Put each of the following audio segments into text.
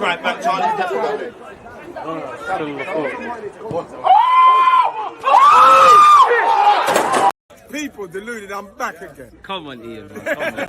right back, Charlie. People deluded, I'm back again. Come on, Ian, man. Come on.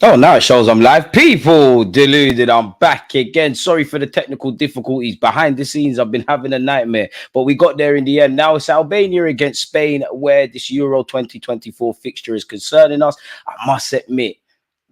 Oh, now it shows I'm live. People deluded, I'm back again. Sorry for the technical difficulties. Behind the scenes, I've been having a nightmare, but we got there in the end. Now it's Albania against Spain, where this Euro 2024 fixture is concerning us. I must admit,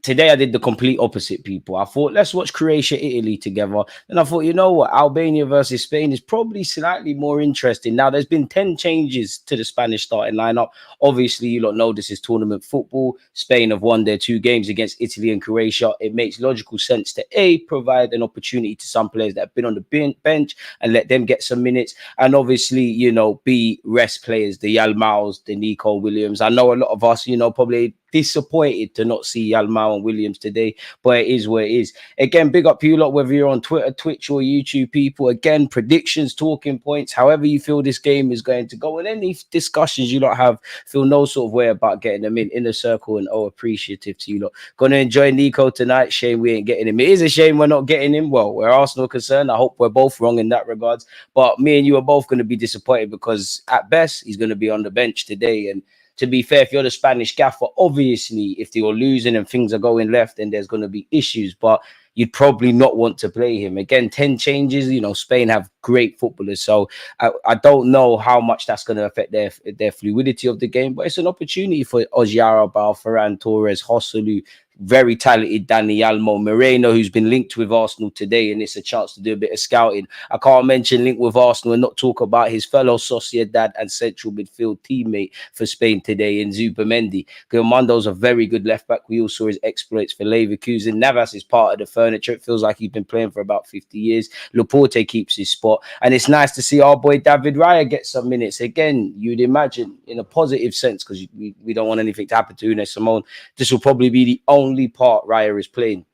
today I did the complete opposite, people. I thought, let's watch Croatia, Italy together. And I thought, you know what? Albania versus Spain is probably slightly more interesting. Now, there's been 10 changes to the Spanish starting lineup. Obviously, you lot know this is tournament football. Spain have won their 2 games against Italy and Croatia. It makes logical sense to A, provide an opportunity to some players that have been on the bench and let them get some minutes. And obviously, you know, B, rest players, the Yalmaos, the Nico Williams. I know a lot of us, you know, probably disappointed to not see Yalmao and Williams today, but it is what it is. Again, big up you lot, whether you're on Twitter, Twitch, or YouTube, people. Again, predictions, talking points, however you feel this game is going to go, and any discussions you lot have, feel no sort of way about getting them in the circle, and appreciative to you lot. Gonna enjoy Nico tonight. Shame we ain't getting him. It is a shame we're not getting him. Well, where Arsenal concerned, I hope we're both wrong in that regards, but me and you are both going to be disappointed because at best he's going to be on the bench today. And to be fair, if you're the Spanish gaffer, obviously, if you're losing and things are going left, then there's going to be issues. But you'd probably not want to play him. Again, 10 changes. You know, Spain have great footballers. So I don't know how much that's going to affect their fluidity of the game. But it's an opportunity for Oyarzabal, Ferran Torres, Joselu, very talented Dani Olmo, Moreno, who's been linked with Arsenal today, and it's a chance to do a bit of scouting. I can't mention link with Arsenal and not talk about his fellow Sociedad and central midfield teammate for Spain today in Zubimendi. Gilmando's a very good left back. We all saw his exploits for Leverkusen. Navas is part of the furniture. It feels like he's been playing for about 50 years. Laporte keeps his spot, and it's nice to see our boy David Raya get some minutes. Again, you'd imagine in a positive sense, because we don't want anything to happen to Unai Simon. This will probably be the only part Raya is playing.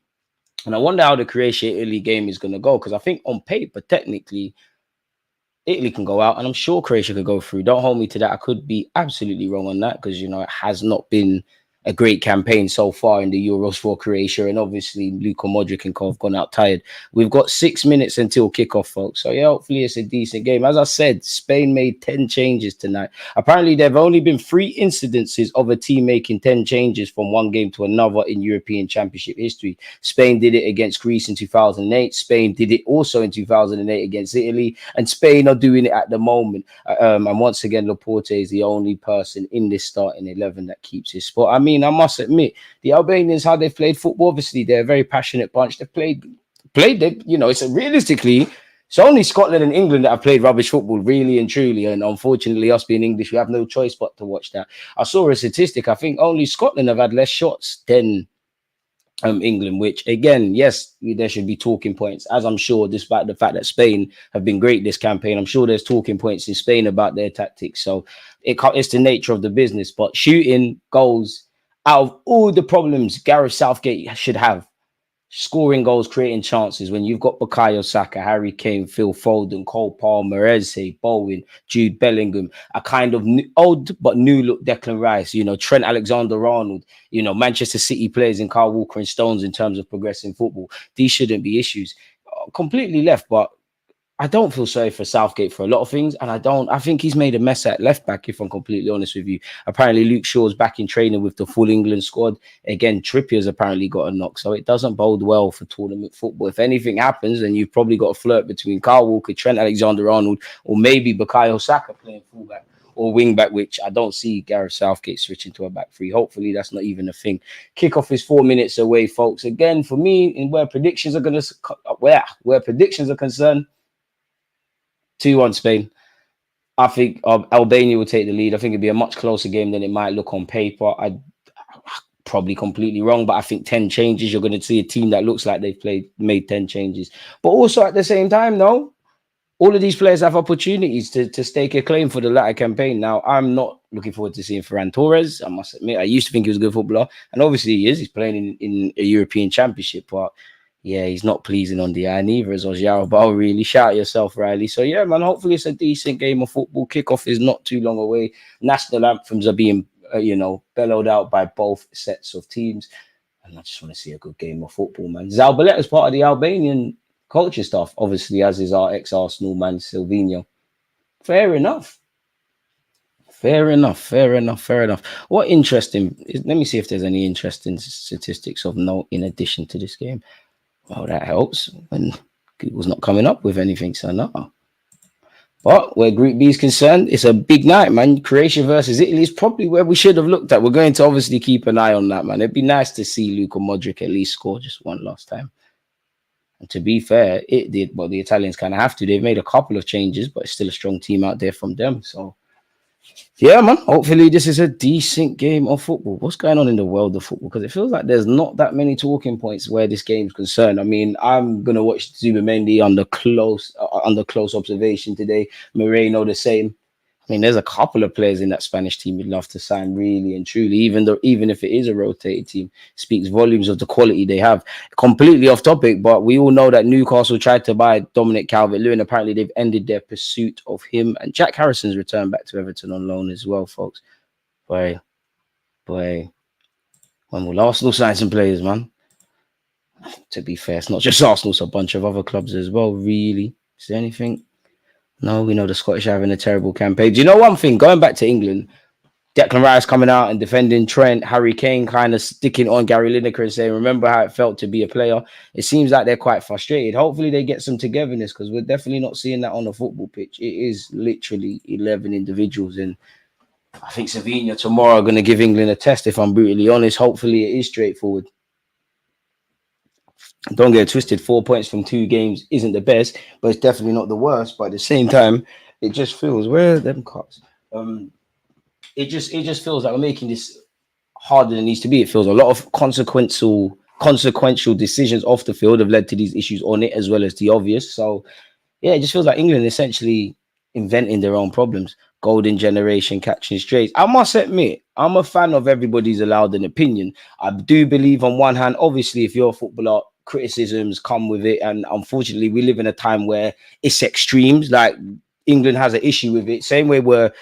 And I wonder how the Croatia-Italy game is going to go, because I think on paper, technically, Italy can go out, and I'm sure Croatia could go through. Don't hold me to that. I could be absolutely wrong on that, because, you know, it has not been a great campaign so far in the Euros for Croatia, and obviously Luka Modric and Co have gone out tired. We've got 6 minutes until kickoff, folks. So yeah, hopefully it's a decent game. As I said, Spain made 10 changes tonight. Apparently, there have only been 3 incidences of a team making 10 changes from one game to another in European Championship history. Spain did it against Greece in 2008. Spain did it also in 2008 against Italy, and Spain are doing it at the moment. And once again, Laporte is the only person in this starting 11 that keeps his spot. I mean, I must admit, the Albanians, how they've played football, obviously they're a very passionate bunch. They've played it, you know, it's realistically, it's only Scotland and England that have played rubbish football, really and truly. And unfortunately, us being English, we have no choice but to watch that. I saw a statistic. I think only Scotland have had less shots than England, which again, yes, there should be talking points, as I'm sure, despite the fact that Spain have been great this campaign, I'm sure there's talking points in Spain about their tactics. So it's the nature of the business. But shooting goals, out of all the problems Gareth Southgate should have, scoring goals, creating chances, when you've got Bukayo Saka, Harry Kane, Phil Foden, Cole Palmer, Eze, Bowen, Jude Bellingham, a kind of old but new look Declan Rice, you know, Trent Alexander-Arnold, you know, Manchester City players in Kyle Walker and Stones in terms of progressing football. These shouldn't be issues. Completely left, but I don't feel sorry for Southgate for a lot of things, and I think he's made a mess at left back, if I'm completely honest with you. Apparently, Luke Shaw's back in training with the full England squad. Again, Trippier's apparently got a knock, so it doesn't bode well for tournament football. If anything happens, then you've probably got a flirt between Kyle Walker, Trent Alexander-Arnold, or maybe Bukayo Saka playing fullback or wing back, which I don't see Gareth Southgate switching to a back three. Hopefully, that's not even a thing. Kickoff is 4 minutes away, folks. Again, for me, in where predictions are concerned, 2-1 Spain. I think Albania will take the lead. I think it'd be a much closer game than it might look on paper. I'm probably completely wrong, but I think 10 changes, you're going to see a team that looks like they've made 10 changes. But also at the same time, no, all of these players have opportunities to stake a claim for the latter campaign. Now, I'm not looking forward to seeing Ferran Torres. I must admit, I used to think he was a good footballer, and obviously he is. He's playing in a European Championship, but Yeah, he's not pleasing on the eye. Neither is Osjaro, really. Shout yourself, Riley. So yeah, man. Hopefully it's a decent game of football. Kickoff is not too long away. National anthems are being, bellowed out by both sets of teams, and I just want to see a good game of football, man. Zalbalet is part of the Albanian culture staff, obviously, as is our ex-Arsenal man Silvino. Fair enough. Fair enough. Fair enough. Fair enough. What interesting? Let me see if there's any interesting statistics of note in addition to this game. Well, that helps when Google's not coming up with anything, so no. But where Group B is concerned, it's a big night, man. Croatia versus Italy is probably where we should have looked at. We're going to obviously keep an eye on that, man. It'd be nice to see Luka Modric at least score just one last time. And to be fair, it did, but the Italians kind of have to. They've made a couple of changes, but it's still a strong team out there from them. So yeah, man. Hopefully, this is a decent game of football. What's going on in the world of football? Because it feels like there's not that many talking points where this game's concerned. I mean, I'm gonna watch Zubimendi under close observation today. Moreno the same. I mean, there's a couple of players in that Spanish team you'd love to sign, really and truly. Even if it is a rotated team, speaks volumes of the quality they have. Completely off topic, but we all know that Newcastle tried to buy Dominic Calvert-Lewin. Apparently, they've ended their pursuit of him, and Jack Harrison's returned back to Everton on loan as well, folks. Boy, when will Arsenal sign some players, man? To be fair, it's not just Arsenal; it's a bunch of other clubs as well. Really, is there anything? No, we know the Scottish are having a terrible campaign. Do you know one thing? Going back to England, Declan Rice coming out and defending Trent, Harry Kane kind of sticking on Gary Lineker and saying, remember how it felt to be a player. It seems like they're quite frustrated. Hopefully they get some togetherness because we're definitely not seeing that on the football pitch. It is literally 11 individuals. And I think Slovenia tomorrow are going to give England a test, if I'm brutally honest. Hopefully it is straightforward. Don't get twisted. 4 points from 2 games isn't the best, but it's definitely not the worst. But at the same time, it just feels, where are them cuts? It just feels like we're making this harder than it needs to be. It feels a lot of consequential decisions off the field have led to these issues on it, as well as the obvious. So yeah, it just feels like England essentially inventing their own problems. Golden generation catching strays. I must admit, I'm a fan of everybody's allowed an opinion. I do believe on one hand, obviously, if you're a footballer, criticisms come with it. And unfortunately, we live in a time where it's extremes. Like England has an issue with it. Same way where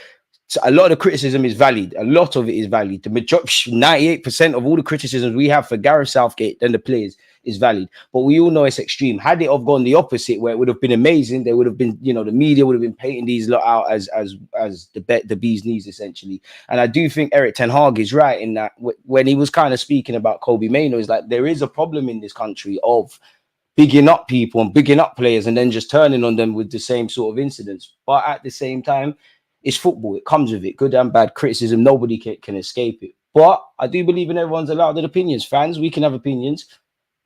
a lot of the criticism is valid. A lot of it is valid. The majority, 98% of all the criticisms we have for Gareth Southgate and the players is valid. But we all know it's extreme. Had it have gone the opposite, where it would have been amazing, there would have been, the media would have been painting these lot out as the bee's knees, essentially. And I do think Eric Ten Hag is right in that when he was kind of speaking about Kobe Mainoo, is like there is a problem in this country of bigging up people and bigging up players and then just turning on them with the same sort of incidents. But at the same time, it's football. It comes with it. Good and bad criticism. Nobody can escape it. But I do believe in everyone's allowed their opinions. Fans, we can have opinions.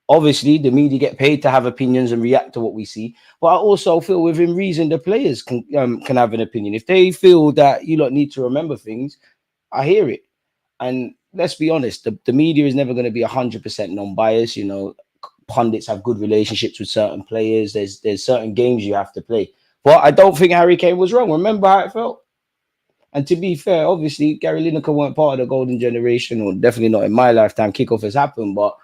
Obviously, the media get paid to have opinions and react to what we see. But I also feel within reason the players can have an opinion. If they feel that you lot need to remember things, I hear it. And let's be honest, the media is never going to be 100% non-biased. Pundits have good relationships with certain players. There's certain games you have to play. But I don't think Harry Kane was wrong. Remember how it felt? And to be fair, obviously, Gary Lineker weren't part of the golden generation, or definitely not in my lifetime. Kickoff has happened, but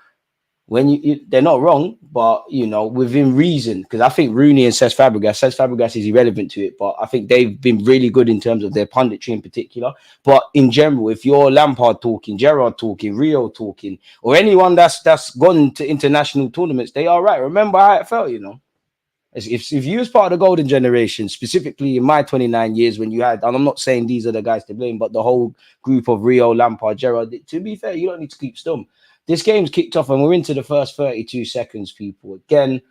when they're not wrong, but within reason, because I think Rooney and Cesc Fabregas is irrelevant to it, but I think they've been really good in terms of their punditry in particular. But in general, if you're Lampard talking, Gerrard talking, Rio talking, or anyone that's gone to international tournaments, they are right. Remember how it felt, If you was part of the golden generation, specifically in my 29 years when you had, and I'm not saying these are the guys to blame, but the whole group of Rio, Lampard, Gerrard, to be fair, you don't need to keep stum. This game's kicked off and we're into the first 32 seconds, people. Again,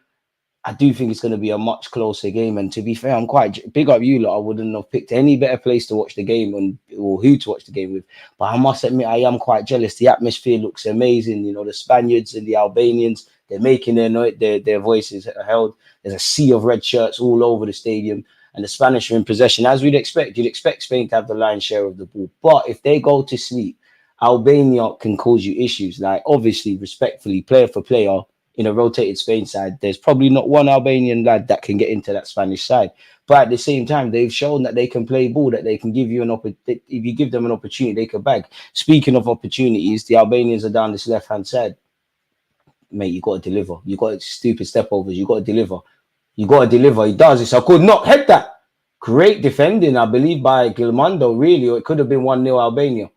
I do think it's going to be a much closer game. And to be fair, I'm quite big up you lot. I wouldn't have picked any better place to watch the game or who to watch the game with. But I must admit, I am quite jealous. The atmosphere looks amazing. The Spaniards and the Albanians, they're making their voices held. There's a sea of red shirts all over the stadium. And the Spanish are in possession, as we'd expect. You'd expect Spain to have the lion's share of the ball. But if they go to sleep, Albania can cause you issues. Like, obviously, respectfully, player for player, in a rotated Spain side, there's probably not one Albanian lad that can get into that Spanish side. But at the same time, they've shown that they can play ball, that they can give you an opportunity. If you give them an opportunity, they can bag. Speaking of opportunities, the Albanians are down this left-hand side. mate, you got to deliver. You got stupid step overs. You got to deliver. You got to deliver. He does. It's a good knock. Head that. Great defending, I believe, by Gilmondo, really, or it could have been 1-0 Albania.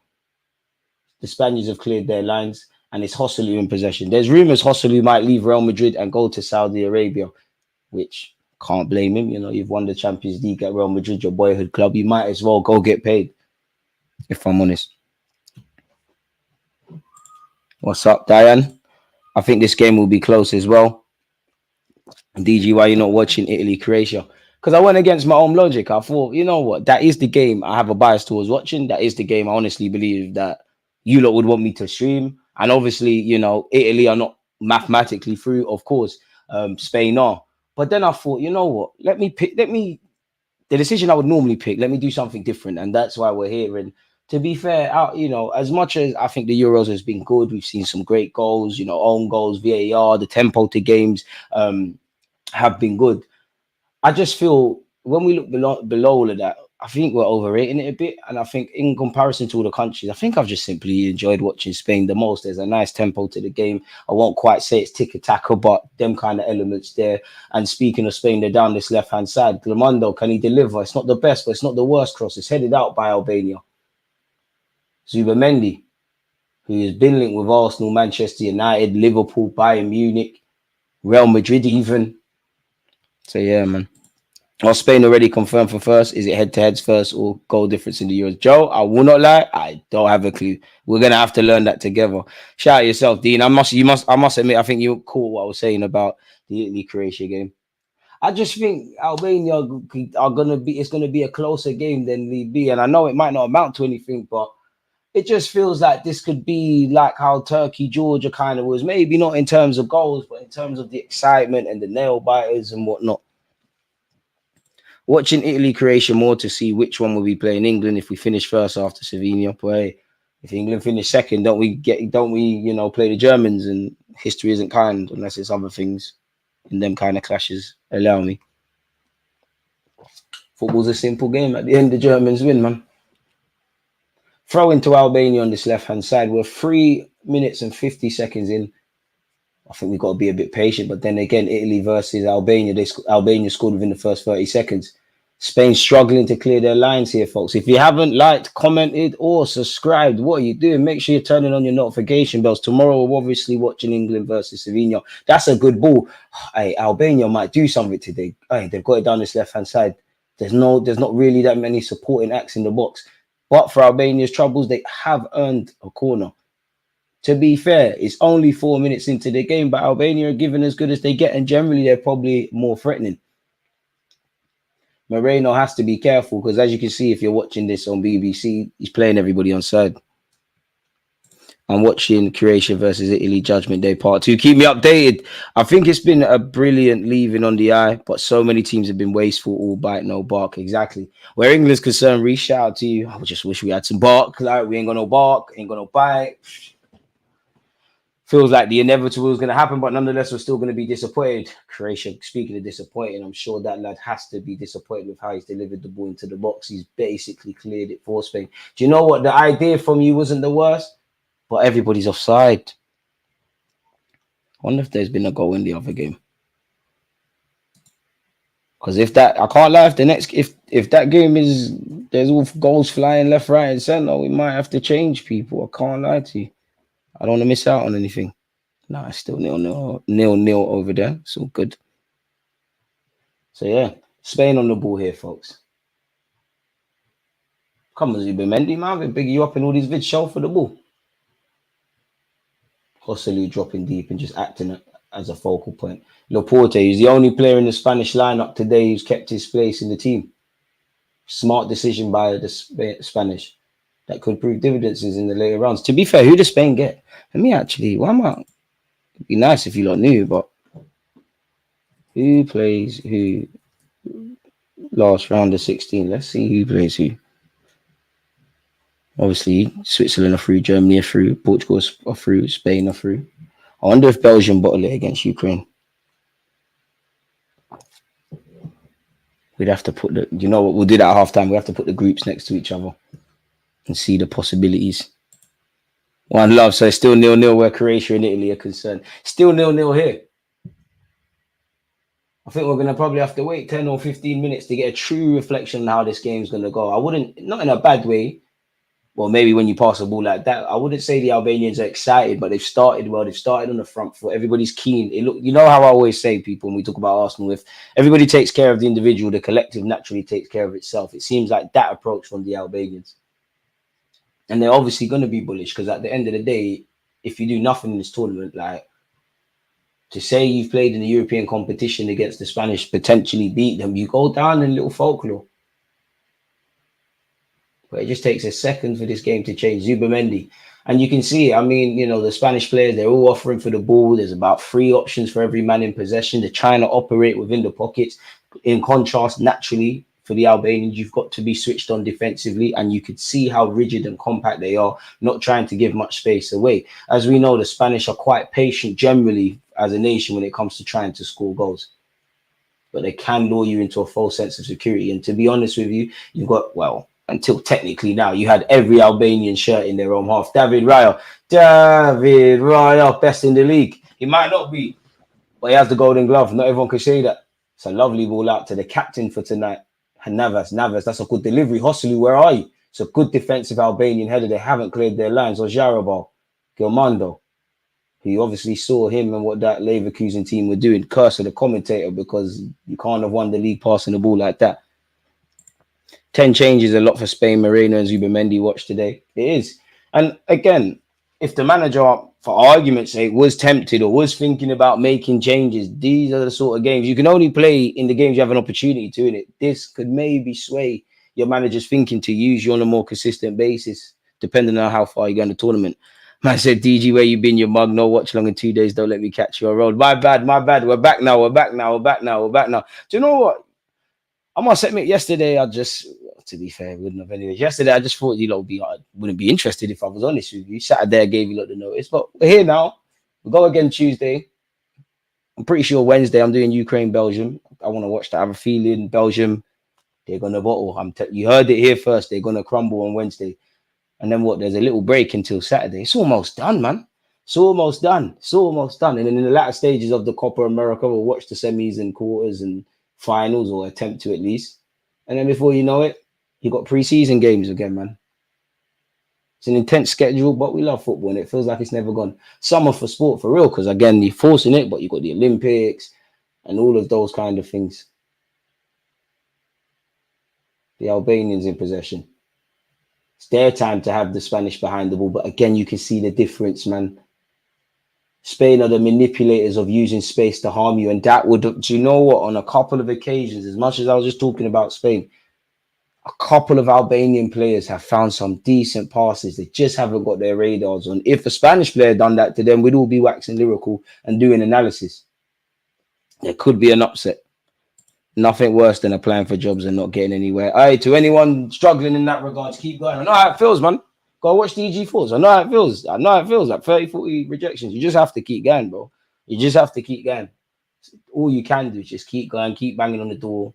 The Spaniards have cleared their lines, and it's Joselu in possession. There's rumours Joselu might leave Real Madrid and go to Saudi Arabia, which can't blame him. You know, you've won the Champions League at Real Madrid, your boyhood club. You might as well go get paid, if I'm honest. What's up, Diane? I think this game will be close as well. DG, why you're not watching Italy, Croatia? Because I went against my own logic. I thought, you know what? That is the game I have a bias towards watching. That is the game I honestly believe that you lot would want me to stream. And obviously, you know, Italy are not mathematically through, of course. Spain are. But then I thought, you know what? The decision I would normally pick, let me do something different. And that's why we're here. And to be fair, you know, as much as I think the Euros has been good, we've seen some great goals, you know, own goals, VAR, the tempo to games have been good. I just feel when we look below all of that, I think we're overrating it a bit. And I think in comparison to all the countries, I think I've just simply enjoyed watching Spain the most. There's a nice tempo to the game. I won't quite say it's tiki-taka, but them kind of elements there. And speaking of Spain, they're down this left-hand side. Glamondo, can he deliver? It's not the best, but it's not the worst cross. It's headed out by Albania. Zubamendi, who has been linked with Arsenal, Manchester United, Liverpool, Bayern Munich, Real Madrid even. So yeah, man. Well, Spain already confirmed for first. Is it head-to-heads first or goal difference in the Euros? Joe, I will not lie. I don't have a clue. We're gonna have to learn that together. Shout out yourself, Dean. I must admit, I think you caught what I was saying about the Italy Croatia game. I just think Albania are gonna be. It's gonna be a closer game than Libya, and I know it might not amount to anything, but it just feels like this could be like how Turkey, Georgia kind of was. Maybe not in terms of goals, but in terms of the excitement and the nail biters and whatnot. Watching Italy, Croatia more to see which one will be playing England if we finish first after Slovenia. But hey, if England finish second, don't we play the Germans? And history isn't kind unless it's other things in them kind of clashes. Allow me. Football's a simple game. At the end, the Germans win, man. Throw into Albania on this left-hand side. We're 3 minutes and 50 seconds in. I think we've got to be a bit patient. But then again, Italy versus Albania. Albania scored within the first 30 seconds. Spain struggling to clear their lines here, folks. If you haven't liked, commented, or subscribed, what are you doing? Make sure you're turning on your notification bells. Tomorrow, we're obviously watching England versus Slovenia. That's a good ball. Hey, Albania might do something today. Hey, they've got it down this left-hand side. There's not really that many supporting acts in the box. But for Albania's troubles, they have earned a corner. To be fair, it's only 4 minutes into the game, but Albania are given as good as they get, and generally they're probably more threatening. Moreno has to be careful because, as you can see, if you're watching this on BBC, he's playing everybody on side. I'm watching Croatia versus Italy Judgment Day Part 2. Keep me updated. I think it's been a brilliant leaving on the eye, but so many teams have been wasteful. All bite, no bark. Exactly. Where England's concerned, reach out to you. I just wish we had some bark. Like, we ain't got no bark, ain't got no bite. Feels like the inevitable is going to happen, but nonetheless, we're still going to be disappointed. Croatia, speaking of disappointing, I'm sure that lad has to be disappointed with how he's delivered the ball into the box. He's basically cleared it for Spain. Do you know what? The idea from you wasn't the worst, but everybody's offside. I wonder if there's been a goal in the other game. Because if that, I can't lie, if that game is, there's all goals flying left, right, and center, we might have to change people. I can't lie to you. I don't want to miss out on anything. No, it's still nil over there. It's all good. So yeah, Spain on the ball here, folks. Come on, Zubamendi, man. We're bigging you up in all these vids. Show for the ball. Joselu dropping deep and just acting as a focal point. Laporte is the only player in the Spanish lineup today who's kept his place in the team. Smart decision by the Spanish. That could prove dividends in the later rounds. To be fair, who does Spain get? Let me actually, it'd be nice if you lot knew, but who plays who last round of 16? Let's see who plays who. Obviously, Switzerland are through, Germany are through, Portugal are through, Spain are through. I wonder if Belgium bottle it against Ukraine. We'd have to put you know what, we'll do that at halftime. We have to put the groups next to each other and see the possibilities. One love. So it's still 0-0 where Croatia and Italy are concerned. Still 0-0 here. I think we're going to probably have to wait 10 or 15 minutes to get a true reflection on how this game's going to go. I wouldn't, not in a bad way. Well, maybe when you pass a ball like that, I wouldn't say the Albanians are excited, but they've started well. They've started on the front foot. Everybody's keen. You know how I always say, people, when we talk about Arsenal, if everybody takes care of the individual, the collective naturally takes care of itself. It seems like that approach from the Albanians. And they're obviously going to be bullish because at the end of the day, if you do nothing in this tournament, like to say you've played in the European competition against the Spanish, potentially beat them, you go down in little folklore. But it just takes a second for this game to change. Zubamendi. And you can see, I mean, you know, the Spanish players, they're all offering for the ball. There's about 3 options for every man in possession. They're trying to operate within the pockets. In contrast, naturally, for the Albanians, you've got to be switched on defensively. And you could see how rigid and compact they are, not trying to give much space away. As we know, the Spanish are quite patient generally as a nation when it comes to trying to score goals. But they can lure you into a false sense of security. And to be honest with you, you've got, well, until technically now, you had every Albanian shirt in their own half. David Raya, best in the league. He might not be, but he has the golden glove. Not everyone can say that. It's a lovely ball out to the captain for tonight. And Navas, that's a good delivery. Hosselu, where are you? It's a good defensive Albanian header. They haven't cleared their lines. Or Jarabal, Gilmando, who obviously saw him and what that Leverkusen team were doing. Curse of the commentator, because you can't have won the league passing the ball like that. 10 changes, a lot for Spain. Moreno and Zubamendi watched today. It is. And again, if the manager, for argument's sake, was tempted or was thinking about making changes, these are the sort of games you can only play in the games you have an opportunity to. In it, this could maybe sway your manager's thinking to use you on a more consistent basis, depending on how far you go in the tournament. Man said, DG, where you been? Your mug, no watch long in 2 days. Don't let me catch you on road. My bad. We're back now. Do you know what? I must admit, yesterday, to be fair, wouldn't have anyways. Yesterday, I just thought you lot wouldn't be interested if I was honest with you. Saturday, I gave you lot the notice, but we're here now. We go again Tuesday. I'm pretty sure Wednesday, I'm doing Ukraine, Belgium. I want to watch that. I have a feeling Belgium, they're going to bottle. You heard it here first. They're going to crumble on Wednesday. And then what? There's a little break until Saturday. It's almost done, man. It's almost done. And then in the latter stages of the Copa America, we'll watch the semis and quarters and finals, or attempt to at least. And then before you know it, you got pre-season games again, man. It's an intense schedule, but we love football and it feels like it's never gone. Summer for sport, for real, because again, you're forcing it, but you got the Olympics and all of those kind of things. The Albanians in possession. It's their time to have the Spanish behind the ball, but again, you can see the difference, man. Spain are the manipulators of using space to harm you. And that would, do you know what? On a couple of occasions, as much as I was just talking about Spain, a couple of Albanian players have found some decent passes. They just haven't got their radars on. If a Spanish player had done that to them, we'd all be waxing lyrical and doing analysis. There could be an upset. Nothing worse than applying for jobs and not getting anywhere. Hey, to anyone struggling in that regard, keep going. I know how it feels, man. Go watch DG4s. I know how it feels. Like 30, 40 rejections. You just have to keep going, bro. You just have to keep going. All you can do is just keep going, keep banging on the door.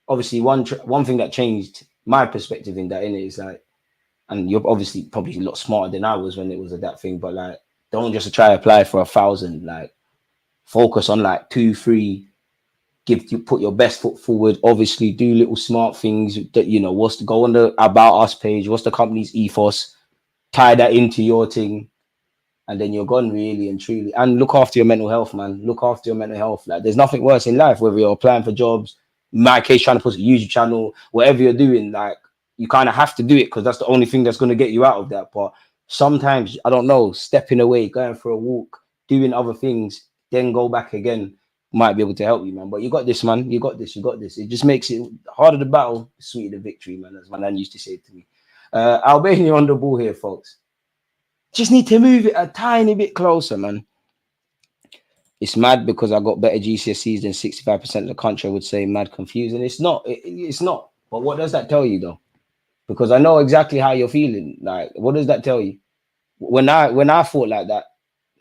Obviously, one thing that changed my perspective in that, innit, is like, and you're obviously probably a lot smarter than I was when it was that thing, but like, don't just try to apply for 1,000. Like, focus on like 2, 3. Put your best foot forward. Obviously, do little smart things that, you know, go on the About Us page. What's the company's ethos? Tie that into your thing, and then you're gone, really and truly. And look after your mental health, man. Look after your mental health. Like, there's nothing worse in life, whether you're applying for jobs, in my case, trying to put a YouTube channel, whatever you're doing. Like, you kind of have to do it because that's the only thing that's going to get you out of that. But sometimes, I don't know, stepping away, going for a walk, doing other things, then go back again, might be able to help you, man. But you got this, man. You got this. It just makes it harder the battle, sweeter the victory, man, as my nan used to say to me. Albania on the ball here, folks. Just need to move it a tiny bit closer, man. It's mad because I got better GCSEs than 65% of the country. I would say mad confusing. It's not. It's not. But what does that tell you, though? Because I know exactly how you're feeling. Like, what does that tell you? When I thought like that,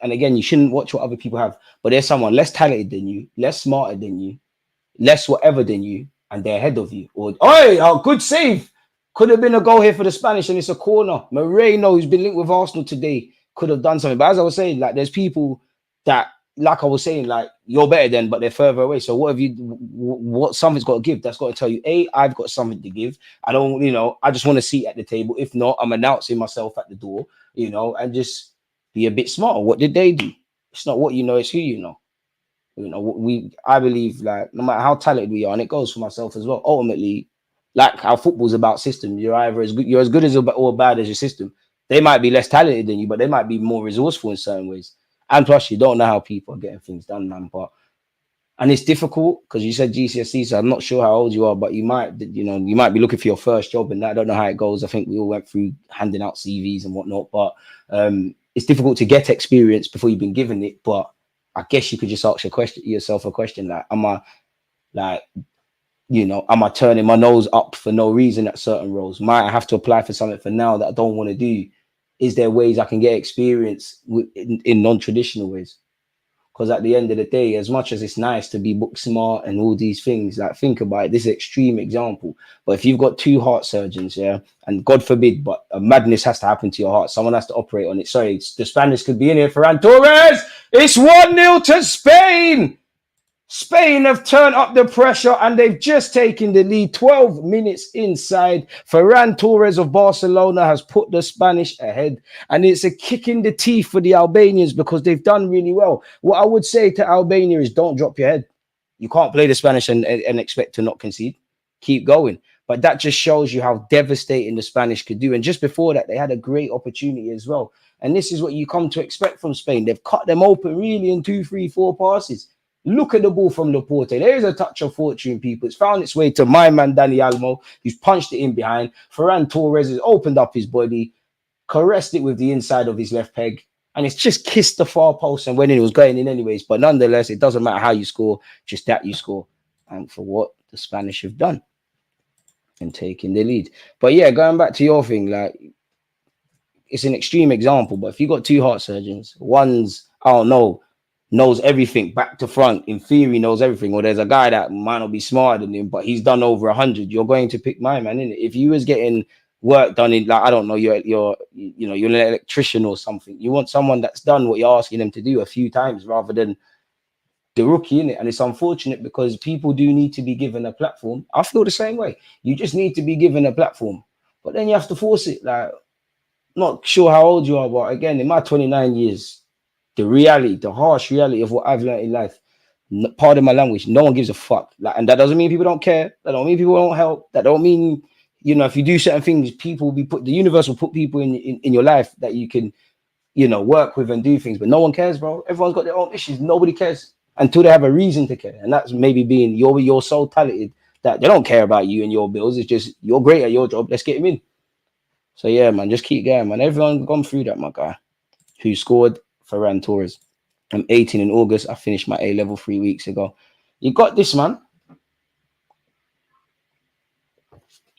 and again, you shouldn't watch what other people have, but there's someone less talented than you, less smarter than you, less whatever than you, and they're ahead of you. Or, oh, good save. Could have been a goal here for the Spanish, and it's a corner. Moreno, who's been linked with Arsenal today, could have done something. But as I was saying, like there's people that, like I was saying, like you're better than, but they're further away. So what have you? What something's got to give? That's got to tell you, I've got something to give. I don't, I just want a seat at the table. If not, I'm announcing myself at the door, and just be a bit smarter. What did they do? It's not what you know, it's who you know. I believe, like, no matter how talented we are, and it goes for myself as well. Ultimately, like how football's about systems. You're either as good as or bad as your system. They might be less talented than you, but they might be more resourceful in certain ways. And plus, you don't know how people are getting things done, man. And it's difficult because you said GCSE, so I'm not sure how old you are, but you might be looking for your first job, and I don't know how it goes. I think we all went through handing out CVs and whatnot, but it's difficult to get experience before you've been given it. But I guess you could just ask yourself a question like, am I turning my nose up for no reason at certain roles? Might I have to apply for something for now that I don't want to do? Is there ways I can get experience in non-traditional ways? Because at the end of the day, as much as it's nice to be book smart and all these things, like think about it, this is an extreme example. But if you've got two heart surgeons, and God forbid, but a madness has to happen to your heart, someone has to operate on it. Sorry, the Spanish could be in here. Ferran Torres, it's 1-0 to Spain. Spain have turned up the pressure and they've just taken the lead. 12 minutes inside. Ferran Torres of Barcelona has put the Spanish ahead. And it's a kick in the teeth for the Albanians because they've done really well. What I would say to Albania is don't drop your head. You can't play the Spanish and expect to not concede. Keep going. But that just shows you how devastating the Spanish could do. And just before that, they had a great opportunity as well. And this is what you come to expect from Spain. They've cut them open really in 2, 3, 4 passes. Look at the ball from Laporte. There is a touch of fortune, people. It's found its way to my man, Dani Almo, who's punched it in behind. Ferran Torres has opened up his body, caressed it with the inside of his left peg, and it's just kissed the far post and when it was going in anyways. But nonetheless, it doesn't matter how you score, just that you score. And for what the Spanish have done and taking the lead. But yeah, going back to your thing, like, it's an extreme example, but if you got two heart surgeons, one's, I don't know, knows everything back to front, in theory knows everything, or there's a guy that might not be smarter than him, but he's done over 100, you're going to pick my man, innit? If you was getting work done in, like, I don't know, you're an electrician or something, you want someone that's done what you're asking them to do a few times rather than the rookie, innit? And it's unfortunate because people do need to be given a platform. I feel the same way. You just need to be given a platform, but then you have to force it. Like, not sure how old you are, but again, in my 29 years, the harsh reality of what I've learned in life, pardon my language, no one gives a fuck. Like, and that doesn't mean people don't care. That don't mean people won't help. That don't mean, if you do certain things, people will be the universe will put people in your life that you can, work with and do things. But no one cares, bro. Everyone's got their own issues. Nobody cares until they have a reason to care. And that's maybe being you're so talented that they don't care about you and your bills. It's just you're great at your job. Let's get him in. So yeah, man, just keep going, man. Everyone's gone through that, my guy. Who scored? Ferran Torres. I'm 18 in August. I finished my A-level 3 weeks ago. You got this, man.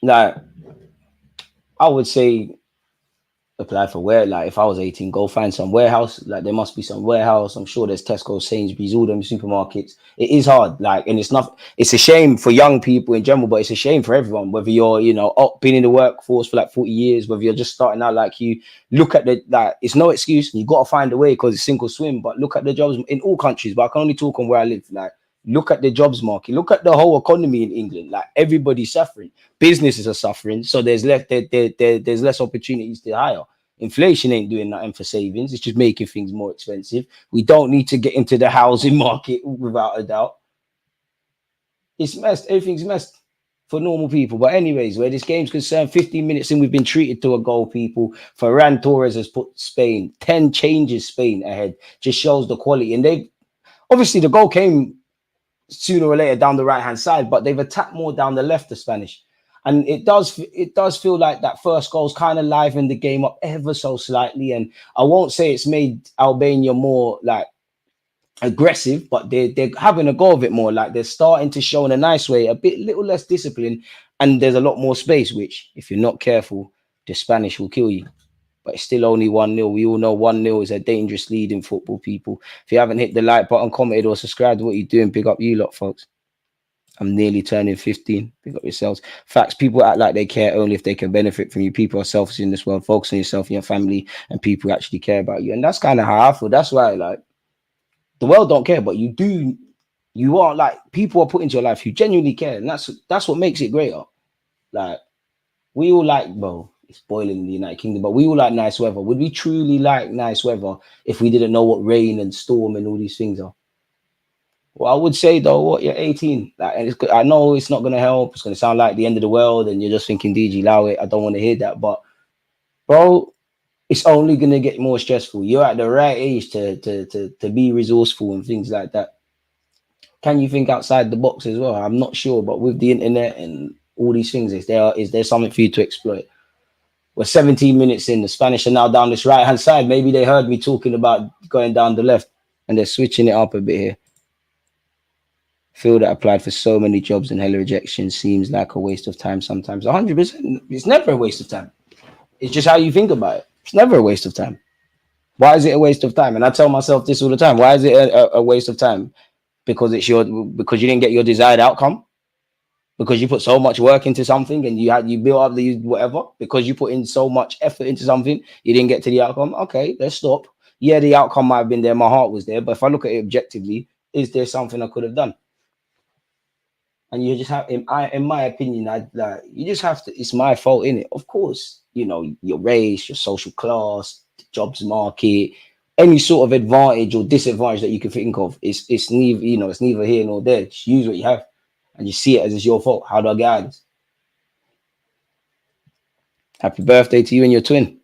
Like, I would say apply for like if I was 18, go find some warehouse. Like, there must be some warehouse. I'm sure there's Tesco, Sainsbury's, all them supermarkets. It is hard. Like, and it's a shame for young people in general, but it's a shame for everyone, whether you're, been in the workforce for like 40 years, whether you're just starting out like you. Look at it's no excuse. You got to find a way because it's sink or swim, but look at the jobs in all countries, but I can only talk on where I live. Like, look at the jobs market. Look at the whole economy in England. Like, everybody's suffering. Businesses are suffering. So there's less opportunities to hire. Inflation ain't doing nothing for savings. It's just making things more expensive. We don't need to get into the housing market without a doubt. It's messed. Everything's messed for normal people. But anyways, where this game's concerned, 15 minutes in, we've been treated to a goal, people. Ferran Torres has put Spain, 10 changes Spain ahead. Just shows the quality. And obviously the goal came sooner or later down the right-hand side, but they've attacked more down the left, the Spanish. And it does feel like that first goal's kind of livened the game up ever so slightly. And I won't say it's made Albania more like aggressive, but they're having a go of it more. Like, they're starting to show in a nice way, little less discipline, and there's a lot more space, which if you're not careful, the Spanish will kill you. But it's still only 1-0. We all know 1-0 is a dangerous lead in football, people. If you haven't hit the like button, commented, or subscribed to what you're doing, big up you lot, folks. I'm nearly turning 15. Pick up yourselves. Facts. People act like they care only if they can benefit from you. People are selfish in this world. Focus on yourself and your family, and people actually care about you. And that's kind of how I feel. That's why, like, the world don't care, but you do. You are like people are put into your life who genuinely care, and that's what makes it greater. Like we all like, well, it's boiling in the United Kingdom, but we all like nice weather. Would we truly like nice weather if we didn't know what rain and storm and all these things are? Well, I would say though, what you're 18, like, and I know it's not going to help. It's going to sound like the end of the world, and you're just thinking, DG, allow it. I don't want to hear that, but bro, it's only going to get more stressful. You're at the right age to be resourceful and things like that. Can you think outside the box as well? I'm not sure, but with the internet and all these things, is there something for you to exploit? We're 17 minutes in. The Spanish are now down this right hand side. Maybe they heard me talking about going down the left, and they're switching it up a bit here. Phil that applied for so many jobs and hella rejection seems like a waste of time sometimes. 100%. It's never a waste of time. It's just how you think about it. It's never a waste of time. Why is it a waste of time? And I tell myself this all the time. Why is it a waste of time? Because because you didn't get your desired outcome, because you put so much work into something and you built up the whatever, because you put in so much effort into something, you didn't get to the outcome. Okay, let's stop. Yeah, the outcome might have been there, my heart was there, but if I look at it objectively, is there something I could have done? And you just have, in my opinion, you just have to. It's my fault, innit? Of course, your race, your social class, the jobs market, any sort of advantage or disadvantage that you can think of. It's neither, it's neither here nor there. Just use what you have, and you see it as it's your fault. How do I get out of this? Happy birthday to you and your twin.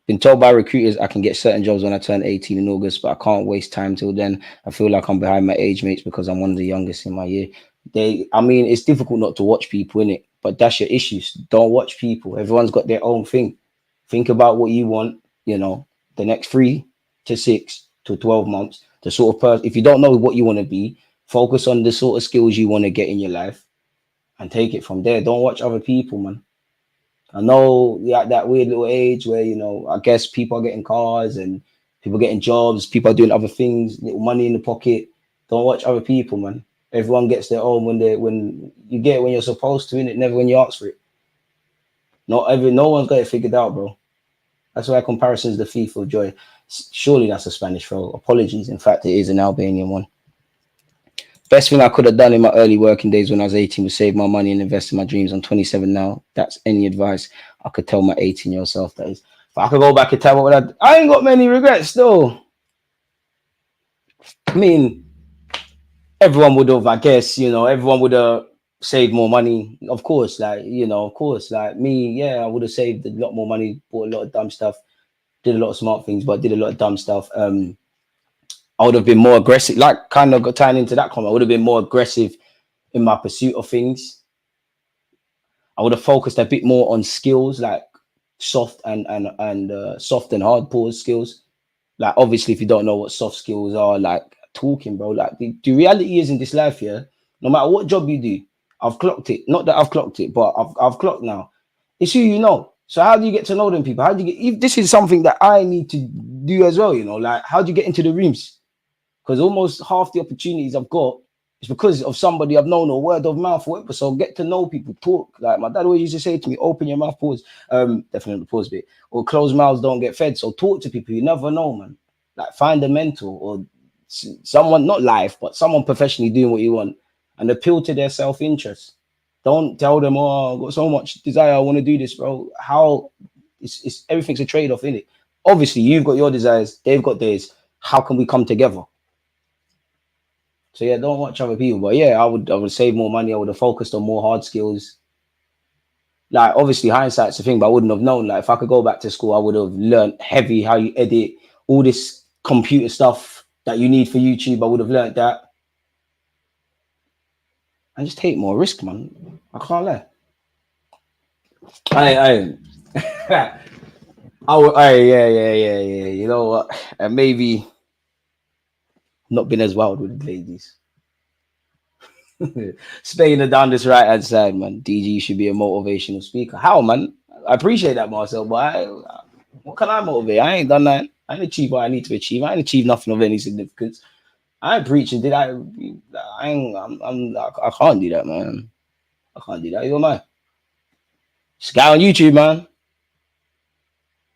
Been told by recruiters I can get certain jobs when I turn 18 in August, but I can't waste time till then. I feel like I'm behind my age mates because I'm one of the youngest in my year. It's difficult not to watch people, innit? But that's your issues. Don't watch people. Everyone's got their own thing. Think about what you want, the next 3 to 6 to 12 months. The sort of person, if you don't know what you want to be, focus on the sort of skills you want to get in your life and take it from there. Don't watch other people, man. I know you're at that weird little age where, I guess people are getting cars and people getting jobs, people are doing other things, little money in the pocket. Don't watch other people, man. Everyone gets their own when you get it when you're supposed to, and it never when you ask for it. No one's got it figured out, bro. That's why comparison is the thief of joy. Surely that's a Spanish throw. Apologies. In fact, it is an Albanian one. Best thing I could have done in my early working days when I was 18 was save my money and invest in my dreams. I'm 27 now. That's any advice I could tell my 18-year-old self, that is. If I could go back in time, what would I ain't got many regrets though. I mean, everyone would have, I guess, everyone would have saved more money. Of course, like me, yeah, I would have saved a lot more money, bought a lot of dumb stuff, did a lot of smart things, but did a lot of dumb stuff. I would have been more aggressive, like kind of tying into that comment. I would have been more aggressive in my pursuit of things. I would have focused a bit more on skills, like soft and soft and hard pause skills. Like obviously, if you don't know what soft skills are, like talking, bro. Like the reality is in this life, yeah. No matter what job you do, I've clocked it. Not that I've clocked it, but I've clocked now. It's who you know. So how do you get to know them people? How do you get? If this is something that I need to do as well, like how do you get into the rooms? Because almost half the opportunities I've got is because of somebody I've known or word of mouth or whatever. So get to know people, talk. Like my dad always used to say to me, open your mouth, pause. Definitely the pause bit. Or closed mouths don't get fed. So talk to people. You never know, man. Like find a mentor or someone, not live, but someone professionally doing what you want and appeal to their self-interest. Don't tell them, oh, I've got so much desire, I want to do this, bro. How it's everything's a trade-off, innit? Obviously, you've got your desires, they've got theirs. How can we come together? So yeah, don't watch other people. But yeah, I would save more money. I would have focused on more hard skills. Like obviously hindsight's the thing, but I wouldn't have known. Like if I could go back to school, I would have learned heavy how you edit, all this computer stuff that you need for YouTube. I would have learned that. And just take more risk, man. I can't lie. Yeah. You know what? And maybe not been as wild with the ladies. Spain are down this right hand side, man. DG should be a motivational speaker. How, man? I appreciate that, Marcel, but what can I motivate? I ain't done that. I ain't achieved what I need to achieve. I ain't achieved nothing of any significance. I ain't preaching, did I? I ain't, I can't do that, man. I can't do that. Who am I? This guy on YouTube, man.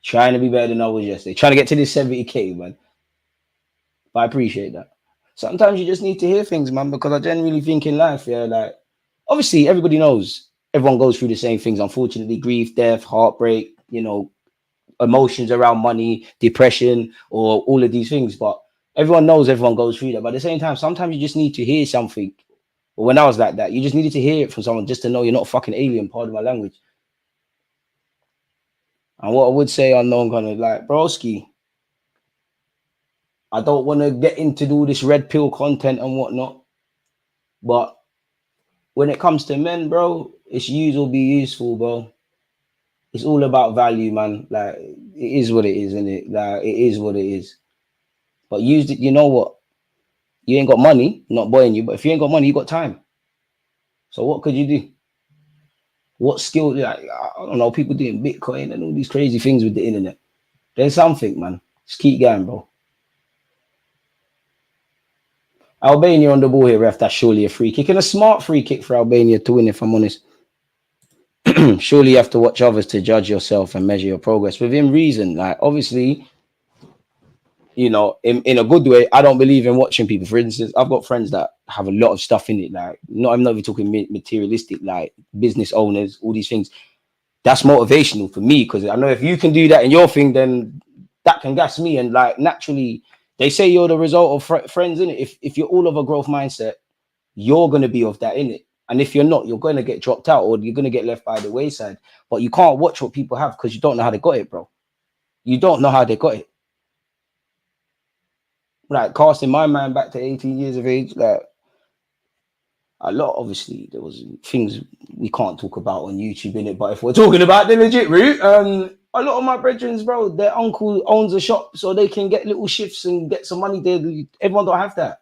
Trying to be better than I was yesterday. Trying to get to this 70K, man. But I appreciate that. Sometimes you just need to hear things, man, because I genuinely think in life, yeah, like, obviously everybody knows everyone goes through the same things. Unfortunately, grief, death, heartbreak, emotions around money, depression, or all of these things. But everyone knows everyone goes through that. But at the same time, sometimes you just need to hear something. But when I was like that, you just needed to hear it from someone just to know you're not a fucking alien, part of my language. And what I would say, unknown, kind of like, broski, I don't want to get into all this red pill content and whatnot. But when it comes to men, bro, it's use or be useful, bro. It's all about value, man. Like, it is what it is, isn't it? Like, it is what it is. But use it, you know what? You ain't got money, not buying you, but if you ain't got money, you got time. So what could you do? What skill? Like, I don't know, people doing Bitcoin and all these crazy things with the internet. There's something, man. Just keep going, bro. Albania on the ball here, ref. That's surely a free kick, and a smart free kick for Albania to win, if I'm honest. Surely you have to watch others to judge yourself and measure your progress within reason. Like, obviously, in a good way, I don't believe in watching people. For instance, I've got friends that have a lot of stuff in it. Like, I'm not even talking materialistic, like business owners, all these things. That's motivational for me, because I know if you can do that in your thing, then that can gas me. And like, naturally, they say you're the result of friends, in it. If you're all of a growth mindset, you're going to be of that, in it. And if you're not, you're going to get dropped out, or you're going to get left by the wayside. But you can't watch what people have because you don't know how they got it, bro. You don't know how they got it. Like, casting my mind back to 18 years of age, like, a lot, obviously, there was things we can't talk about on YouTube, in it. But if we're talking about the legit route, a lot of my brethren, bro, their uncle owns a shop, so they can get little shifts and get some money there. Everyone don't have that.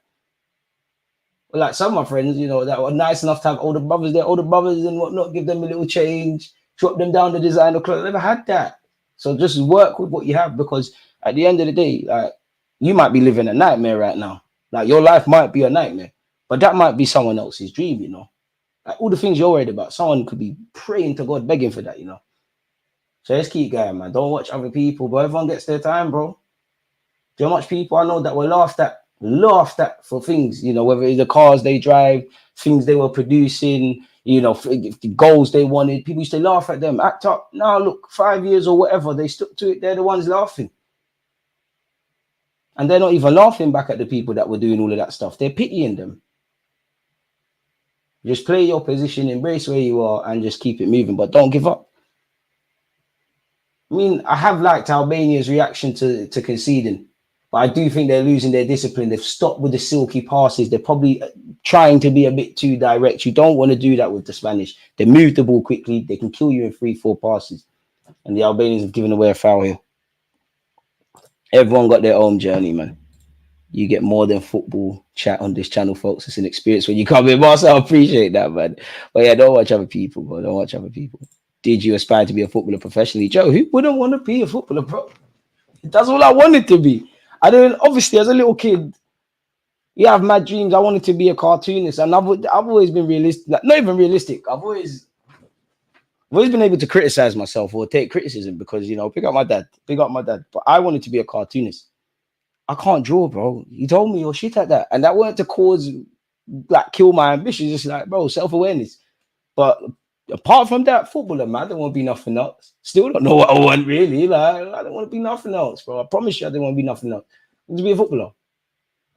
Like, some of my friends, that were nice enough to have older brothers and whatnot, give them a little change, drop them down the designer clothes. I never had that. So just work with what you have, because at the end of the day, like, you might be living a nightmare right now. Like, your life might be a nightmare, but that might be someone else's dream, Like, all the things you're worried about, someone could be praying to God, begging for that, So let's keep going, man. Don't watch other people, but everyone gets their time, bro. Do you know how much people I know that were laughed at for things, whether it's the cars they drive, things they were producing, the goals they wanted. People used to laugh at them, act up. Now, look, 5 years or whatever, they stuck to it. They're the ones laughing. And they're not even laughing back at the people that were doing all of that stuff. They're pitying them. Just play your position, embrace where you are, and just keep it moving. But don't give up. I mean, I have liked Albania's reaction to conceding, but I do think they're losing their discipline. They've stopped with the silky passes. They're probably trying to be a bit too direct. You don't want to do that with the Spanish. They move the ball quickly. They can kill you in 3-4 passes. And the Albanians have given away a foul here. Everyone got their own journey, man. You get more than football chat on this channel, folks. It's an experience when you come in, boss. I appreciate that, man. But yeah, don't watch other people, bro. Don't watch other people. Did you aspire to be a footballer professionally? Joe, who wouldn't want to be a footballer, bro? That's all I wanted to be. I didn't, obviously, as a little kid, you have mad dreams. I wanted to be a cartoonist, and I've always been realistic. Like, not even realistic. I've always been able to criticize myself or take criticism, because, pick up my dad. But I wanted to be a cartoonist. I can't draw, bro. He told me you're shit at that. And that weren't to cause, like, kill my ambition. Just like, bro, self-awareness. But apart from that, footballer, man, I don't want to be nothing else. Still don't know what I want, really. Like, I don't want to be nothing else, bro. I promise you I didn't want to be nothing else. I want to be a footballer.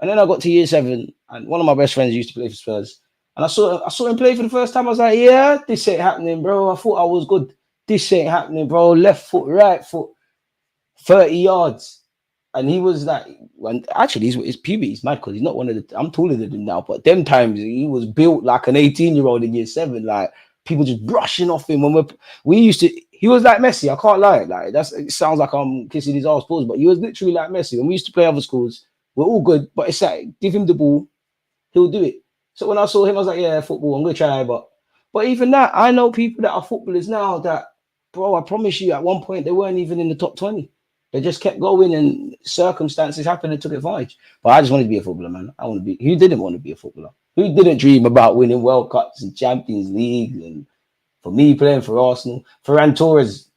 And then I got to year 7, and one of my best friends used to play for Spurs. And I saw him play for the first time. I was like, yeah, this ain't happening, bro. I thought I was good. This ain't happening, bro. Left foot, right foot, 30 yards. And he was like, when actually his puberty's mad, because he's not one of the, I'm taller than him now, but them times he was built like an 18-year-old in year 7. Like, people just brushing off him when we used to, he was like Messi. I can't lie. Like, it sounds like I'm kissing his ass balls, but he was literally like Messi. When we used to play other schools, we're all good, but it's like, give him the ball, he'll do it. So when I saw him, I was like, yeah, football, I'm gonna try. But even that, I know people that are footballers now that, bro, I promise you, at one point they weren't even in the top 20. They just kept going, and circumstances happened and took advantage. But I just wanted to be a footballer, man. I want to be. Who didn't want to be a footballer? Who didn't dream about winning World Cups and Champions League? And for me, playing for Arsenal, Ferran Torres,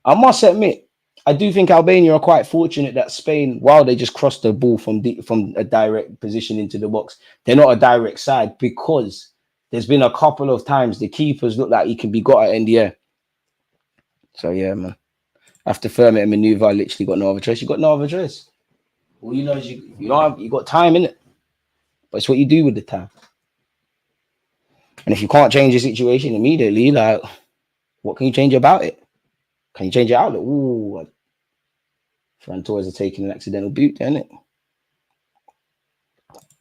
I must admit, I do think Albania are quite fortunate that Spain, while they just crossed the ball from a direct position into the box, they're not a direct side, because there's been a couple of times the keepers look like he can be got at in the air. So yeah, man. After Fermat and Maneuver, I literally got no other choice. You got no other choice. All you know is you got time in it, but it's what you do with the time. And if you can't change the situation immediately, like, what can you change about it? Can you change your outlook? Ooh, Ferran Torres are taking an accidental boot, isn't it?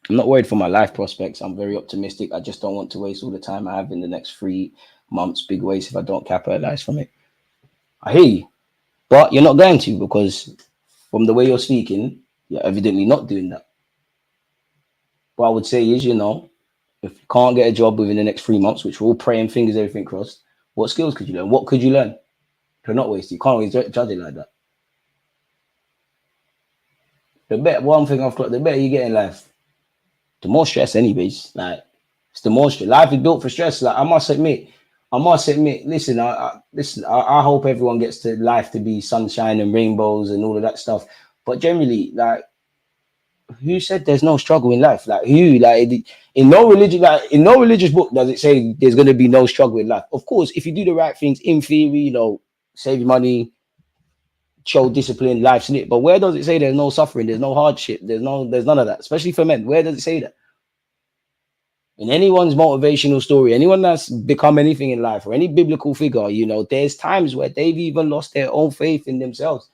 I'm not worried for my life prospects. I'm very optimistic. I just don't want to waste all the time I have in the next 3 months. Big waste if I don't capitalize from it. I hear you. But you're not going to, because from the way you're speaking, you're evidently not doing that. What I would say is, if you can't get a job within the next 3 months, which we're all praying, fingers, everything crossed, what skills could you learn? What could you learn to not waste? You can't always judge it like that. One thing I've got, the better you get in life, the more stress anyways. Like, it's the more stress. Life is built for stress. Like, I must admit, listen, I hope everyone gets to life to be sunshine and rainbows and all of that stuff. But generally, like, who said there's no struggle in life? Like, who? Like, in no religious book does it say there's going to be no struggle in life. Of course, if you do the right things, in theory, save your money, show discipline, life's lit. But where does it say there's no suffering, there's no hardship, there's none of that, especially for men? Where does it say that? In anyone's motivational story, anyone that's become anything in life, or any biblical figure, there's times where they've even lost their own faith in themselves.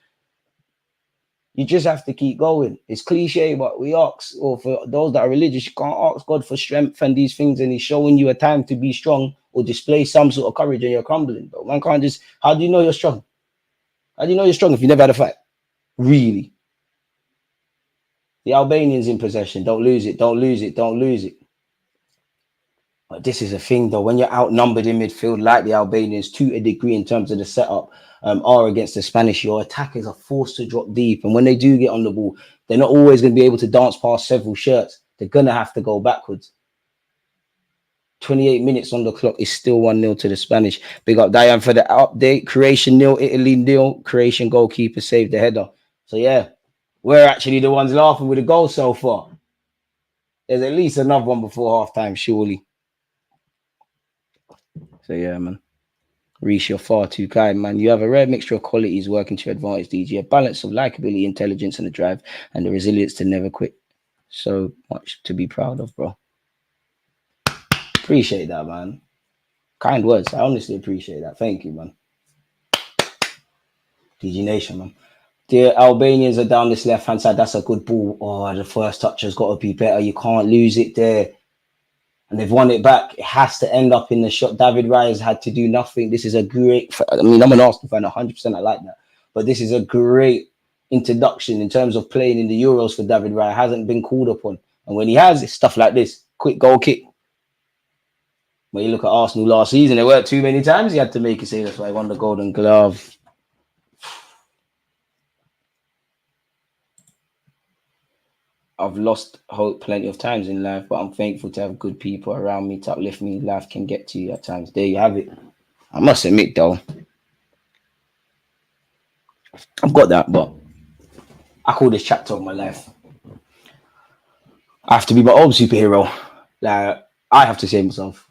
You just have to keep going. It's cliche, but we ask, or for those that are religious, you can't ask God for strength and these things, and he's showing you a time to be strong or display some sort of courage, and you're crumbling. But man can't just, how do you know you're strong? How do you know you're strong if you never had a fight? Really? The Albanians in possession. Don't lose it. Don't lose it. Don't lose it. But this is a thing, though. When you're outnumbered in midfield, like the Albanians, to a degree in terms of the setup, are against the Spanish, your attackers are forced to drop deep. And when they do get on the ball, they're not always going to be able to dance past several shirts. They're going to have to go backwards. 28 minutes on the clock is still 1-0 to the Spanish. Big up Diane for the update. Croatian 0, Italy 0. Croatian goalkeeper saved the header. So, yeah, we're actually the ones laughing with the goal so far. There's at least another one before halftime, surely. So, yeah, man. Reece, you're far too kind, man. You have a rare mixture of qualities working to your advantage, DG. A balance of likability, intelligence, and a drive, and the resilience to never quit. So much to be proud of, bro. Appreciate that, man. Kind words. I honestly appreciate that. Thank you, man. DG Nation, man. The Albanians are down this left-hand side. That's a good ball. Oh, the first touch has got to be better. You can't lose it there. And they've won it back. It has to end up in the shot. David Raya has had to do nothing. This is a great... I'm an Arsenal fan, 100%. I like that. But this is a great introduction in terms of playing in the Euros for David Raya. Hasn't been called upon. And when he has, it's stuff like this. Quick goal kick. When you look at Arsenal last season, there weren't too many times he had to make it. Say that's why he won the Golden Glove. I've lost hope plenty of times in life, but I'm thankful to have good people around me to uplift me. Life can get to you at times. There you have it. I must admit, though, I've got that, but I call this chapter of my life. I have to be my own superhero. Like, I have to save myself.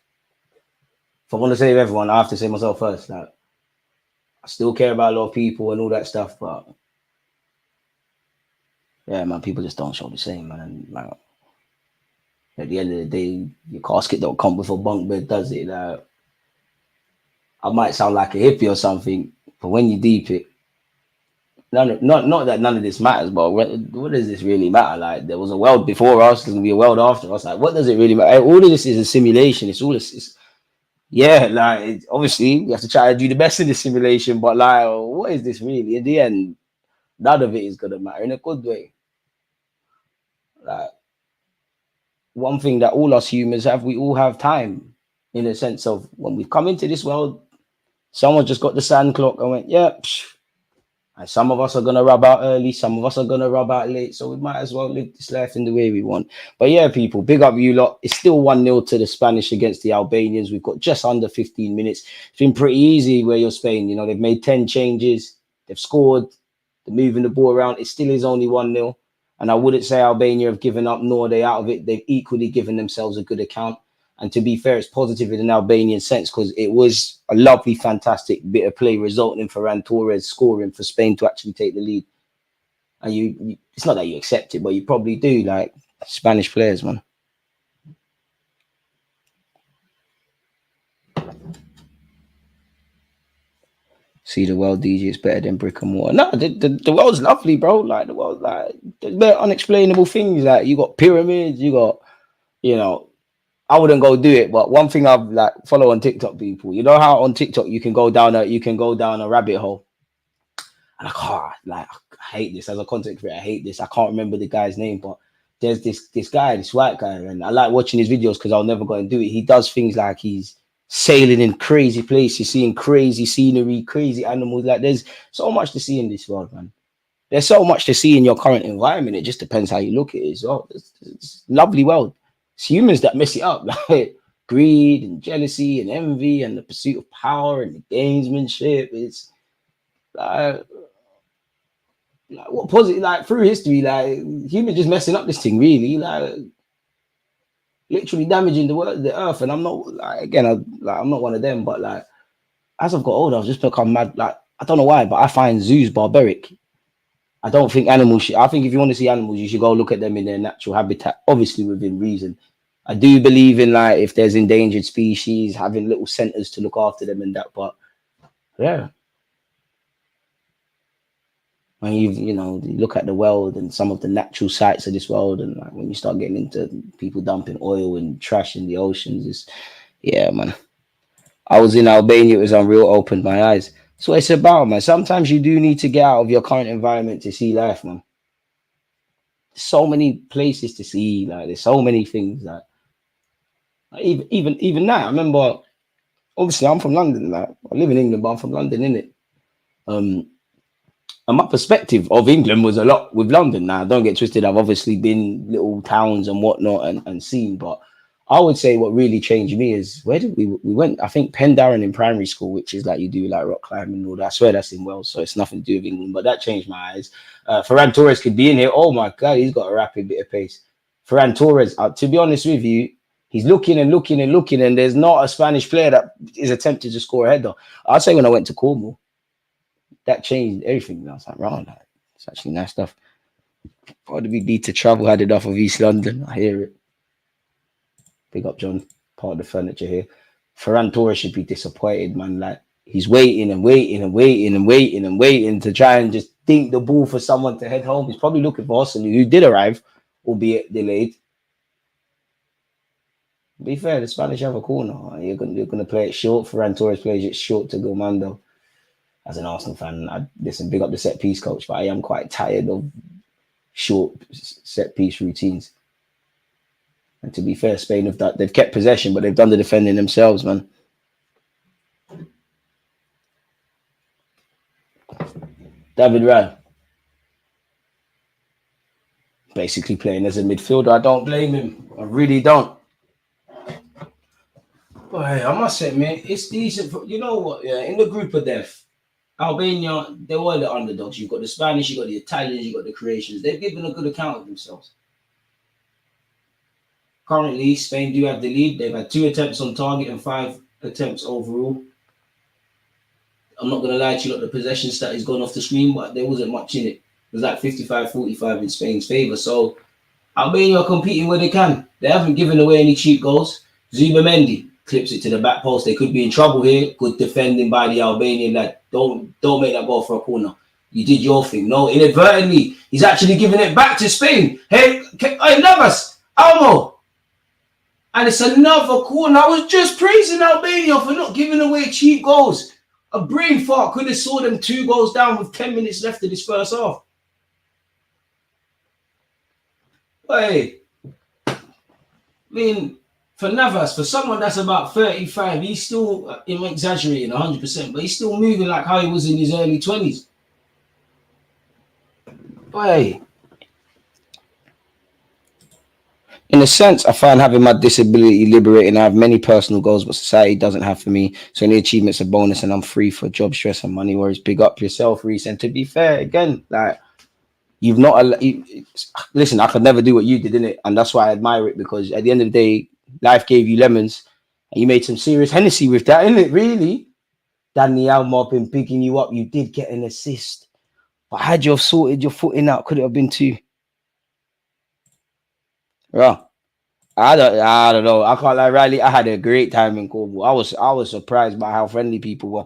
If I want to save everyone, I have to save myself first. Like, I still care about a lot of people and all that stuff, but yeah, man, people just don't show the same, man. And like, at the end of the day, your casket don't come with a bunk bed, does it? Like, I might sound like a hippie or something, but when you deep it, not that none of this matters, but what does this really matter? Like, there was a world before us, there's gonna be a world after us. Like, what does it really matter? All of this is a simulation. It's all this. Yeah, like, obviously we have to try to do the best in the simulation, but like, what is this really? In the end, none of it is gonna matter in a good way. Like, one thing that all us humans have, we all have time, in a sense of when we've come into this world, someone just got the sand clock and went, yeah, And some of us are gonna rub out early, some of us are gonna rub out late. So we might as well live this life in the way we want. But yeah, people, big up you lot. It's still 1-0 to the Spanish against the Albanians. We've got just under 15 minutes. It's been pretty easy where you're Spain. You know, they've made 10 changes, they've scored, they're moving the ball around. It still is only 1-0. And I wouldn't say Albania have given up, nor are they out of it. They've equally given themselves a good account. And to be fair, it's positive in an Albanian sense because it was a lovely, fantastic bit of play resulting in Ferran Torres scoring for Spain to actually take the lead. And it's not that you accept it, but you probably do, like Spanish players, man. See the world, DJ, it's better than brick and mortar. No, the world's lovely, bro. Like the world, like there's unexplainable things. Like you got pyramids, you got, you know. I wouldn't go do it, but one thing I've like follow on TikTok people. You know how on TikTok you can go down a rabbit hole, and I can't, like, I hate this as a content creator. I hate this. I can't remember the guy's name, but there's this guy, this white guy, and I like watching his videos because I'll never go and do it. He does things like he's sailing in crazy places, seeing crazy scenery, crazy animals. Like there's so much to see in this world, man. There's so much to see in your current environment. It just depends how you look at it. So it's a lovely world. It's humans that mess it up, like greed and jealousy and envy and the pursuit of power and the gamesmanship. It's like what positive, like through history, like humans just messing up this thing, really, like literally damaging the world, the earth. And I'm not like, again, I'm not one of them, but like as I've got older, I've just become mad. Like I don't know why, but I find zoos barbaric. I don't think animals I think if you want to see animals, you should go look at them in their natural habitat, obviously within reason. I do believe in like if there's endangered species, having little centers to look after them and that, but yeah. When you look at the world and some of the natural sites of this world, and like when you start getting into people dumping oil and trash in the oceans, yeah, man. I was in Albania, it was unreal, opened my eyes. That's what it's about, man. Sometimes you do need to get out of your current environment to see life, man. So many places to see, like there's so many things that even now. I remember, obviously I'm from London, like I live in England, but I'm from London, innit? And my perspective of England was a lot with London. Now, don't get twisted. I've obviously been little towns and whatnot and seen, but I would say what really changed me is where did we went? I think Pendarren in primary school, which is like you do like rock climbing and all that. I swear that's in Wales, so it's nothing to do with England, but that changed my eyes. Ferran Torres could be in here. Oh my God, he's got a rapid bit of pace. Ferran Torres, to be honest with you, he's looking and looking and looking, and there's not a Spanish player that is attempting to score a header. I'd say when I went to Cornwall, that changed everything. I was like, right, it's actually nice stuff. Why do we need to travel? Had enough of East London. I hear it. Big up, John. Part of the furniture here. Ferran Torres should be disappointed, man. Like he's waiting and waiting and waiting and waiting and waiting to try and just dink the ball for someone to head home. He's probably looking for Hossein, who did arrive, albeit delayed. To be fair, the Spanish have a corner. You're gonna play it short. Ferran Torres plays it short to Gomando. As an Arsenal fan, listen, big up the set piece coach, but I am quite tired of short set piece routines. And to be fair, Spain they've kept possession, but they've done the defending themselves, man. David Raya, basically playing as a midfielder. I don't blame him. I really don't. But hey, I must say, man, it's decent. You know what? Yeah, in the group of death, Albania, they were the underdogs. You've got the Spanish, you've got the Italians, you've got the Croatians. They've given a good account of themselves. Currently, Spain do have the lead. They've had 2 attempts on target and 5 attempts overall. I'm not going to lie to you, the possession stat has gone off the screen, but there wasn't much in it. It was like 55-45 in Spain's favour. So Albania are competing where they can. They haven't given away any cheap goals. Zubimendi clips it to the back post. They could be in trouble here. Good defending by the Albanian lad. Don't make that goal for a corner. You did your thing. No, inadvertently, he's actually giving it back to Spain. Hey, Navas, Almo. And it's another corner. I was just praising Albania for not giving away cheap goals. A brain fart could have saw them 2 goals down with 10 minutes left of this first half. Hey, I mean, for Navas, for someone that's about 35, he's still, I'm exaggerating 100%, but he's still moving like how he was in his early 20s. Boy, in a sense, I find having my disability liberating. I have many personal goals, but society doesn't have for me. So any achievements a bonus, and I'm free for job stress and money worries. Big up yourself, Reese. And to be fair, again, like you've not. Listen, I could never do what you did, innit? And that's why I admire it, because at the end of the day, life gave you lemons, and you made some serious Hennessy with that, innit? Really, Danny Almop been picking you up. You did get an assist, but had you have sorted your footing out, could it have been two? Yeah. I don't know. I can't lie, Riley. I had a great time in Cornwall. I was surprised by how friendly people were.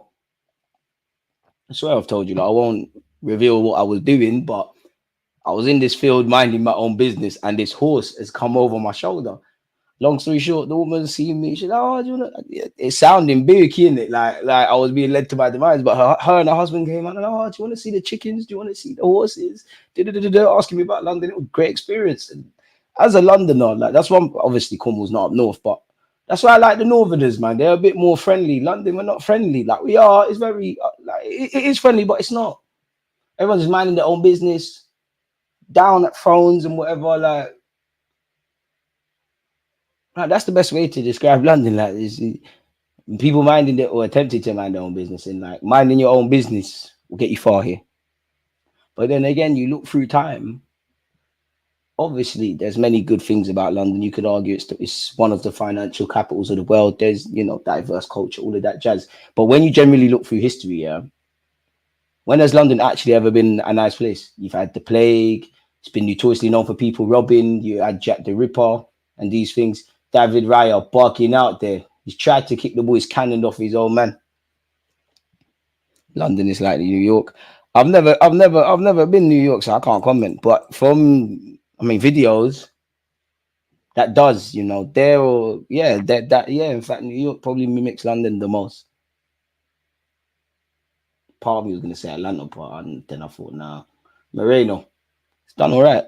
I swear I've told you, like, I won't reveal what I was doing, but I was in this field minding my own business, and this horse has come over my shoulder. Long story short, the woman seen me. She said, "Oh, do you want to?" It's sounding big, isn't it? Like I was being led to my demise. But her and her husband came out and, "Oh, do you want to see the chickens? Do you want to see the horses?" Asking me about London. It was a great experience. And as a Londoner, like that's one. Obviously, Cornwall's not up north, but that's why I like the Northerners, man. They're a bit more friendly. London, we're not friendly. Like we are. It's very like it is friendly, but it's not. Everyone's minding their own business, down at phones and whatever. Like that's the best way to describe London. Like is people minding it or attempting to mind their own business, and like minding your own business will get you far here. But then again, you look through time. Obviously, there's many good things about London. You could argue it's one of the financial capitals of the world. There's diverse culture, all of that jazz. But when you generally look through history, yeah, when has London actually ever been a nice place? You've had the plague. It's been notoriously known for people robbing. You had Jack the Ripper and these things. David Raya barking out there. He's tried to kick the boy's cannon off his old man. London is like New York. I've never been New York, so I can't comment. But from videos, that does, there or yeah, that yeah. In fact, New York probably mimics London the most. Part of me was gonna say Atlanta, but then I thought, nah, Moreno, it's done all right.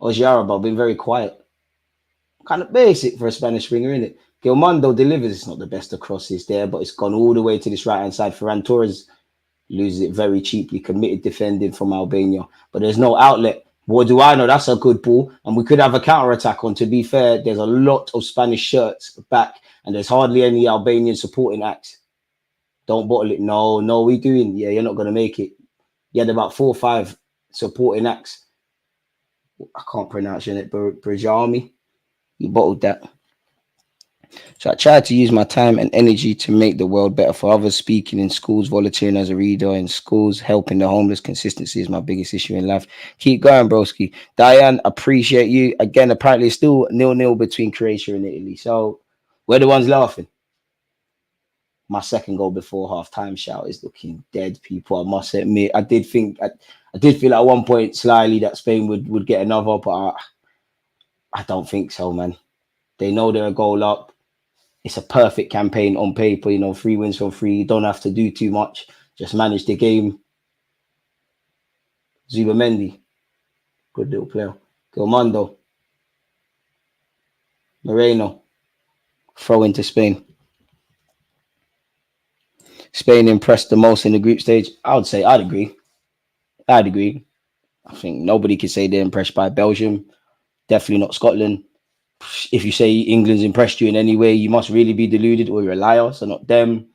Ojiaraba been very quiet, kind of basic for a Spanish winger, isn't it? Gilmando delivers. It's not the best of crosses there, but it's gone all the way to this right hand side. Ferran Torres loses it very cheaply. Committed defending from Albania, but there's no outlet. What do I know? That's a good ball, and we could have a counter attack on. To be fair, there's a lot of Spanish shirts back, and there's hardly any Albanian supporting acts. Don't bottle it. No, we doing. Yeah, you're not gonna make it. You had about 4 or 5 supporting acts. I can't pronounce it. Brajami. You bottled that. So I tried to use my time and energy to make the world better for others, speaking in schools, volunteering as a reader in schools, helping the homeless. Consistency is my biggest issue in life. Keep going, broski. Diane, appreciate you. Again, apparently it's still 0-0 between Croatia and Italy. So we're the ones laughing. My second goal before half-time shout is looking dead, people. I must admit, I did feel at one point slyly that Spain would get another, but I don't think so, man. They know they're a goal up. It's a perfect campaign on paper, 3 wins from 3. You don't have to do too much. Just manage the game. Zubamendi, good little player. Gilmando, Moreno, throw into Spain. Spain impressed the most in the group stage. I'd agree. I think nobody can say they're impressed by Belgium. Definitely not Scotland. If you say England's impressed you in any way, you must really be deluded or you're a liar, so not them.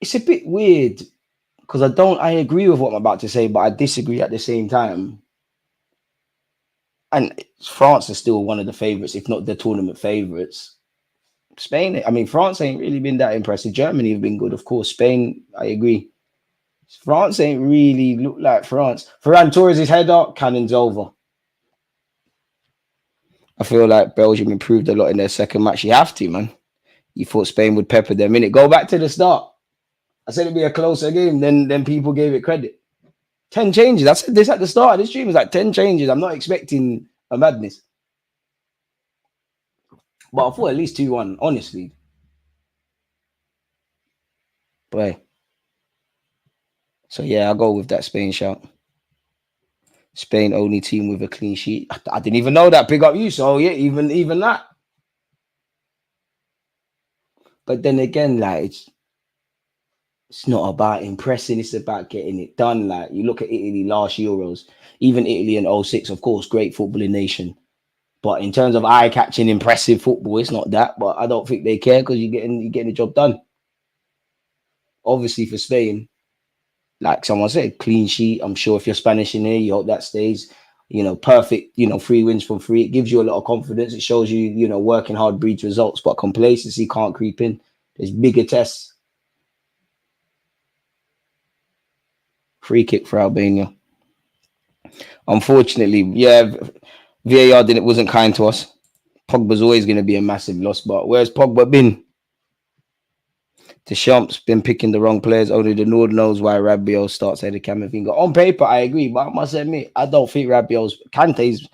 It's a bit weird because I agree with what I'm about to say, but I disagree at the same time. And France is still one of the favourites, if not the tournament favourites. France ain't really been that impressive. Germany have been good, of course. Spain, I agree. France ain't really looked like France. Ferran Torres' header, cannon's over. I feel like Belgium improved a lot in their second match. You have to, man. You thought Spain would pepper them in it. Go back to the start. I said it'd be a closer game than people gave it credit. 10 changes. I said this at the start of this stream. It was like 10 changes. I'm not expecting a madness. But I thought at least 2-1, honestly. Boy. So yeah, I'll go with that Spain shout. Spain only team with a clean sheet. I didn't even know that. Big up you. So yeah, even that. But then again, like It's not about impressing, it's about getting it done. Like you look at Italy last Euros, even Italy in '06, of course, great footballing nation. But in terms of eye-catching, impressive football, it's not that. But I don't think they care because you're getting the job done. Obviously, for Spain, like someone said, clean sheet. I'm sure if you're Spanish in here, you hope that stays. Perfect. 3 wins from 3. It gives you a lot of confidence. It shows you, working hard breeds results. But complacency can't creep in. There's bigger tests. Free kick for Albania. Unfortunately, yeah, VAR wasn't kind to us. Pogba's always going to be a massive loss. But where's Pogba been? Deschamps been picking the wrong players. Only the Lord knows why Rabiot starts ahead of Camavinga. On paper, I agree, but I must admit, I don't think Kante's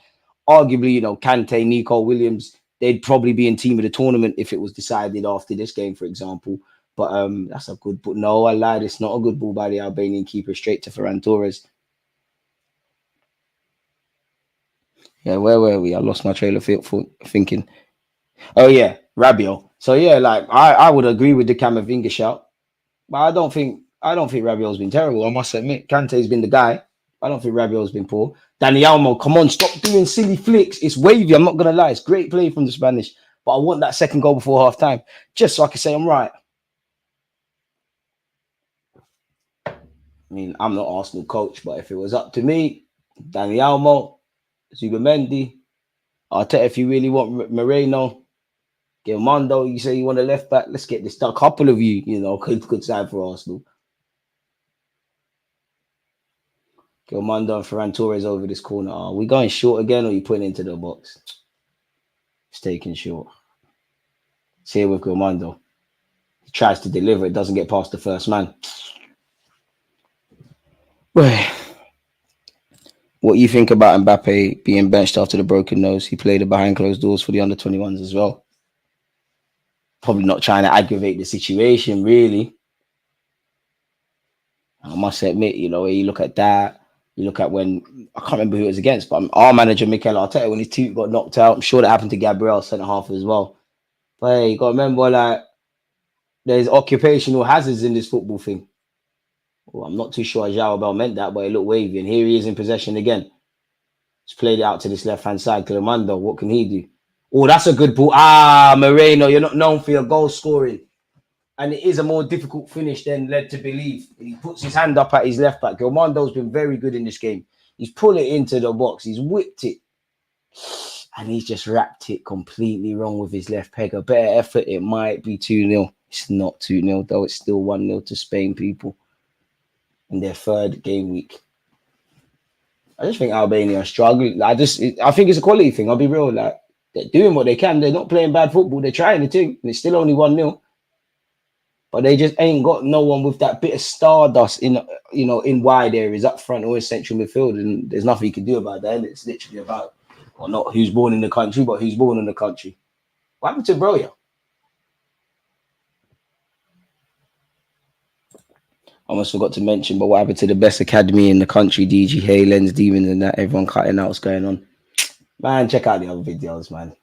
arguably, Kante, Nico Williams, they'd probably be in team of the tournament if it was decided after this game, for example. But that's a good ball. No, I lied. It's not a good ball by the Albanian keeper straight to Ferran Torres. Yeah, where were we? I lost my trail of thinking. Oh yeah, Rabiot. So yeah, like I would agree with the Camavinga shout. But I don't think Rabiot's been terrible. I must admit, Kante's been the guy. I don't think Rabiot's been poor. Dani Olmo, come on, stop doing silly flicks. It's wavy. I'm not gonna lie. It's great play from the Spanish. But I want that second goal before half time. Just so I can say I'm right. I mean, I'm not Arsenal coach, but if it was up to me, Dani Olmo, Zubamendi, Arteta, if you really want Moreno, Gilmondo, you say you want a left back, let's get this done. A couple of you, could side for Arsenal. Gilmondo and Ferran Torres over this corner. Are we going short again, or are you putting into the box? It's taken short. It's here with Gilmondo. He tries to deliver. It doesn't get past the first man. Well, what you think about Mbappe being benched after the broken nose? He played it behind closed doors for the under-21s as well. Probably not trying to aggravate the situation, really. I must admit, you look at that. You look at when, I can't remember who it was against, but our manager, Mikel Arteta, when his team got knocked out, I'm sure that happened to Gabriel, centre half as well. But hey, you got to remember, like, there's occupational hazards in this football thing. Well, I'm not too sure João Bell meant that, but it looked wavy. And here he is in possession again. He's played it out to this left-hand side. Clemando, what can he do? Oh, that's a good ball. Moreno, you're not known for your goal scoring. And it is a more difficult finish than led to believe. He puts his hand up at his left back. Gilmondo's been very good in this game. He's pulled it into the box. He's whipped it. And he's just wrapped it completely wrong with his left peg. A better effort, it might be 2-0. It's not 2-0, though. It's still 1-0 to Spain, people, in their third game week. I just think Albania are struggling. I think it's a quality thing. I'll be real. Like, they're doing what they can. They're not playing bad football. They're trying the thing. And it's still only 1-0. But they just ain't got no one with that bit of stardust in wide areas up front or in central midfield. And there's nothing you can do about that. It's literally about, well, not who's born in the country, but who's born in the country. What happened to Broya? I almost forgot to mention, but what happened to the best academy in the country, DG Hay, Lens Demons, and that? Everyone cutting out what's going on. Man, check out the other videos, man.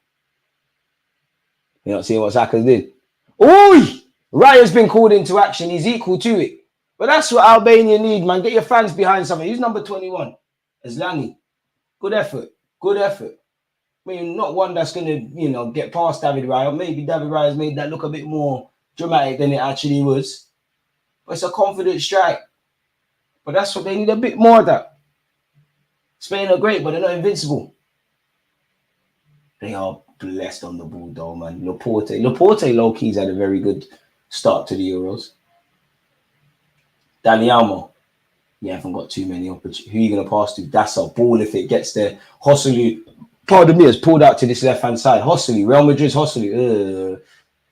You're not seeing what Saka's did? Oi! Raya's been called into action. He's equal to it. But that's what Albania need, man. Get your fans behind something. Who's number 21? Aslani. Good effort. Good effort. I mean, not one that's going to, get past David Raya. Maybe David Raya's made that look a bit more dramatic than it actually was. But it's a confident strike. But that's what they need, a bit more of that. Spain are great, but they're not invincible. They are blessed on the ball, though, man. Laporte low-key's had a very good start to the Euros. Dani Olmo. You haven't got too many opportunities. Who are you going to pass to? That's a ball if it gets there. Hosselu, pardon me, has pulled out to this left-hand side. Hosselu, Real Madrid's Hosselu.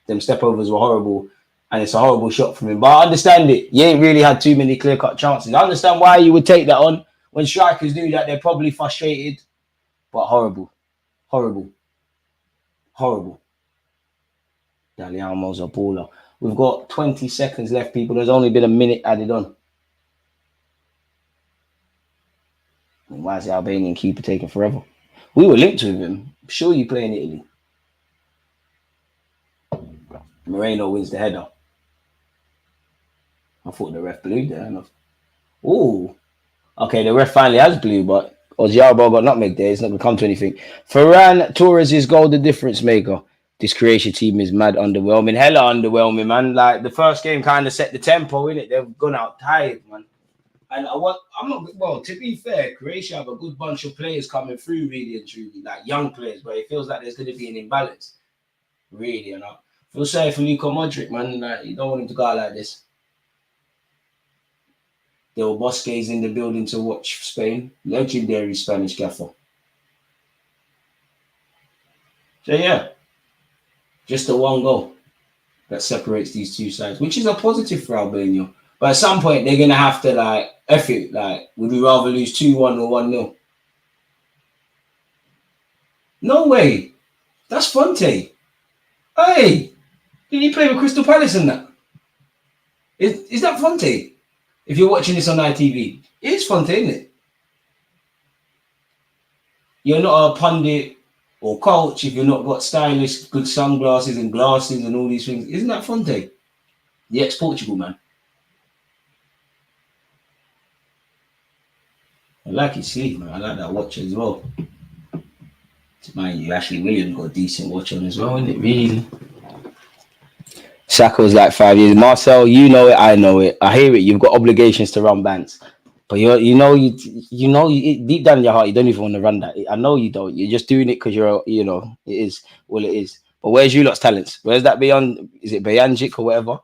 Them step-overs were horrible. And it's a horrible shot from him. But I understand it. You ain't really had too many clear-cut chances. I understand why you would take that on. When strikers do that, they're probably frustrated. But horrible. Horrible. Horrible. Dani Olmo's a baller. We've got 20 seconds left, people. There's only been a minute added on. And why is the Albanian keeper taking forever? We were linked with him. I'm sure you play in Italy. Moreno wins the header. I thought the ref blew there. Oh, okay, the ref finally has blew, but Oziarbo got nutmeg there. It's not going to come to anything. Ferran Torres is goal the difference maker. This Croatia team is mad underwhelming. Hella underwhelming, man. Like, the first game kind of set the tempo, innit? They've gone out tired, man. And I'm not, well, to be fair, Croatia have a good bunch of players coming through, really and truly, like young players, but it feels like there's going to be an imbalance, really, you know. I feel sorry for Luka Modric, man. Like, you don't want him to go out like this. There were Bosques in the building to watch Spain. Legendary Spanish gaffer. So, yeah, just the one goal that separates these two sides, which is a positive for Albania. But at some point, they're going to have to, like, F it. Like, would we rather lose 2-1 or 1-0? No way. That's Fonte. Hey, did he play with Crystal Palace in that? Is that Fonte? If you're watching this on ITV, it is Fonte, isn't it? You're not a pundit or coach if you're not got stylish, good sunglasses and glasses and all these things. Isn't that Fonte? The ex-Portugal man. I like his sleeve, man. I like that watch as well. Man, Ashley Williams got a decent watch on as well, isn't it? Really? Saka's like 5 years. Marcel, you know it, I know it. I hear it. You've got obligations to run bands. But you know, deep down in your heart, you don't even want to run that. I know you don't. You're just doing it because you're, you know, it is all it is. But where's you lot's talents? Where's that beyond? Is it Bayanjic or whatever?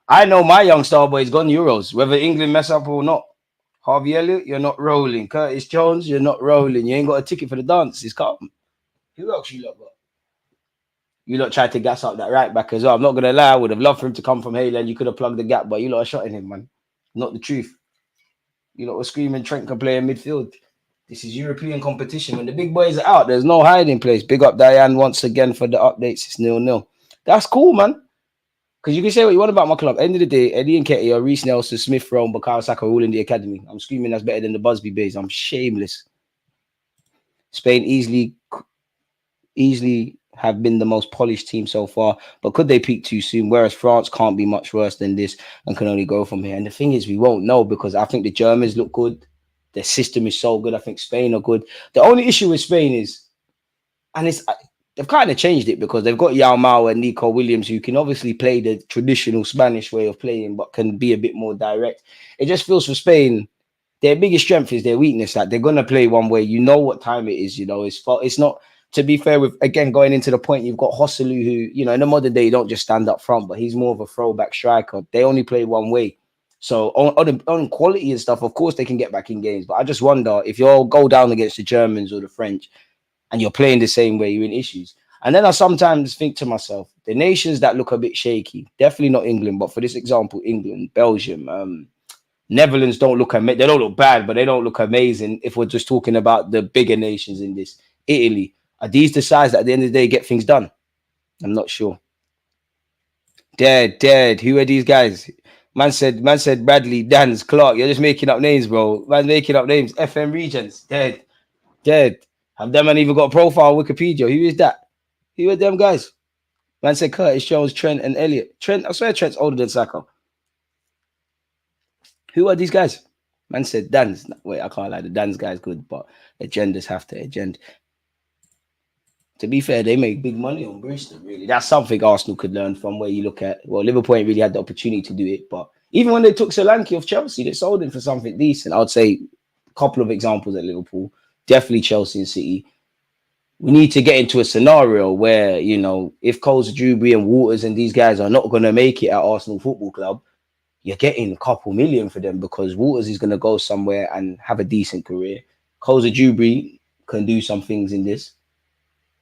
I know my young star boy's gone Euros, whether England mess up or not. Harvey Elliott, you're not rolling. Curtis Jones, you're not rolling. You ain't got a ticket for the dance. It's calm. Who else you lot got? You lot tried to gas up that right back as well. I'm not going to lie. I would have loved for him to come from Haaland. You could have plugged the gap, but you lot are shotting him, man. Not the truth. You lot were screaming Trent can play in midfield. This is European competition. When the big boys are out, there's no hiding place. Big up Diane once again for the updates. It's 0-0. That's cool, man. Because you can say what you want about my club. End of the day, Eddie and Ketty or Reece Nelson, Smith Rowe, Bukayo Saka all in the academy. I'm screaming that's better than the Busby Bays. I'm shameless. Spain easily have been the most polished team so far, but could they peak too soon? Whereas France can't be much worse than this and can only go from here. And the thing is, we won't know because I think the Germans look good. Their system is so good. I think Spain are good. The only issue with Spain is, and they've kind of changed it because they've got Yao Mao and Nico Williams who can obviously play the traditional Spanish way of playing, but can be a bit more direct. It just feels for Spain, their biggest strength is their weakness. That they're gonna play one way. You know what time it is. You know it's not. To be fair, with again going into the point, you've got Hosselu, who you know in the modern day you don't just stand up front, but he's more of a throwback striker. They only play one way. So on quality and stuff, of course they can get back in games. But I just wonder if you'll go down against the Germans or the French, and you're playing the same way, you're in issues. And then I sometimes think to myself, the nations that look a bit shaky, definitely not England, but for this example, England, Belgium, Netherlands don't look they don't look bad, but they don't look amazing if we're just talking about the bigger nations in this. Italy, are these the sides that at the end of the day get things done? I'm not sure. Dead. Who are these guys? Man said Bradley, Dans, Clark. You're just making up names, bro. Man making up names. FM Regions, dead. Have them man even got a profile on Wikipedia? Who is that? Who are them guys? Man said Curtis Jones, Trent, and Elliott. Trent, I swear Trent's older than Saka. Who are these guys? Man said Dan's. Wait, I can't lie. The Dan's guy's good, but agendas have to agenda. To be fair, they make big money on Bristol, really. That's something Arsenal could learn from where you look at, well, Liverpool ain't really had the opportunity to do it, but even when they took Solanke off Chelsea, they sold him for something decent. I would say a couple of examples at Liverpool, definitely Chelsea and City. We need to get into a scenario where, you know, if Coles, Drewbury and Waters and these guys are not going to make it at Arsenal Football Club, you're getting a couple million for them because Waters is going to go somewhere and have a decent career. Coles, Drewbury can do some things in this.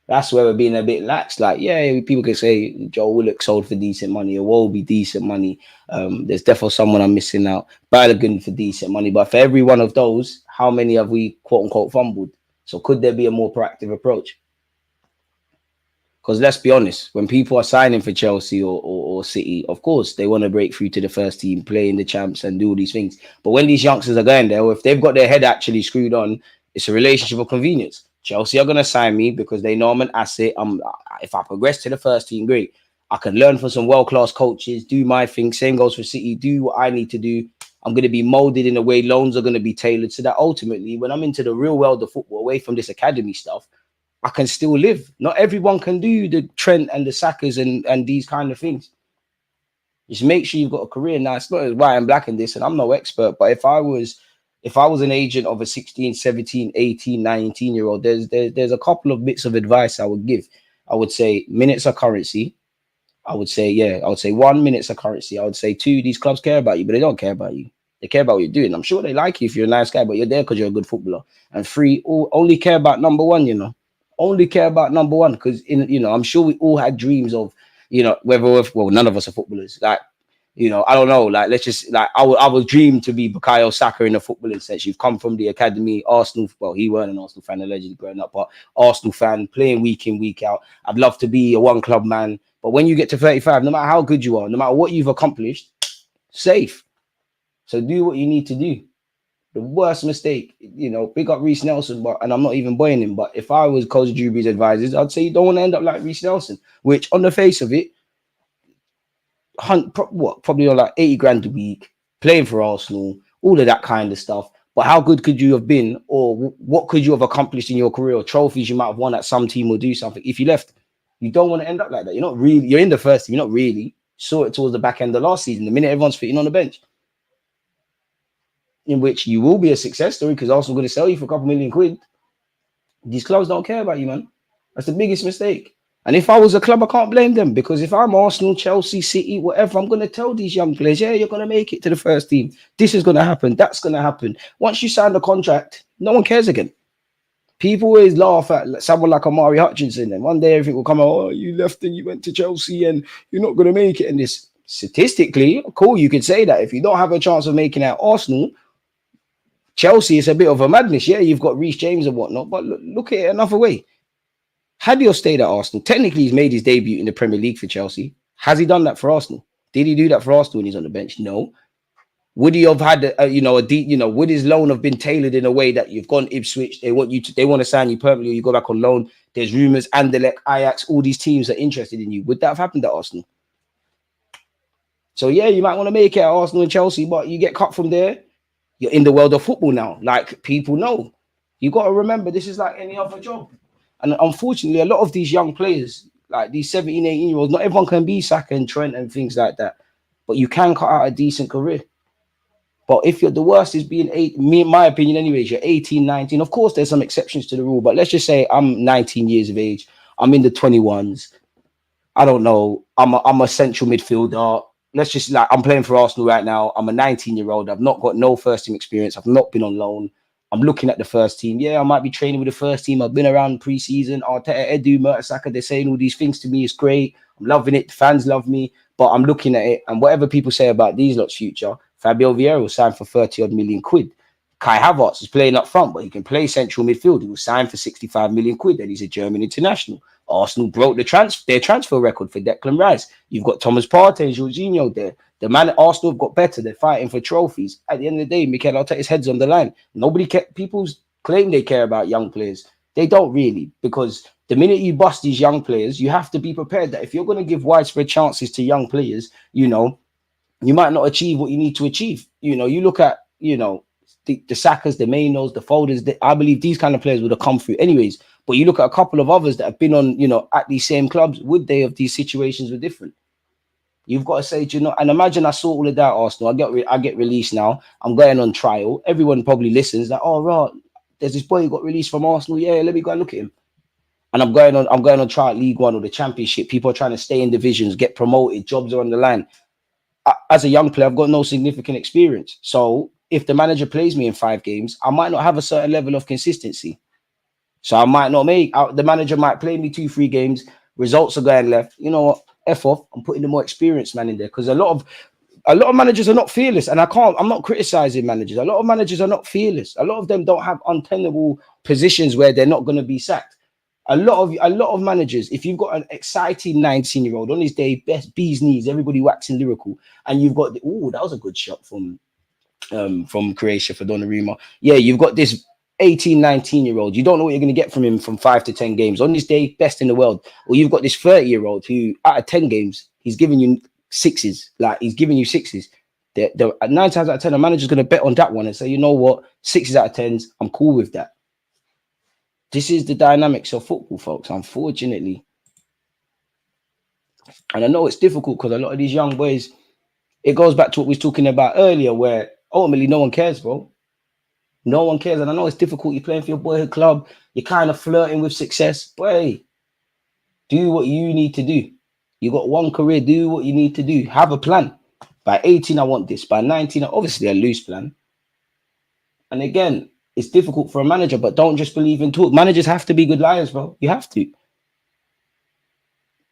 That's where we're being a bit lax. Like, yeah, people can say Joe Willock sold for decent money, or will be decent money. There's definitely someone I'm missing out. Balogun for decent money. But for every one of those, how many have we quote unquote fumbled? So could there be a more proactive approach? Because let's be honest, when people are signing for Chelsea or City, of course, they want to break through to the first team, play in the champs and do all these things. But when these youngsters are going there, or if they've got their head actually screwed on, it's a relationship of convenience. Chelsea are going to sign me because they know I'm an asset. If I progress to the first team, great. I can learn from some world-class coaches, do my thing. Same goes for City, do what I need to do. I'm going to be molded in a way, loans are going to be tailored so that ultimately, when I'm into the real world of football, away from this academy stuff, I can still live. Not everyone can do the Trent and the Sackers and these kind of things. Just make sure you've got a career. Now, it's not as white and black in this, and I'm no expert, but if I was an agent of a 16, 17, 18, 19-year-old, there's a couple of bits of advice I would give. I would say minutes are currency. I would say 1, minutes are currency. I would say 2, these clubs care about you, but they don't care about you. They care about what you're doing. I'm sure they like you if you're a nice guy, but you're there because you're a good footballer. And 3, only care about number 1, you know. Only care about number 1 because, I'm sure we all had dreams of, none of us are footballers. Like, I don't know. Like, let's just, like, I would dream to be Bukayo Saka in a footballing sense. You've come from the academy, Arsenal. Well, he weren't an Arsenal fan allegedly growing up, but Arsenal fan, playing week in, week out. I'd love to be a one club man. But when you get to 35, no matter how good you are, no matter what you've accomplished, safe. So do what you need to do. The worst mistake, big up Reece Nelson, and I'm not even buying him, but if I was Coach Drewby's advisors, I'd say you don't want to end up like Reece Nelson, which on the face of it, probably on like 80 grand a week, playing for Arsenal, all of that kind of stuff. But how good could you have been, or what could you have accomplished in your career, or trophies you might have won at some team or do something if you left? You don't want to end up like that. You're in the first team, you're not really. Saw it towards the back end of last season, the minute everyone's fitting on the bench, in which you will be a success story because Arsenal going to sell you for a couple million quid. These clubs don't care about you, man. That's the biggest mistake. And if I was a club, I can't blame them, because if I'm Arsenal, Chelsea, City, whatever, I'm going to tell these young players, yeah, you're going to make it to the first team. This is going to happen. That's going to happen. Once you sign the contract, no one cares again. People always laugh at someone like Amari Hutchinson, and one day everything will come out, oh, you left and you went to Chelsea and you're not going to make it. And this, statistically, cool, you could say that. If you don't have a chance of making out Arsenal, Chelsea is a bit of a madness. Yeah, you've got Reece James and whatnot, but look at it another way. Had he stayed at Arsenal, technically he's made his debut in the Premier League for Chelsea. Has he done that for Arsenal? Did he do that for Arsenal when he's on the bench? No. Would he have had would his loan have been tailored in a way that you've gone Ipswich, they want to sign you permanently, or you go back on loan? There's rumours, Anderlecht, Ajax, all these teams are interested in you. Would that have happened at Arsenal? So yeah, you might want to make it at Arsenal and Chelsea, but you get cut from there. You're in the world of football now. Like, people know. You got to remember, this is like any other job. And unfortunately, a lot of these young players, like these 17, 18-year-olds, not everyone can be Saka and Trent and things like that. But you can cut out a decent career. But if you're the worst is being in my opinion anyways, you're 18, 19. Of course, there's some exceptions to the rule. But let's just say I'm 19 years of age. I'm in the 21s. I don't know. I'm a central midfielder. Let's just, like, I'm playing for Arsenal right now. I'm a 19-year-old. I've not got no first team experience. I've not been on loan. I'm looking at the first team. Yeah, I might be training with the first team. I've been around pre-season. Arteta, Edu, Mertesacker, they're saying all these things to me. It's great. I'm loving it. The fans love me. But I'm looking at it, and whatever people say about these lot's future, Fabio Vieira was signed for 30 odd million quid. Kai Havertz is playing up front, but he can play central midfield. He was signed for 65 million quid, and he's a German international. Arsenal broke their transfer record for Declan Rice. You've got Thomas Partey and Jorginho there. The man at Arsenal have got better. They're fighting for trophies. At the end of the day, Mikel Arteta's head's on the line. People claim they care about young players. They don't really, because the minute you bust these young players, you have to be prepared that if you're going to give widespread chances to young players, you might not achieve what you need to achieve. You look at, the Sackers, the Mainos, the Folders. I believe these kind of players would have come through anyways. But you look at a couple of others that have been on, at these same clubs, would they have these situations were different? You've got to say, and imagine I saw all of that, Arsenal. I get released now. I'm going on trial. Everyone probably listens like, oh, right, there's this boy who got released from Arsenal. Yeah, let me go and look at him. And I'm going on trial at League One or the Championship. People are trying to stay in divisions, get promoted, jobs are on the line. As a young player, I've got no significant experience. So if the manager plays me in 5 games, I might not have a certain level of consistency. So I might not the manager might play me 2-3 games. Results are going left. You know what? F off. I'm putting the more experienced man in there, because a lot of managers are not fearless, and I'm not criticizing managers. A lot of managers are not fearless. A lot of them don't have untenable positions where they're not going to be sacked. A lot of managers, if you've got an exciting 19-year-old on his day, best bee's knees, everybody waxing lyrical, and you've got that was a good shot from Croatia for Donnarumma. Yeah, you've got this 18, 19-year-old. You don't know what you're going to get from him from 5 to 10 games. On this day, best in the world. Or you've got this 30-year-old who, out of 10 games, he's giving you sixes. Like, he's giving you sixes. 9 times out of 10, a manager's going to bet on that one and say, you know what, 6s out of 10s, I'm cool with that. This is the dynamics of football, folks, unfortunately. And I know it's difficult because a lot of these young boys, it goes back to what we was talking about earlier, where ultimately no one cares, bro. No one cares. And I know it's difficult. You're playing for your boyhood club. You're kind of flirting with success. But hey, do what you need to do. You got one career. Do what you need to do. Have a plan. By 18, I want this. By 19, obviously a loose plan. And again, it's difficult for a manager, but don't just believe in talk. Managers have to be good liars, bro. You have to.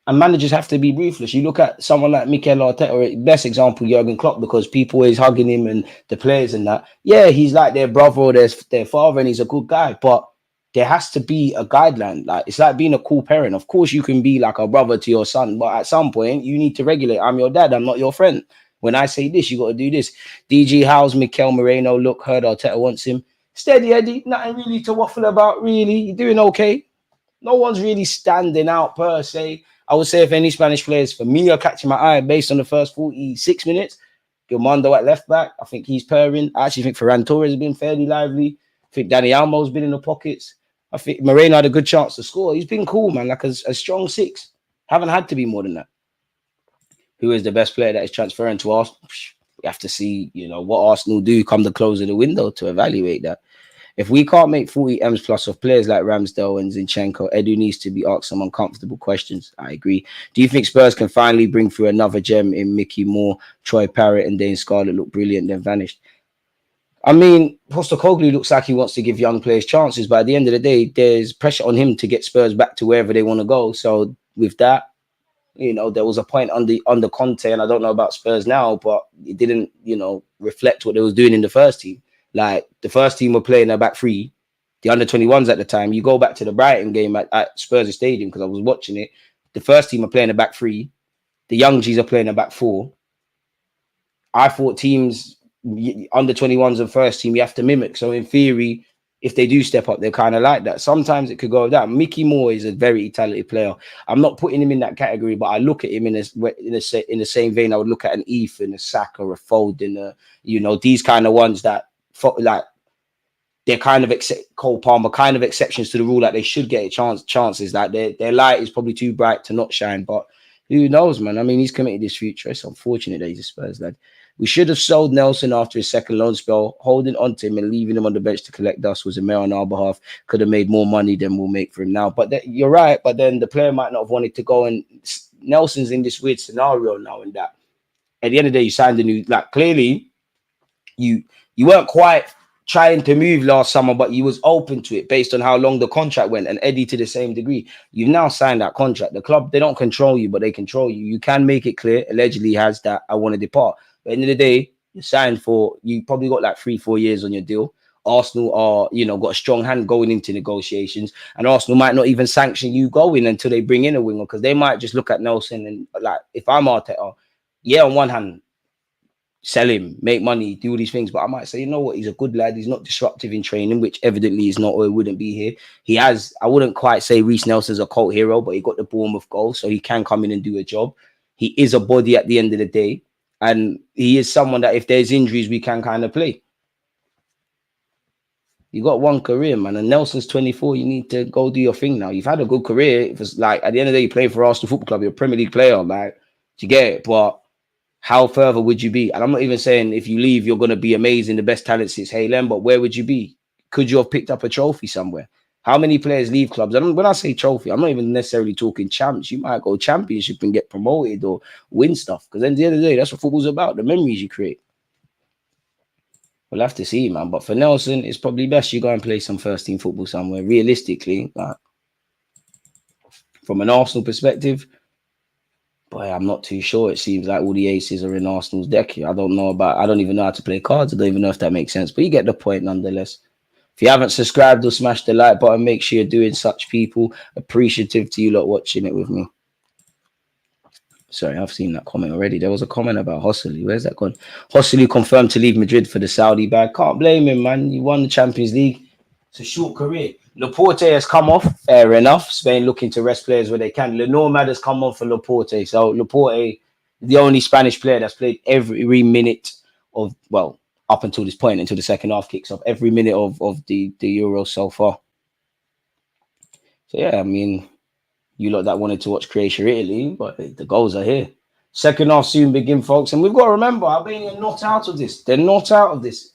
And managers have to be ruthless. You look at someone like Mikel Arteta, or best example, Jurgen Klopp, because people always hugging him and the players and that. Yeah, he's like their brother or their father, and he's a good guy. But there has to be a guideline. Like, it's like being a cool parent. Of course, you can be like a brother to your son, but at some point, you need to regulate. I'm your dad. I'm not your friend. When I say this, you got to do this. DG Howe's Mikel Moreno, look, heard Arteta wants him. Steady, Eddie. Nothing really to waffle about, really. You're doing okay. No one's really standing out per se. I would say if any Spanish players, for me, are catching my eye based on the first 46 minutes, Gilmondo at left back, I think he's purring. I actually think Ferran Torres has been fairly lively. I think Dani Almo's been in the pockets. I think Moreno had a good chance to score. He's been cool, man, like a strong 6. Haven't had to be more than that. Who is the best player that is transferring to Arsenal? We have to see, what Arsenal do come the close of the window to evaluate that. If we can't make 40 M's plus of players like Ramsdale and Zinchenko, Edu needs to be asked some uncomfortable questions. I agree. Do you think Spurs can finally bring through another gem in Mickey Moore, Troy Parrott, and Dane Scarlett look brilliant, then vanished? I mean, Postecoglou looks like he wants to give young players chances, but at the end of the day, there's pressure on him to get Spurs back to wherever they want to go. So with that, there was a point under Conte, and I don't know about Spurs now, but it didn't, reflect what they was doing in the first team. Like, the first team were playing a back 3, the under-21s at the time. You go back to the Brighton game at Spurs Stadium, because I was watching it. The first team are playing a back 3. The young G's are playing a back 4. I thought teams, under-21s and first team, you have to mimic. So in theory, if they do step up, they're kind of like that. Sometimes it could go down. Mickey Moore is a very talented player. I'm not putting him in that category, but I look at him in the same vein I would look at an Ethan, a Saka, a Foden, these kind of ones that, like, they're kind of Cole Palmer, kind of exceptions to the rule, that they should get chances. Like, their light is probably too bright to not shine. But who knows, man? I mean, he's committed his future. It's unfortunate that he's a Spurs lad. We should have sold Nelson after his second loan spell. Holding on to him and leaving him on the bench to collect dust was a mail on our behalf. Could have made more money than we'll make for him now. But you're right. But then the player might not have wanted to go. And Nelson's in this weird scenario now, and that at the end of the day, you signed a new, like, clearly you weren't quite trying to move last summer, but you was open to it based on how long the contract went. And Eddie, to the same degree, you've now signed that contract. The club, they don't control you, but they control you. You can make it clear, allegedly has, that I want to depart. But at the end of the day, you signed for, you probably got like 3-4 years on your deal. Arsenal are, got a strong hand going into negotiations, and Arsenal might not even sanction you going until they bring in a winger, because they might just look at Nelson and, like, if I'm Arteta, yeah, on one hand, sell him, make money, do all these things, but I might say, you know what, he's a good lad, he's not disruptive in training, which evidently is not, or he wouldn't be here. He has, I wouldn't quite say Reece Nelson's a cult hero, but he got the Bournemouth goal, so he can come in and do a job. He is a body at the end of the day, and he is someone that if there's injuries, we can kind of play. You got one career, man, and Nelson's 24. You need to go do your thing now. You've had a good career. It was like, at the end of the day, you play for Arsenal Football Club. You're a Premier League player, like, do you get it? But how further would you be? And I'm not even saying if you leave, you're going to be amazing, the best talent since Haaland, but where would you be? Could you have picked up a trophy somewhere? How many players leave clubs? And when I say trophy, I'm not even necessarily talking champs. You might go championship and get promoted or win stuff, because at the end of the day, that's what football's about, the memories you create. We'll have to see, man. But for Nelson, it's probably best you go and play some first-team football somewhere. Realistically, from an Arsenal perspective, boy, I'm not too sure. It seems like all the aces are in Arsenal's deck here. I don't even know how to play cards. I don't even know if that makes sense. But you get the point nonetheless. If you haven't subscribed or smashed the like button, make sure you're doing such, people. Appreciative to you lot watching it with me. Sorry, I've seen that comment already. There was a comment about Hosselu. Where's that gone? Hosselu confirmed to leave Madrid for the Saudi bag. Can't blame him, man. You won the Champions League. It's a short career. Laporte has come off, fair enough. Spain looking to rest players where they can. Lenormand has come on for Laporte. So Laporte, the only Spanish player that's played every minute of, well, up until this point, until the second half kicks off, every minute of the Euro so far. So yeah, I mean, you lot that wanted to watch Croatia Italy, but the goals are here. Second half soon begin, folks. And we've got to remember, Albania are not out of this. They're not out of this.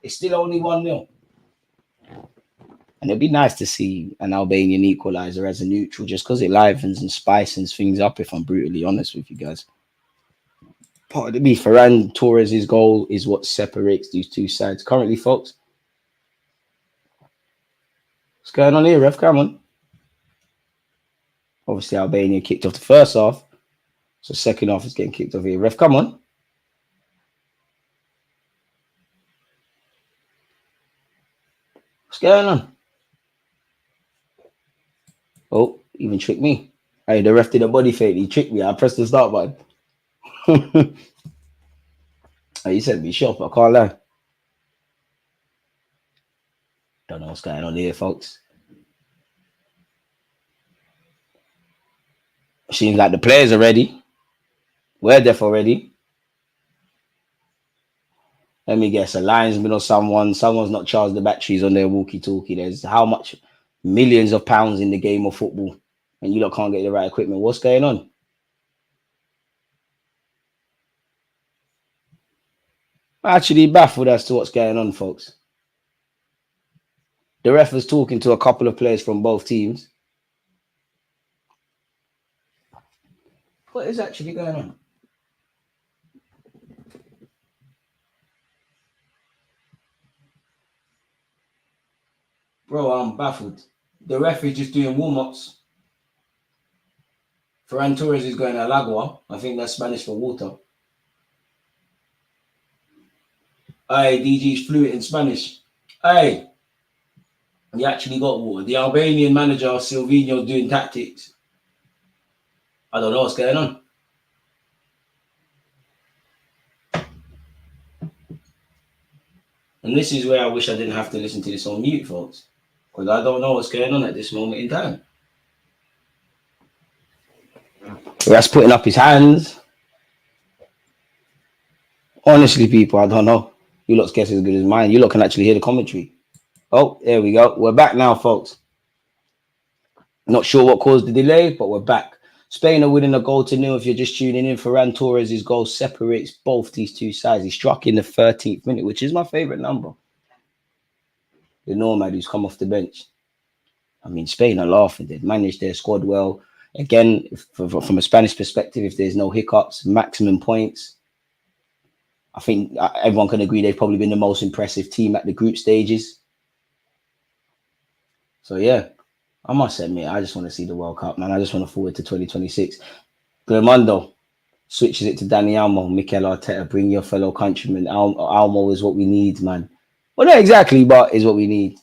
It's still only 1-0. And it'd be nice to see an Albanian equaliser as a neutral, just because it livens and spices things up, if I'm brutally honest with you guys. Part of me, Ferran Torres' goal is what separates these two sides. Currently, folks, what's going on here, ref? Come on. Obviously, Albania kicked off the first half. So second half is getting kicked off here. Ref, come on. What's going on? Oh, even tricked me. Hey, the ref did a body fake. He tricked me. I pressed the start button. Oh, he sent me shop. I can't lie. Don't know what's going on here, folks. Seems like the players are ready. We're deaf already. Let me guess, a linesman or someone's not charged the batteries on their walkie-talkie. There's how much millions of pounds in the game of football, and you lot can't get the right equipment. What's going on? I'm actually baffled as to what's going on, folks. The ref was talking to a couple of players from both teams. What is actually going on? Bro, I'm baffled. The ref is just doing warm-ups. Ferran Torres is going al agua. I think that's Spanish for water. Hey, DG's fluent in Spanish. Hey, he actually got water. The Albanian manager, Silvino, doing tactics. I don't know what's going on. And this is where I wish I didn't have to listen to this on mute, folks. Because I don't know what's going on at this moment in time. That's putting up his hands. Honestly, people, I don't know. You lot's guess as good as mine. You lot can actually hear the commentary. Oh, there we go. We're back now, folks. Not sure what caused the delay, but we're back. Spain are winning a goal to nil. If you're just tuning in, Ferran Torres' goal separates both these two sides. He struck in the 13th minute, which is my favorite number. The Nomad who's come off the bench. I mean, Spain are laughing. They've managed their squad well. Again, from a Spanish perspective, if there's no hiccups, maximum points. I think everyone can agree they've probably been the most impressive team at the group stages. So, yeah. I must admit, I just want to see the World Cup, man. I just want to forward to 2026. Glamondo switches it to Dani Almo. Mikel Arteta, bring your fellow countrymen. Almo is what we need, man. Well, not exactly, but is what we need.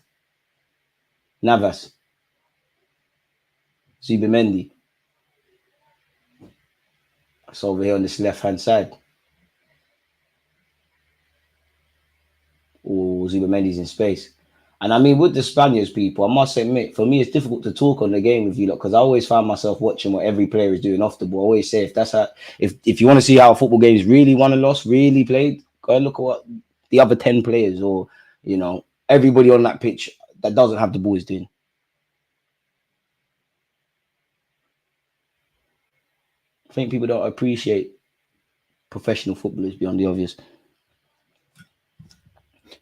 Navas. Zubimendi. It's over here on this left-hand side. Oh, Zubimendi's in space. And I mean, with the Spaniards, people, I must admit, for me, it's difficult to talk on the game with you lot because I always find myself watching what every player is doing off the ball. I always say, if you want to see how football games really won and lost, really played, go and look at what the other 10 players or, you know, everybody on that pitch that doesn't have the ball is doing. I think people don't appreciate professional footballers beyond the obvious.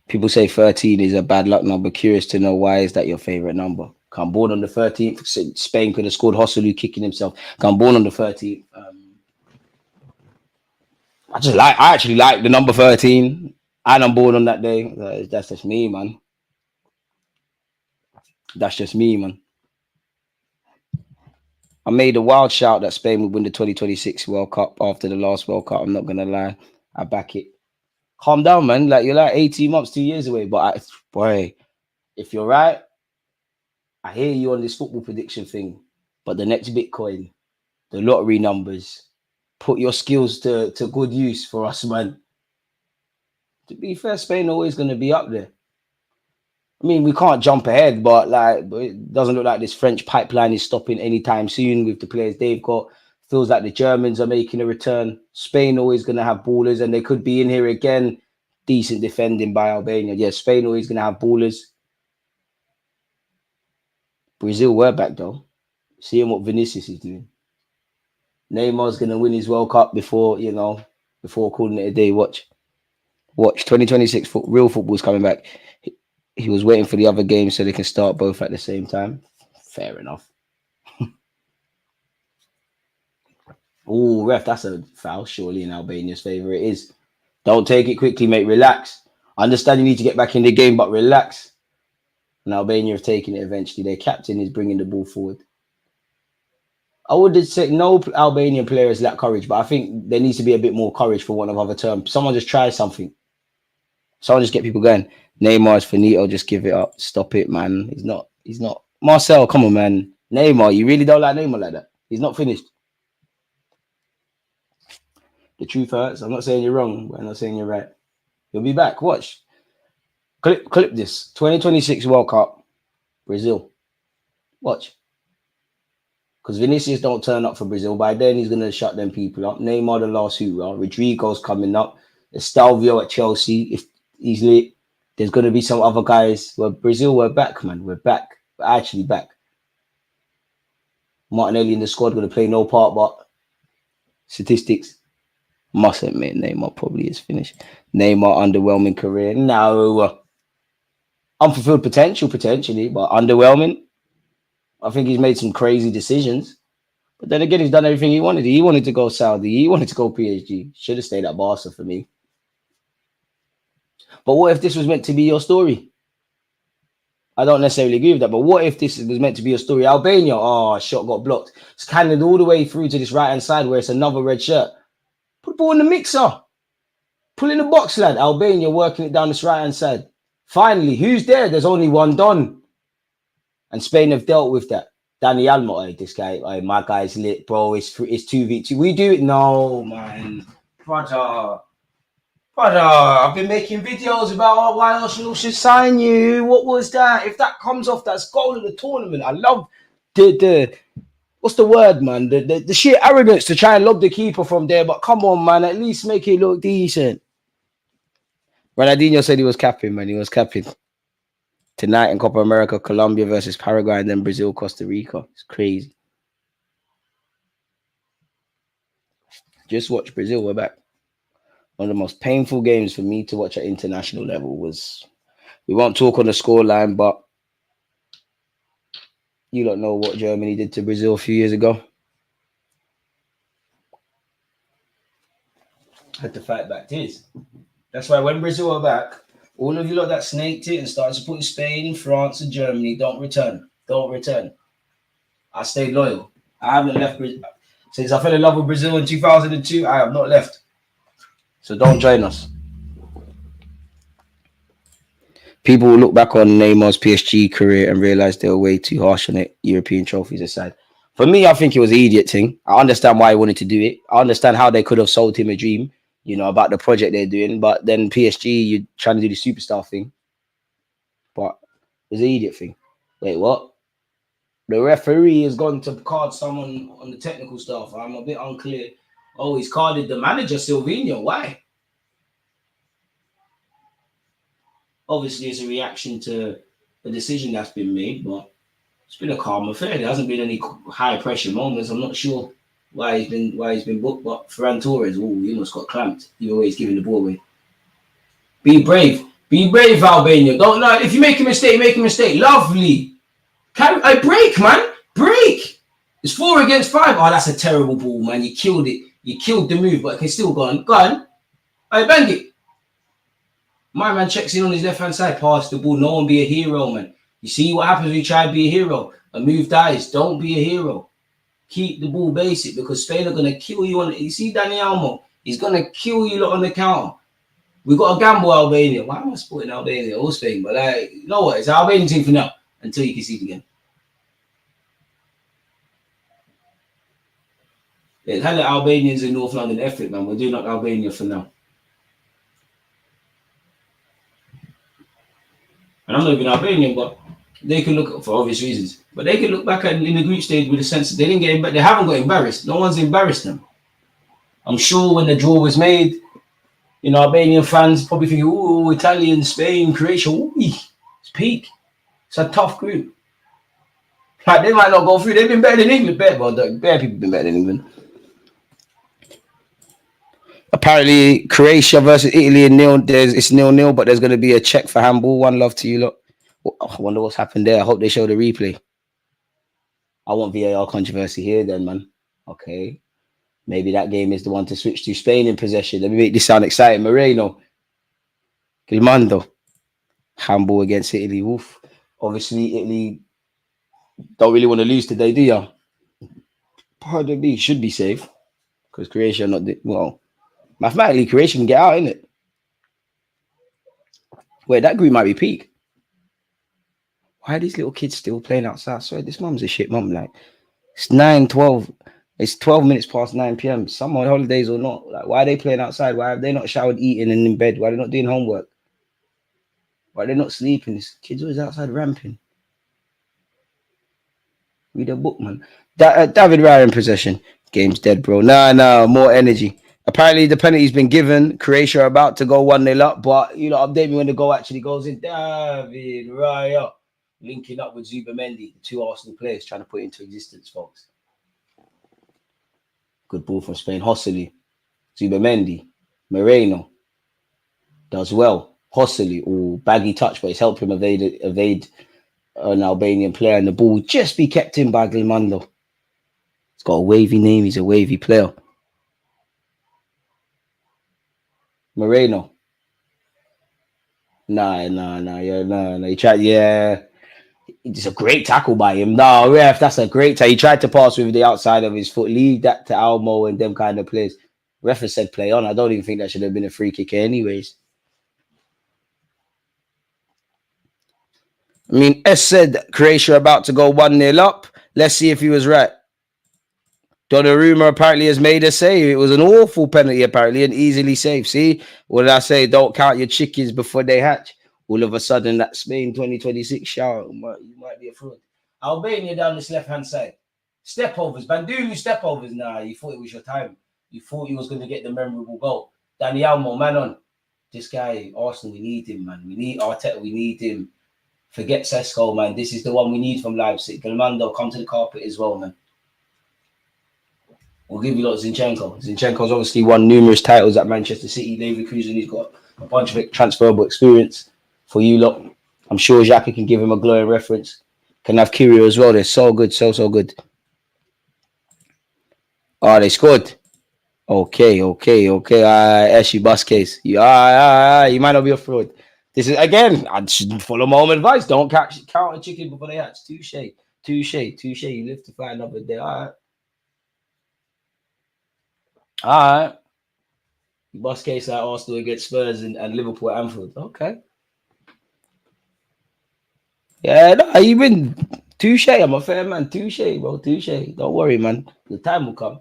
People say 13 is a bad luck number. Curious to know, why is that your favorite number? I'm born on the 13th. Spain could have scored Hosselu kicking himself. I'm born on the 13th. I actually like the number 13. And I'm born on that day. That's just me, man. That's just me, man. I made a wild shout that Spain would win the 2026 World Cup after the last World Cup. I'm not going to lie. I back it. Calm down, man. Like, you're like 18 months, 2 years away. But, boy, if you're right, I hear you on this football prediction thing. But the next Bitcoin, the lottery numbers, put your skills to good use for us, man. To be fair, Spain always going to be up there. I mean, we can't jump ahead, but like, it doesn't look like this French pipeline is stopping anytime soon with the players they've got. Feels like the Germans are making a return. Spain always going to have ballers, and they could be in here again. Decent defending by Albania. Yeah, Spain always going to have ballers. Brazil, we're back though. Seeing what Vinicius is doing. Neymar's going to win his World Cup before calling it a day. Watch. 2026 real football's coming back. He was waiting for the other games so they can start both at the same time. Fair enough. Oh, ref, that's a foul, surely in Albania's favour. It is. Don't take it quickly, mate. Relax. I understand you need to get back in the game, but relax. And Albania have taken it eventually. Their captain is bringing the ball forward. I would say no Albanian players lack courage, but I think there needs to be a bit more courage for one of other terms. Someone just try something. Someone just get people going. Neymar's finito, just give it up. Stop it, man. He's not. Marcel, come on, man. Neymar, you really don't like Neymar like that? He's not finished. The truth hurts. I'm not saying you're wrong, but I'm not saying you're right. He'll be back. Watch. Clip this. 2026 World Cup. Brazil. Watch. Because Vinicius don't turn up for Brazil. By then, he's going to shut them people up. Neymar, the last hooter. Rodrigo's coming up. Estalvio at Chelsea. If he's lit, there's going to be some other guys. Well, Brazil, we're back, man. We're back. We're actually back. Martinelli in the squad going to play no part, but statistics. Must admit, Neymar probably is finished. Neymar, underwhelming career. No. Unfulfilled potential, potentially, but underwhelming. I think he's made some crazy decisions. But then again, he's done everything he wanted. He wanted to go Saudi. He wanted to go PSG. Should have stayed at Barca for me. But what if this was meant to be your story? I don't necessarily agree with that. But what if this was meant to be your story? Albania, shot got blocked. It's cannoned all the way through to this right-hand side where it's another red shirt. Put the ball in the mixer. Pull in the box, lad. Albania working it down this right-hand side. Finally, who's there? There's only one Don. And Spain have dealt with that. Danny Almo, this guy, my guy's lit, bro. It's 2v2. We do it. No, man. Brother, I've been making videos about why Arsenal should sign you. What was that? If that comes off, that's goal of the tournament. I love the what's the word, man? The sheer arrogance to try and lob the keeper from there. But come on, man, at least make it look decent. Ronaldinho said he was capping, man. He was capping. Tonight in Copa America, Colombia versus Paraguay, and then Brazil, Costa Rica. It's crazy. Just watch Brazil. We're back. One of the most painful games for me to watch at international level was, we won't talk on the scoreline, but you don't know what Germany did to Brazil a few years ago. Had to fight back tears. That's why when Brazil are back, all of you lot that snaked it and started supporting Spain and France and Germany, don't return. Don't return. I stayed loyal. I haven't left Brazil. Since I fell in love with Brazil in 2002, I have not left. So don't join us. People will look back on Neymar's PSG career and realize they were way too harsh on it, European trophies aside. For me, I think it was an idiot thing. I understand why he wanted to do it. I understand how they could have sold him a dream, about the project they're doing. But then PSG, you're trying to do the superstar thing. But it was an idiot thing. Wait, what? The referee has gone to card someone on the technical staff. I'm a bit unclear. Oh, he's carded the manager, Silvinho. Why? Obviously, it's a reaction to a decision that's been made, but it's been a calm affair. There hasn't been any high pressure moments. I'm not sure why he's been booked, but Ferran Torres, he almost got clamped. He always giving the ball away. Be brave, Albania. Don't know if you make a mistake, make a mistake. Lovely. I break, man. Break. It's 4 against 5. Oh, that's a terrible ball, man. You killed it. You killed the move, but it can still go on. Go on. I bang it. My man checks in on his left-hand side, pass the ball. No one be a hero, man. You see what happens when you try to be a hero? A move dies. Don't be a hero. Keep the ball basic because Spain are going to kill you on it. You see Dani Almo? He's going to kill you lot on the counter. We got a gamble Albania. Why am I supporting Albania or Spain? But you know what? It's an Albanian team for now until you can see it again. Yeah, had the Albanians in North London effort, man. We're doing like Albania for now. And I'm not even Albanian, but they can look for obvious reasons. But they can look back at in the group stage with a sense that they didn't get, but they haven't got embarrassed. No one's embarrassed them. I'm sure when the draw was made, Albanian fans probably thinking, "Oh, Italian, Spain, Croatia, ooh, it's peak. It's a tough group." Like they might not go through. They've been better than England. Better people have been better than England. Apparently, Croatia versus Italy in nil. It's 0-0, but there's going to be a check for handball. One love to you lot. I wonder what's happened there. I hope they show the replay. I want VAR controversy here, then, man. Okay, maybe that game is the one to switch to Spain in possession. Let me make this sound exciting. Moreno, Gilmando, handball against Italy. Woof. Obviously, Italy don't really want to lose today, do you? Pardon me, should be safe because Croatia not mathematically Croatia can get out, innit? Wait, that group might be peak. Why are these little kids still playing outside? I swear, this mum's a shit mum. Like, it's 9:12. It's 12 minutes past 9 p.m. Some on holidays or not. Like, why are they playing outside? Why have they not showered, eating, and in bed? Why are they not doing homework? Why are they not sleeping? This kid's always outside ramping. Read a book, man. David Raya in possession. Game's dead, bro. Nah, more energy. Apparently, the penalty's been given. Croatia are about to go 1-0 up, but update me when the goal actually goes in. David Raya linking up with Zubamendi, the two Arsenal players trying to put it into existence, folks. Good ball from Spain. Hossely, Zubamendi, Moreno does well. Hossely, baggy touch, but it's helped him evade an Albanian player, and the ball just be kept in by Gilmando. He's got a wavy name. He's a wavy player. Moreno. Nah. He tried, it's a great tackle by him. No, ref, that's a great tackle. He tried to pass with the outside of his foot. Leave that to Almo and them kind of players. Ref has said play on. I don't even think that should have been a free kick anyways. I mean, S said Croatia about to go 1-0 up. Let's see if he was right. Donnarumma apparently has made a save. It was an awful penalty, apparently, and easily saved. See, what did I say? Don't count your chickens before they hatch. All of a sudden, that Spain 2026 shout, you might be a fraud. Albania down this left-hand side. Stepovers, Bandulu stepovers. Nah, you thought it was your time. You thought you was going to get the memorable goal. Dani Almo, man on. This guy, Arsenal, we need him, man. We need Arteta, we need him. Forget Sesko, man. This is the one we need from Leipzig. Gilmando, come to the carpet as well, man. We'll give you a lot of Zinchenko. Zinchenko's obviously won numerous titles at Manchester City, Leverkusen. He's got a bunch of transferable experience for you lot. I'm sure Xhaka can give him a glowing reference. Can have Kirio as well. They're so good, so good. Oh, they scored. Okay. Eshy bus case. You might not be a fraud. This is, again, I should follow my own advice. Don't count a chicken before they hatch. Touche. You live to fight another day. All right. Bus case like Arsenal against Spurs and Liverpool at Anfield. Okay. Yeah, no, you been touche. I'm a fair man. Touche, bro. Touche. Don't worry, man. The time will come.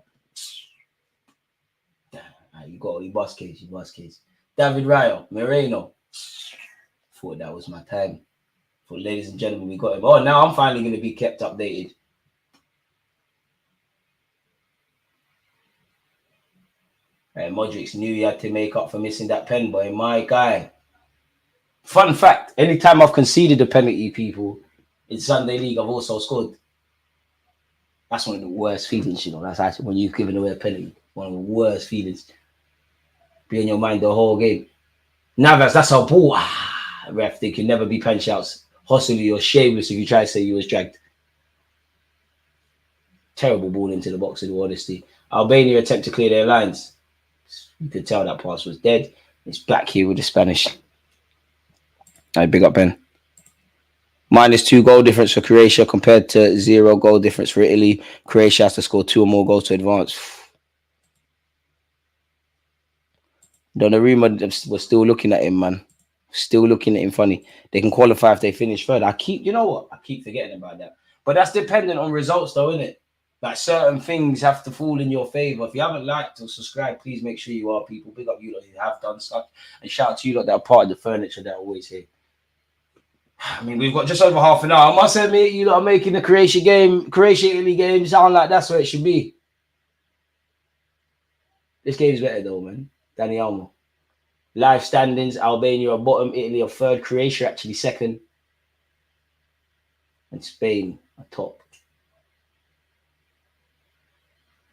You got your bus case. David Raya, Moreno. Thought that was my time. For ladies and gentlemen, we got him. Oh, now I'm finally going to be kept updated. And Modric knew he had to make up for missing that pen, boy. My guy. Fun fact, anytime I've conceded a penalty, people, in Sunday League, I've also scored. That's one of the worst feelings, That's actually when you've given away a penalty. One of the worst feelings. Be in your mind the whole game. Navas, that's a ball. Ref, they can never be punch outs. Hossily or shameless if you try to say you was dragged. Terrible ball into the box, in all honesty. Albania attempt to clear their lines. You could tell that pass was dead. It's back here with the Spanish. All right, big up, Ben. -2 goal difference for Croatia compared to 0 goal difference for Italy. Croatia has to score 2 or more goals to advance. Donnarumma was still looking at him, man. Still looking at him funny. They can qualify if they finish third. I keep forgetting about that. But that's dependent on results, though, isn't it? Like, certain things have to fall in your favor. If you haven't liked or subscribed, please make sure you are, people. Big up you lot who have done stuff. And shout out to you lot that are part of the furniture that are always here. I mean, we've got just over half an hour. I must admit, you lot are making the Croatia-Italy game sound like that's where it should be. This game's better though, man. Dani Olmo. Live standings, Albania are bottom, Italy are third, Croatia actually second, and Spain are top.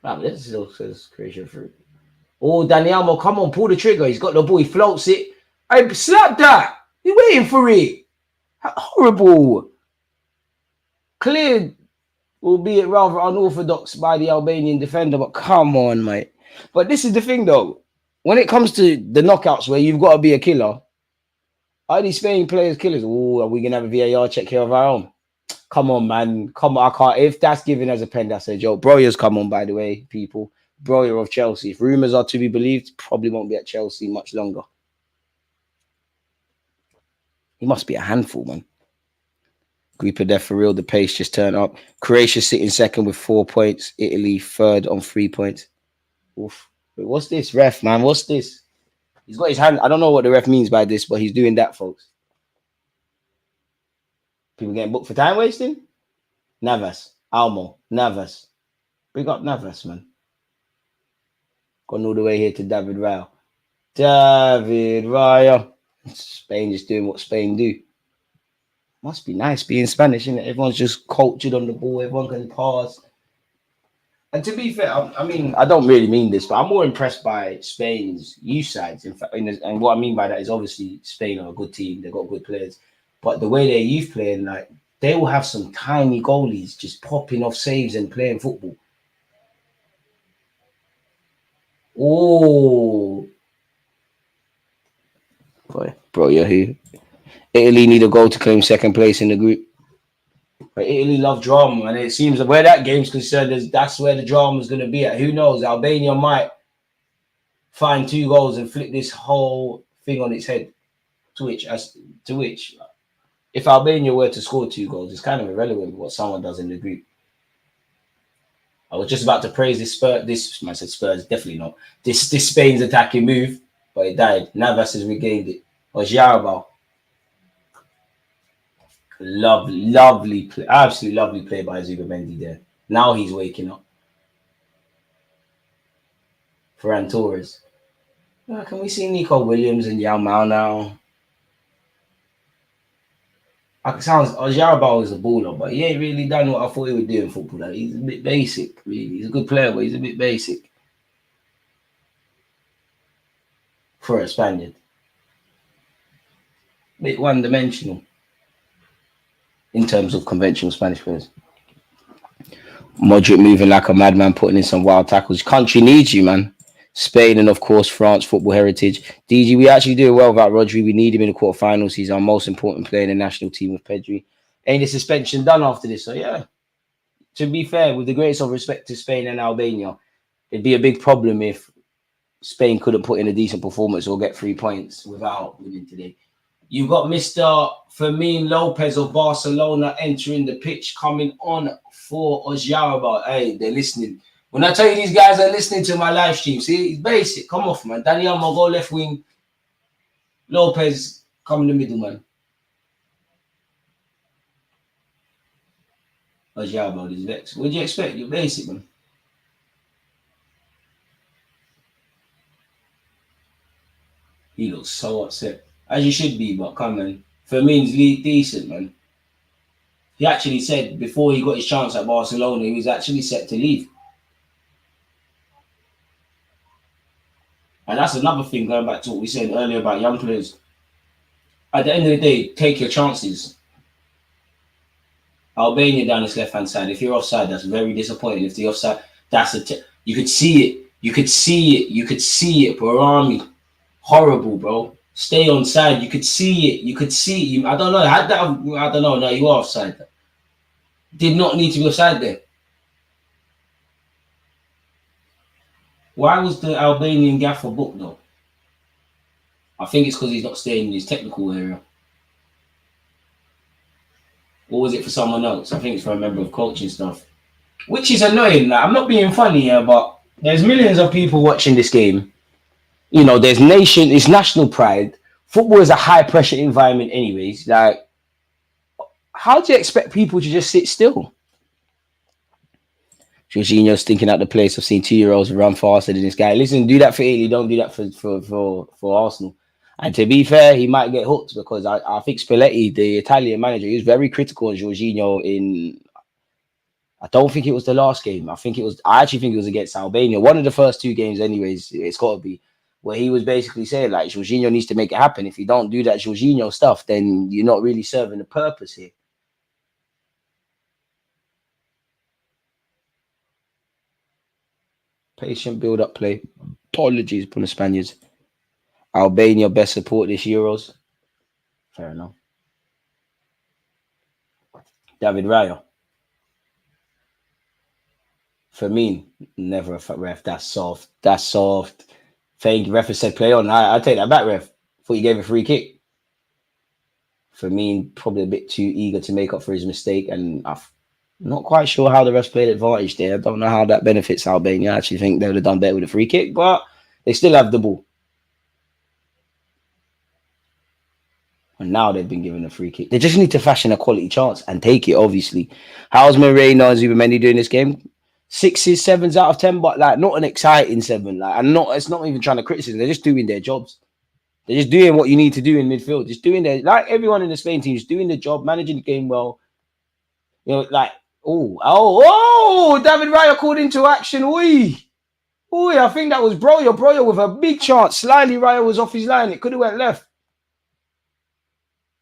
Wow, this still says Croatia through. Oh, Dani Olmo, come on, pull the trigger. He's got the ball, he floats it. I slap that. He's waiting for it. Horrible. Cleared, albeit rather unorthodox by the Albanian defender, but come on, mate. But this is the thing, though. When it comes to the knockouts where you've got to be a killer, are these Spain players killers? Oh, are we going to have a VAR check here of our own? Come on, man. Come on, I can't. If that's given as a pen, that's a joke. Broyer's come on, by the way, people. Broyer of Chelsea. If rumours are to be believed, probably won't be at Chelsea much longer. He must be a handful, man. Group of death for real. The pace just turned up. Croatia sitting second with 4 points. Italy third on 3 points. Oof. Wait, what's this, ref, man? What's this? He's got his hand. I don't know what the ref means by this, but he's doing that, folks. People getting booked for time wasting? Navas. Almo. Navas. Big up Navas, man. Gone all the way here to David Raya. David Raya. Spain just doing what Spain do. Must be nice being Spanish, isn't it? Everyone's just cultured on the ball. Everyone can pass. And to be fair, I mean, I don't really mean this, but I'm more impressed by Spain's youth sides. In fact, and what I mean by that is obviously Spain are a good team. They've got good players. But the way their youth playing, like, they will have some tiny goalies just popping off saves and playing football. Oh. Bro, you're here. Italy need a goal to claim second place in the group. But Italy love drama, and it seems that where that game's concerned, that's where the drama is going to be at. Who knows? Albania might find 2 goals and flip this whole thing on its head. To which, if Albania were to score 2 goals, it's kind of irrelevant what someone does in the group. I was just about to praise this Spurs. I said Spurs, definitely not. This Spain's attacking move, but it died. Navas has regained it. Oyarzabal. Lovely play. Absolutely lovely play by Zubimendi there. Now he's waking up. Ferran Torres. Can we see Nico Williams and Yao Mao now? Oyarzabal is a baller, but he ain't really done what I thought he would do in football. Like, he's a bit basic, really. He's a good player, but he's a bit basic. For a Spaniard. Bit one-dimensional. In terms of conventional Spanish players. Modric moving like a madman, putting in some wild tackles. Country needs you, man. Spain and, of course, France, football heritage. DG, we actually do well without Rodri. We need him in the quarterfinals. He's our most important player in the national team with Pedri. Ain't the suspension done after this? So, yeah. To be fair, with the greatest of respect to Spain and Albania, it'd be a big problem if Spain couldn't put in a decent performance or get 3 points without winning today. You've got Mr. Fermin Lopez of Barcelona entering the pitch, coming on for Oyarzabal. Hey, they're listening. When I tell you these guys are listening to my live stream, see, it's basic. Come off, man. Dani Olmo go left wing. Lopez come in the middle, man. Oyarzabal is vexed. What do you expect? You're basic, man. He looks so upset. As you should be, but come on. Fermin's decent, man. He actually said before he got his chance at Barcelona, he was actually set to leave. And that's another thing, going back to what we said earlier about young players. At the end of the day, take your chances. Albania down this left-hand side. If you're offside, that's very disappointing. If the offside, you could see it. You could see it. You could see it. Barami. Horrible, bro. Stay on side. You could see it. You could see it. I don't know. I don't know. No, you are offside. Did not need to be offside there. Why was the Albanian gaffer booked though? I think it's because he's not staying in his technical area. Or was it for someone else? I think it's for a member of coaching staff. Which is annoying. Like, I'm not being funny here, but there's millions of people watching this game. You know, it's national pride. Football is a high pressure environment anyways. Like, How do you expect people to just sit still? Jorginho's thinking out the place. I've seen 2-year-olds run faster than this guy. Listen, do that for Italy. Don't do that for Arsenal. And to be fair, he might get hooked because I think Spalletti, the Italian manager, he was very critical on Jorginho in. I don't think it was the last game. I actually think it was against Albania. One of the first 2 games, anyways. It's got to be where he was basically saying like Jorginho needs to make it happen. If you don't do that Jorginho stuff, then you're not really serving the purpose here. Patient build-up play. Apologies upon the Spaniards. Albania best support this Euros. Fair enough. David Raya. For me, never a ref. That's soft. That's soft. Thank you. Ref said play on. I take that back, ref. Thought you gave a free kick. For me, probably a bit too eager to make up for his mistake. And I'm not quite sure how the refs played advantage there. I don't know how that benefits Albania. I actually think they would have done better with a free kick. But they still have the ball. And now they've been given a free kick. They just need to fashion a quality chance and take it, obviously. How's Moreno and Zubamendi doing this game? 6s, 7s out of 10, but like not an exciting 7. Like, and it's not even trying to criticize. They're just doing their jobs. They're just doing what you need to do in midfield. Just doing their, like everyone in the Spain team, just doing the job, managing the game well. You know, like, David Raya called into action. Oi, I think that was Broyo with a big chance. Slightly Raya was off his line. It could have went left.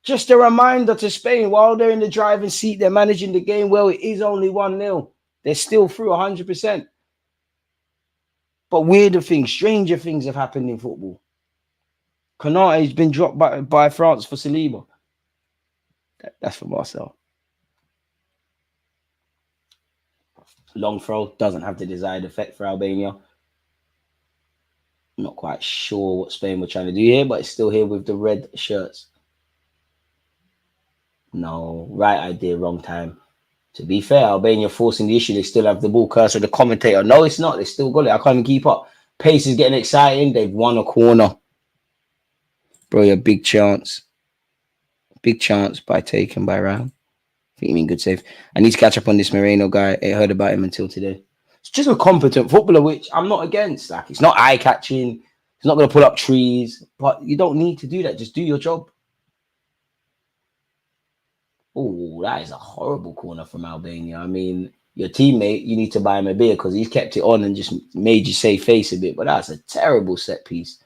Just a reminder to Spain, while they're in the driving seat, they're managing the game well. It is only 1-0. They're still through 100%. But weirder things, stranger things have happened in football. Konate's been dropped by France for Saliba. That's for Marcel. Long throw doesn't have the desired effect for Albania. I'm not quite sure what Spain were trying to do here, but it's still here with the red shirts. No, right idea, wrong time. To be fair, Albania forcing the issue. They still have the ball. Cursor, the commentator. No, it's not. They still got it. I can't even keep up. Pace is getting exciting. They've won a corner. Bro, a big chance. Big chance by taken by Ryan. I think you mean good save. I need to catch up on this Moreno guy. I heard about him until today. It's just a competent footballer, which I'm not against. Like, it's not eye-catching. It's not going to pull up trees. But you don't need to do that. Just do your job. Oh, that is a horrible corner from Albania. I mean, your teammate, you need to buy him a beer because he's kept it on and just made you save face a bit. But that's a terrible set piece.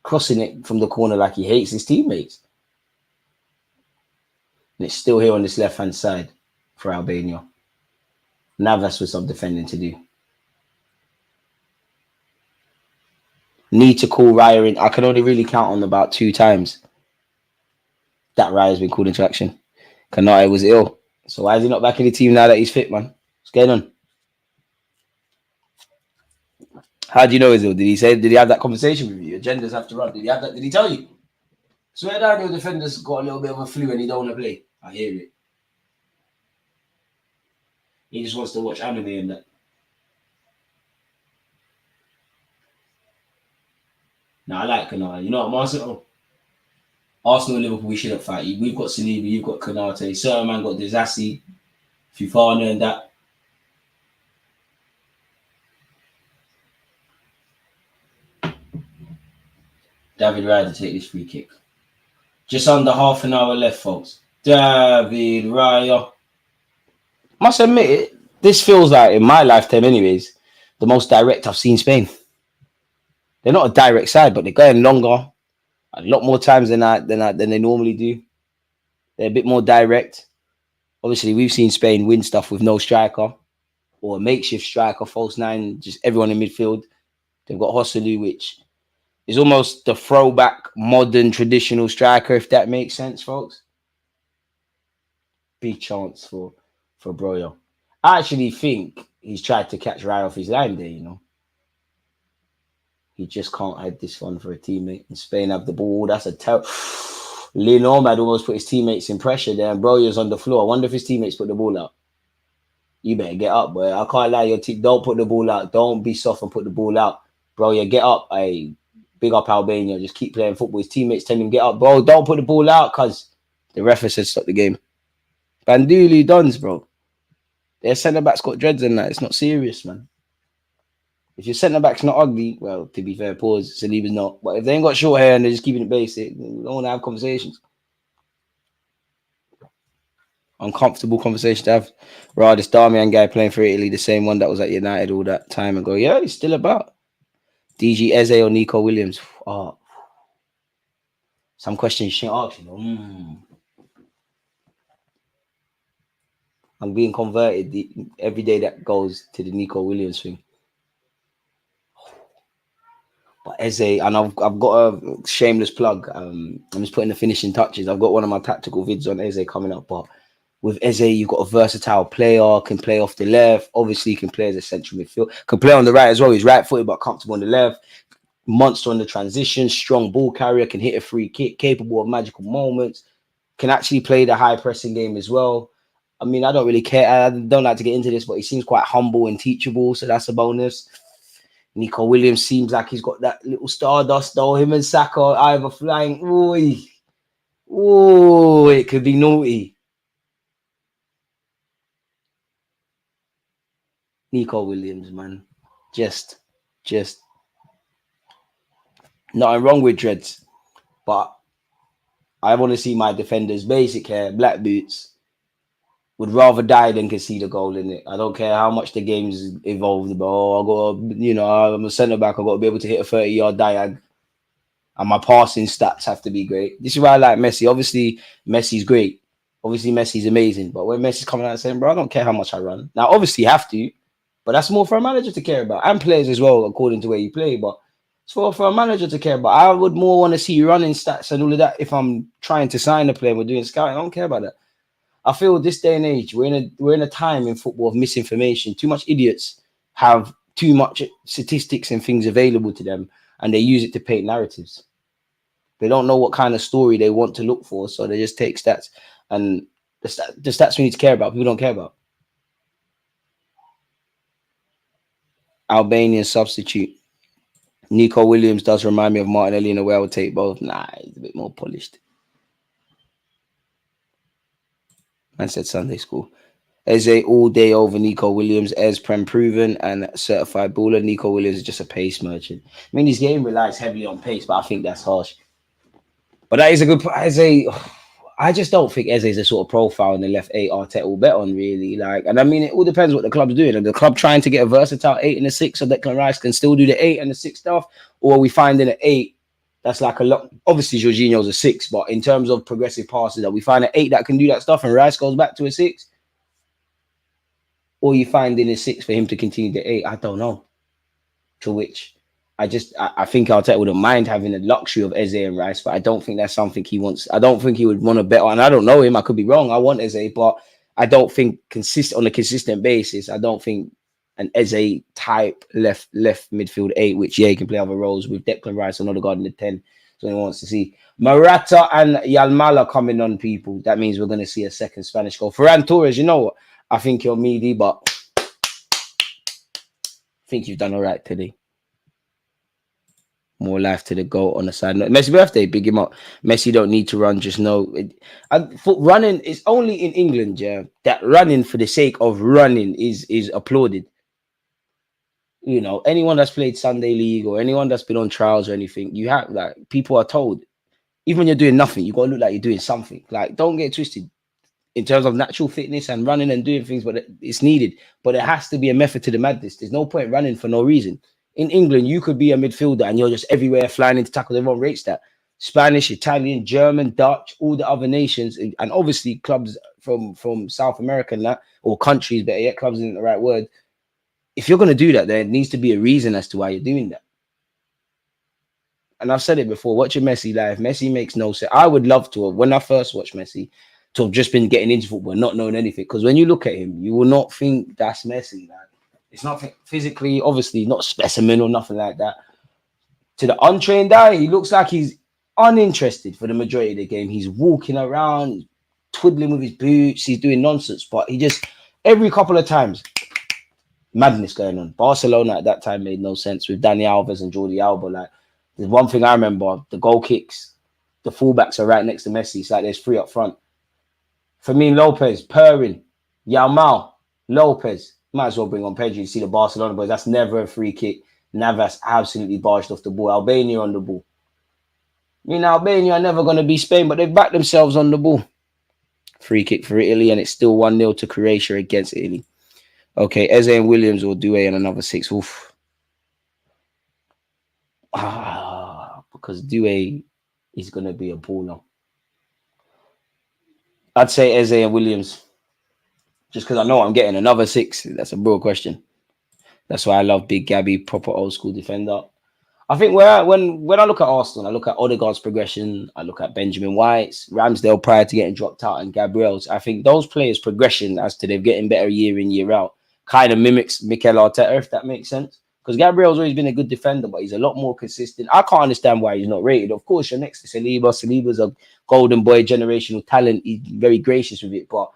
Crossing it from the corner like he hates his teammates. And it's still here on this left-hand side for Albania. Navas with some defending to do. Need to call Raya in. I can only really count on about 2 times that Raya's been called into action. Konate was ill. So why is he not back in the team now that he's fit, man? What's going on? How do you know he's ill? Did he have that conversation with you? Agendas have to run. Did he have that? Did he tell you? Swear down your defender's got a little bit of a flu and he don't want to play. I hear it. He just wants to watch anime and that. Now I like Konate. You know what, Marcel? Arsenal and Liverpool, we shouldn't fight. We've got Saliba, you've got Konate. Certain man got Disasi, Fifana and that. David Raya to take this free kick. Just under half an hour left, folks. David Raya. Must admit it, this feels like, in my lifetime anyways, the most direct I've seen Spain. They're not a direct side, but they're going longer. A lot more times than they normally do. They're a bit more direct. Obviously, we've seen Spain win stuff with no striker or a makeshift striker, false 9, just everyone in midfield. They've got Hosselu, which is almost the throwback, modern, traditional striker, if that makes sense, folks. Big chance for Broyo. I actually think he's tried to catch Raya off his line there, you know. He just can't have this one for a teammate. And Spain have the ball. That's a terrible. Leon had almost put his teammates in pressure there, and Broyo's on the floor. I wonder if his teammates put the ball out. You better get up, boy. I can't lie. Your team, don't put the ball out. Don't be soft and put the ball out. Broyo, get up. Hey, big up Albania. Just keep playing football. His teammates tell him, get up. Bro, don't put the ball out, cuz. The ref said stop the game. Banduli Dons, bro. Their centre back's got dreads and that. It's not serious, man. If your centre back's not ugly, well, to be fair, pause. Saliba's not. But if they ain't got short hair and they're just keeping it basic, we don't want to have conversations. Uncomfortable conversation to have. Right, this Darmian guy playing for Italy, the same one that was at United all that time ago. Yeah, he's still about. DG Eze or Nico Williams. Oh. Some questions you shouldn't ask, you know. I'm being converted every day that goes to the Nico Williams thing. But Eze, and I've got a shameless plug. I'm just putting the finishing touches. I've got one of my tactical vids on Eze coming up, but with Eze, you've got a versatile player, can play off the left. Obviously, he can play as a central midfield. Can play on the right as well. He's right-footed, but comfortable on the left. Monster on the transition. Strong ball carrier. Can hit a free kick. Capable of magical moments. Can actually play the high-pressing game as well. I mean, I don't really care. I don't like to get into this, but he seems quite humble and teachable, so that's a bonus. Nico Williams seems like he's got that little stardust, though. Him and Saka either flying. Ooh, it could be naughty. Nico Williams, man. Just nothing wrong with dreads, but I want to see my defenders, basic hair, black boots, would rather die than concede a goal in it. I don't care how much the game's evolved, but I'm a centre back. I've got to be able to hit a 30-yard diag, and my passing stats have to be great. This is why I like Messi. Obviously, Messi's great. Obviously, Messi's amazing. But when Messi's coming out and saying, bro, I don't care how much I run. Now, obviously, you have to, but that's more for a manager to care about, and players as well, according to where you play. But it's for a manager to care about. I would more want to see running stats and all of that if I'm trying to sign a player and we're doing scouting. I don't care about that. I feel this day and age, we're in a time in football of misinformation. Too much idiots have too much statistics and things available to them, and they use it to paint narratives. They don't know what kind of story they want to look for, so they just take stats. And the stats we need to care about, people don't care about. Albanian substitute. Nico Williams does remind me of Martinelli in a way I would take both. Nah, he's a bit more polished. Man said Sunday school. Eze all day over Nico Williams. Ez Prem proven and certified baller. Nico Williams is just a pace merchant. I mean, his game relies heavily on pace, but I think that's harsh. But that is a good Eze. I just don't think Eze is the sort of profile in the left 8 Arteta will bet on, really. And I mean, it all depends what the club's doing. And the club trying to get a versatile 8 and a 6 so Declan Rice can still do the 8 and the 6 stuff, or are we finding an 8 that's like a lot? Obviously, Jorginho's a 6, but in terms of progressive passes, that we find an 8 that can do that stuff and Rice goes back to a 6, or you finding a 6 for him to continue the 8? I don't know. To which I think Arteta wouldn't mind having the luxury of Eze and Rice, but I don't think that's something he wants. I don't think he would want to bet on. I don't know him. I could be wrong. I want Eze, but I don't think on a consistent basis. I don't think an Eze type left midfield 8, which he can play other roles with Declan Rice and Odegaard in the 10. So he wants to see Morata and Yalmala coming on, people. That means we're going to see a second Spanish goal. Ferran Torres, you know what? I think you're meaty, but I think you've done all right today. More life to the goal on the side. Messi birthday, big him up. Messi don't need to run, just know. Running is only in England, yeah. That running for the sake of running is applauded. You know, anyone that's played Sunday League or anyone that's been on trials or anything, you have people are told, even when you're doing nothing, you gotta look like you're doing something. Don't get twisted in terms of natural fitness and running and doing things, but it's needed. But there has to be a method to the madness. There's no point running for no reason. In England, you could be a midfielder and you're just everywhere flying into tackles. Everyone rates that. Spanish, Italian, German, Dutch, all the other nations, and obviously clubs from South America and that, or countries, better yet, clubs isn't the right word. If you're going to do that, there needs to be a reason as to why you're doing that. And I've said it before, watching Messi live, Messi makes no sense. I would love to have, when I first watched Messi, to have just been getting into football, not knowing anything. Because when you look at him, you will not think that's Messi. It's not physically, obviously, not specimen or nothing like that. To the untrained eye, he looks like he's uninterested for the majority of the game. He's walking around, twiddling with his boots. He's doing nonsense. But he just, every couple of times, madness going on. Barcelona at that time made no sense with Dani Alves and Jordi Alba. There's one thing I remember, the goal kicks. The fullbacks are right next to Messi. It's like there's three up front. Fermin Lopez, Perrin, Yamal, Lopez. Might as well bring on Pedri. You see the Barcelona boys. That's never a free kick. Navas absolutely barged off the ball. Albania on the ball. I mean, Albania are never going to be Spain, but they've backed themselves on the ball. Free kick for Italy, and it's still 1-0 to Croatia against Italy. Okay, Eze and Williams or Doué and another 6. Oof. Because Doué is going to be a baller. I'd say Eze and Williams. Just because I know I'm getting another 6. That's a broad question. That's why I love Big Gabby, proper old school defender. I think when I look at Arsenal, I look at Odegaard's progression, I look at Benjamin White's, Ramsdale prior to getting dropped out, and Gabriel's. I think those players' progression as to they're getting better year in, year out, kind of mimics Mikel Arteta, if that makes sense. Because Gabriel's always been a good defender, but he's a lot more consistent. I can't understand why he's not rated. Of course, you're next to Saliba. Saliba's a golden boy, generational talent. He's very gracious with it, but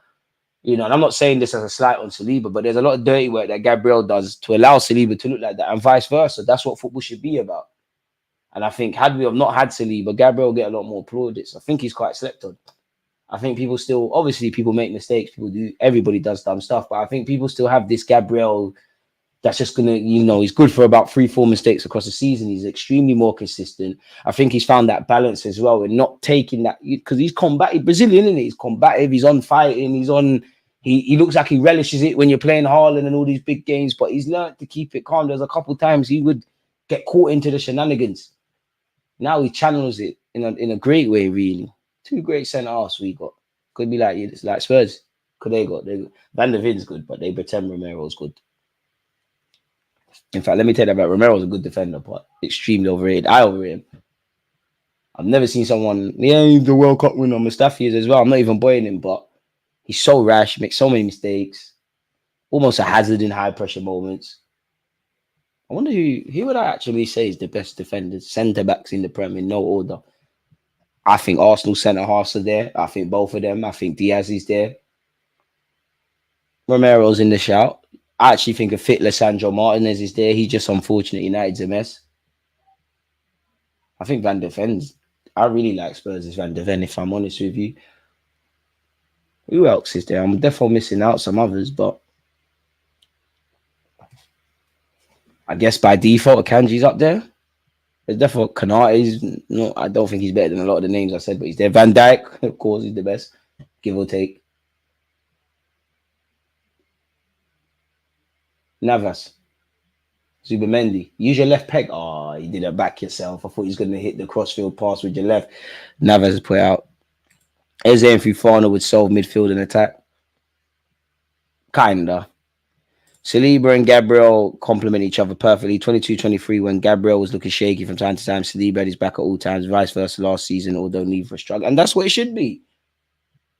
you know, and I'm not saying this as a slight on Saliba, but there's a lot of dirty work that Gabriel does to allow Saliba to look like that, and vice versa. That's what football should be about. And I think had we have not had Saliba, Gabriel will get a lot more plaudits. I think he's quite slept on. I think people still, obviously, people make mistakes. People do. Everybody does dumb stuff, but I think people still have this Gabriel that's just gonna, you know, he's good for about 3-4 mistakes across the season. He's extremely more consistent. I think he's found that balance as well in not taking that, because he's combative, Brazilian, isn't he? He's combative. He's on fighting. He's on. He looks like he relishes it when you're playing Haaland and all these big games, but he's learned to keep it calm. There's a couple times he would get caught into the shenanigans. Now he channels it in a great way, really. 2 great centre-halves we got. Could be like Spurs. Could they got? Van der Vin's good, but they pretend Romero's good. In fact, let me tell you about Romero's a good defender, but extremely overrated. I overrate him. I've never seen someone, he's the World Cup winner. Mustafi is as well. I'm not even boying him, but he's so rash, makes so many mistakes. Almost a hazard in high-pressure moments. I wonder who would I actually say is the best defenders, centre-backs in the Prem in no order. I think Arsenal centre-halves are there. I think both of them. I think Diaz is there. Romero's in the shout. I actually think a fit Lisandro Martinez is there. He's just unfortunate. United's a mess. I think Van der Ven's. I really like Spurs' Van der Ven, if I'm honest with you. Who else is there? I'm definitely missing out some others, but I guess by default, Akanji's up there. There's definitely Kanate. No, I don't think he's better than a lot of the names I said, but he's there. Van Dijk, of course, he's the best, give or take. Navas, Zubimendi. Use your left peg. Oh, you did it back yourself. I thought he was going to hit the crossfield pass with your left. Navas put out. Eze and Fofana would solve midfield and attack. Kinda. Saliba and Gabriel complement each other perfectly. 22-23 when Gabriel was looking shaky from time to time. Saliba had his back at all times. Vice versa last season, although neither for a struggle. And that's what it should be.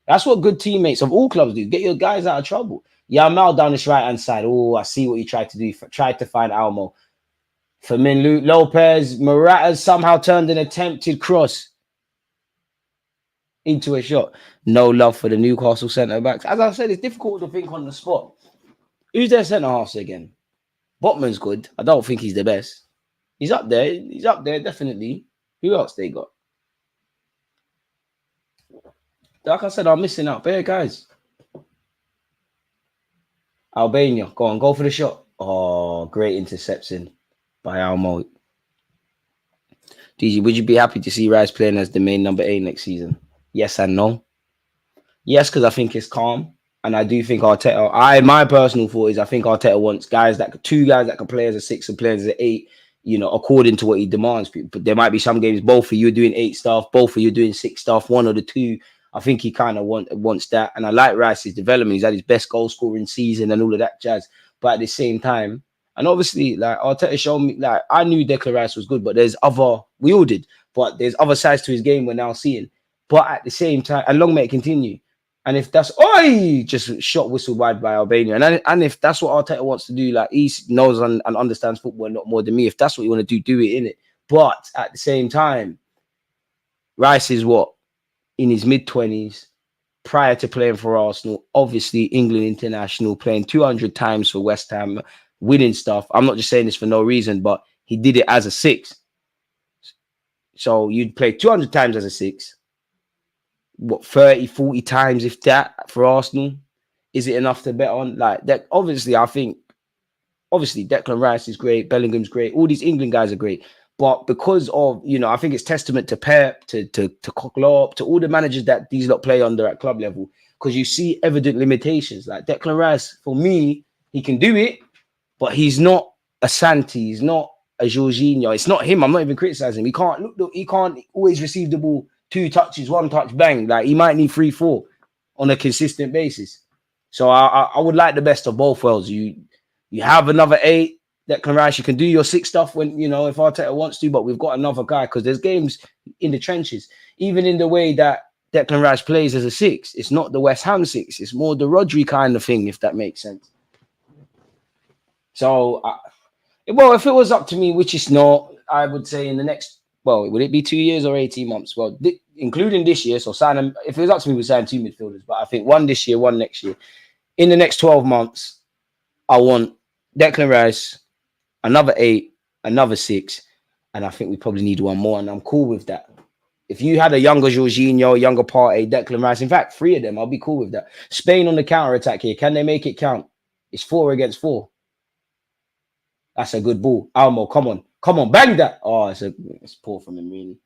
That's what good teammates of all clubs do. Get your guys out of trouble. Yamal down this right-hand side. Oh, I see what you tried to do. Tried to find Almo. Fermin Lopez. Morata somehow turned an attempted cross into a shot. No love for the Newcastle centre-backs. As I said, it's difficult to think on the spot. Who's their centre-halves again? Botman's good. I don't think he's the best. He's up there. He's up there, definitely. Who else they got? Like I said, I'm missing out. But yeah, guys. Albania. Go on, go for the shot. Oh, great interception by Almo. DG, would you be happy to see Rice playing as the main number 8 next season? Yes and no. Yes, because I think it's calm. And I do think Arteta, my personal thought is I think Arteta wants two guys that can play as a 6 and play as an 8, you know, according to what he demands. But there might be some games, both of you doing 8 stuff, both of you doing 6 stuff, one or the two. I think he kind of wants that. And I like Rice's development. He's had his best goal scoring season and all of that jazz. But at the same time, and obviously, like Arteta showed me, like I knew Declan Rice was good, but we all did, but there's other sides to his game we're now seeing. But at the same time, and long may it continue. And if that's just shot whistle wide by Albania, and if that's what Arteta wants to do, like he knows and understands football a lot more than me. If that's what you want to do it in it. But at the same time, Rice is in his mid-20s, prior to playing for Arsenal, obviously England international, playing 200 times for West Ham, winning stuff. I'm not just saying this for no reason, but he did it as a 6. So you'd play 200 times as a 6. What, 30, 40 times, if that, for Arsenal? Is it enough to bet on? Like that, obviously, I think obviously Declan Rice is great, Bellingham's great, all these England guys are great. But because of, I think it's testament to Pep, to Coquelin, to all the managers that these lot play under at club level, because you see evident limitations. Like Declan Rice, for me, he can do it, but he's not a Santi, he's not a Jorginho. It's not him. I'm not even criticizing him. He can't always receive the ball 2 touches, 1 touch, bang. Like he might need 3, 4 on a consistent basis. So I would like the best of both worlds. You have another 8 that can Rice. You can do your 6 stuff when, if Arteta wants to, but we've got another guy because there's games in the trenches. Even in the way that Declan Rice plays as a 6, it's not the West Ham 6. It's more the Rodri kind of thing, if that makes sense. So, if it was up to me, which is not, I would say in the next, would it be 2 years or 18 months? Well, including this year, so sign. If it was up to me, we'd sign 2 midfielders, but I think 1 this year, 1 next year. In the next 12 months, I want Declan Rice, another 8, another 6, and I think we probably need 1 more, and I'm cool with that. If you had a younger Jorginho, younger Partey, Declan Rice, in fact, 3 of them, I'll be cool with that. Spain on the counter-attack here. Can they make it count? It's 4 against 4. That's a good ball. Almo, come on, bang that. Oh, it's poor from him, really.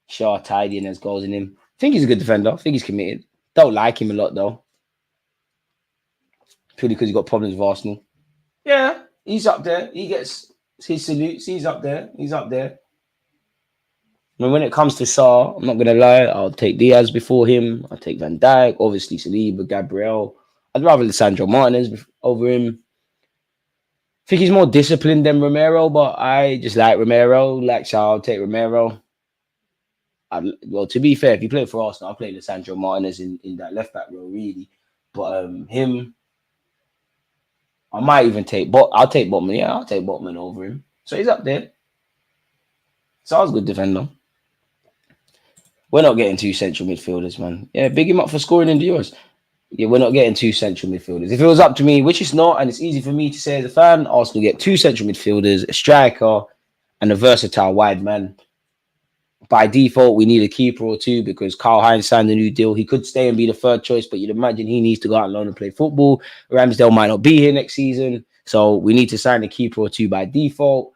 Shaw tidying as goals in him. I think he's a good defender. I think he's committed. Don't like him a lot, though. Purely because he's got problems with Arsenal. Yeah, he's up there. He gets his salutes. He's up there. I mean, when it comes to Sarr, I'm not going to lie. I'll take Diaz before him. I'll take Van Dijk. Obviously, Saliba, Gabriel. I'd rather Lisandro Martinez over him. I think he's more disciplined than Romero, but I just like Romero. So I'll take Romero. To be fair, if he played for Arsenal, I'll play Lisandro Martinez in that left-back role, really. But him, I might even I'll take Botman. Yeah, I'll take Botman over him. So he's up there. Sarr's a good defender. We're not getting 2 central midfielders, man. Yeah, big him up for scoring in the Euros. Yeah, we're not getting 2 central midfielders. If it was up to me, which it's not, and it's easy for me to say as a fan, Arsenal get 2 central midfielders, a striker, and a versatile wide man. By default, we need a keeper or 2 because Karl-Heinz signed a new deal. He could stay and be the 3rd choice, but you'd imagine he needs to go out on loan and play football. Ramsdale might not be here next season, so we need to sign a keeper or 2 by default.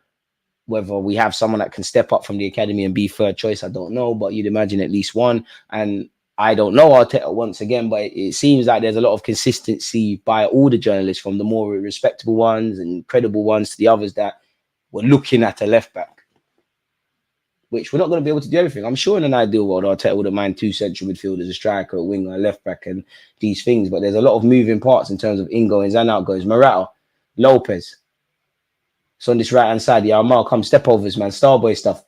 Whether we have someone that can step up from the academy and be 3rd choice, I don't know, but you'd imagine at least 1. And I don't know Arteta once again, but it seems like there's a lot of consistency by all the journalists, from the more respectable ones and credible ones to the others, that we're looking at a left back, which we're not going to be able to do everything. I'm sure in an ideal world, Arteta wouldn't mind 2 central midfielders, a striker, a winger, a left back, and these things. But there's a lot of moving parts in terms of ingoings and outgoings. Morata, Lopez. So on this right-hand side, Yamal, come step overs, man. Starboy stuff.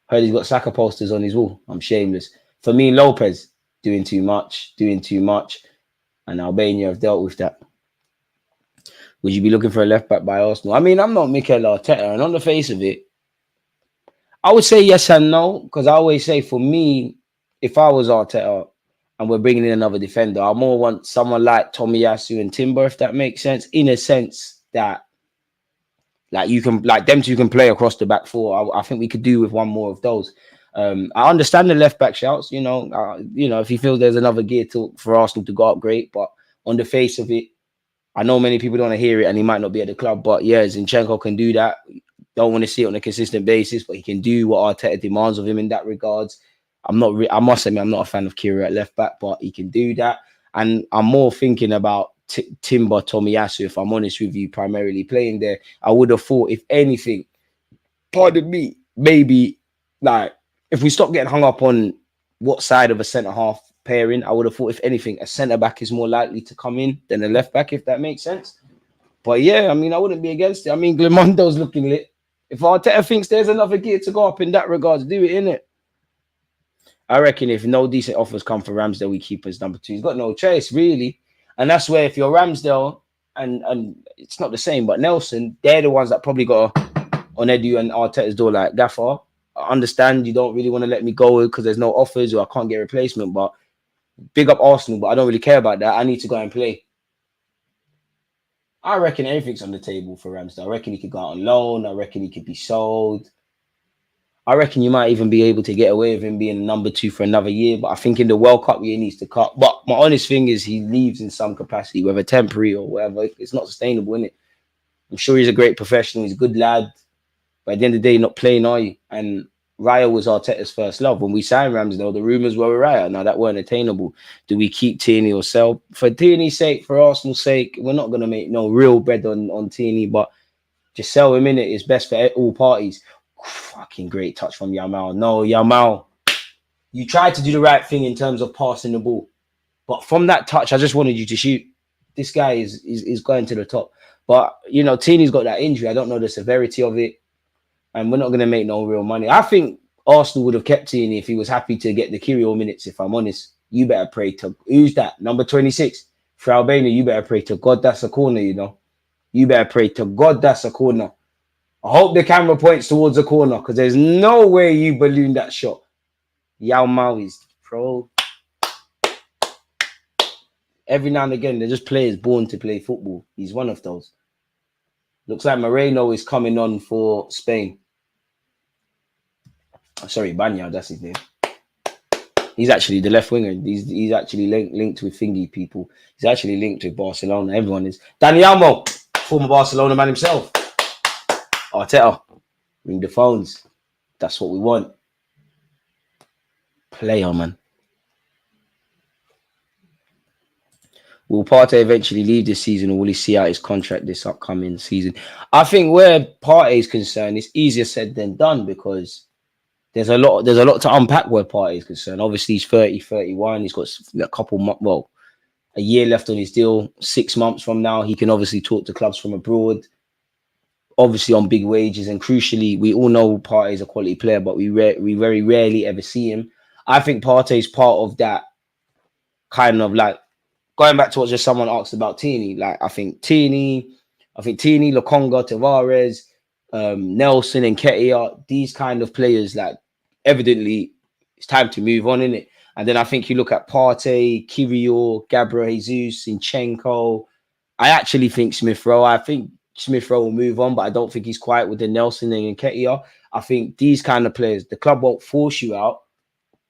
Heard he's got Saka posters on his wall. I'm shameless. For me, Lopez, doing too much. And Albania have dealt with that. Would you be looking for a left back by Arsenal? I mean, I'm not Mikel Arteta, and on the face of it, I would say yes and no, because I always say, for me, if I was Arteta and we're bringing in another defender, I more want someone like Tomiyasu and Timber, if that makes sense, in a sense that you can, them 2 can play across the back 4. I think we could do with 1 more of those. I understand the left back shouts, if he feels there's another gear for Arsenal to go up, great. But on the face of it, I know many people don't want to hear it, and he might not be at the club. But yeah, Zinchenko can do that. Don't want to see it on a consistent basis, but he can do what Arteta demands of him in that regards. I must admit, I'm not a fan of Kira at left back, but he can do that. And I'm more thinking about Timber, Tomiyasu, if I'm honest with you, primarily playing there. I would have thought, if anything, pardon me, maybe if we stop getting hung up on what side of a centre-half pairing, I would have thought, if anything, a centre-back is more likely to come in than a left-back, if that makes sense. But yeah, I mean, I wouldn't be against it. I mean, Glimondo's looking lit. If Arteta thinks there's another gear to go up in that regards, do it, innit? I reckon if no decent offers come for Ramsdale, we keep as number 2. He's got no choice, really. And that's where, if you're Ramsdale, and it's not the same, but Nelson, they're the ones that probably got on Edu and Arteta's door, like, Gaffer, I understand you don't really want to let me go because there's no offers or I can't get a replacement, but big up Arsenal, but I don't really care about that. I need to go and play. I reckon everything's on the table for Ramsdale. I reckon he could go out on loan. I reckon he could be sold. I reckon you might even be able to get away with him being number 2 for another year. But I think in the World Cup year, he needs to cut. But my honest thing is he leaves in some capacity, whether temporary or whatever. It's not sustainable, isn't it? I'm sure he's a great professional. He's a good lad. But at the end of the day, you're not playing, are you? And Raya was Arteta's first love. When we signed Ramsdale, the rumours were with Raya. Now, that weren't attainable. Do we keep Tierney or sell? For Tierney's sake, for Arsenal's sake, we're not going to make no real bread on Tierney, but just sell him in it. It's best for all parties. Fucking great touch from Yamal. No, Yamal, you tried to do the right thing in terms of passing the ball. But from that touch, I just wanted you to shoot. This guy is going to the top. But, you know, Tierney's got that injury. I don't know the severity of it. And we're not going to make no real money. I think Arsenal would have kept Tierney if he was happy to get the Kyrgios minutes, if I'm honest. You better pray to... Who's that? Number 26. For Albania, you better pray to God that's a corner, you know. You better pray to God that's a corner. I hope the camera points towards the corner because there's no way you balloon that shot. Yao Mao is pro. Every now and again, they're just players born to play football. He's one of those. Looks like Moreno is coming on for Spain. Sorry, Banya, that's his name. He's actually the left winger. He's actually linked with thingy people. He's actually linked with Barcelona. Everyone is. Dani Olmo, former Barcelona man himself. Arteta, ring the phones. That's what we want. Player, man. Will Partey eventually leave this season, or will he see out his contract this upcoming season? I think where Partey is concerned, it's easier said than done because there's a lot to unpack where Partey is concerned. Obviously, he's 30, 31. He's got a couple months, well, a year left on his deal. 6 months from now, he can obviously talk to clubs from abroad, obviously on big wages. And crucially, we all know Partey is a quality player, but we very rarely ever see him. I think Partey is part of that kind of like, going back to what just someone asked about Tierney, like I think Tierney, Lokonga, Tavares, Nelson and Ketia, these kind of players, like evidently it's time to move on, innit? And then I think you look at Partey, Kyrgios, Gabriel Jesus, Zinchenko. I actually think Smith Rowe. I think Smith Rowe will move on, but I don't think he's quite with the Nelson and Ketia. I think these kind of players, the club won't force you out,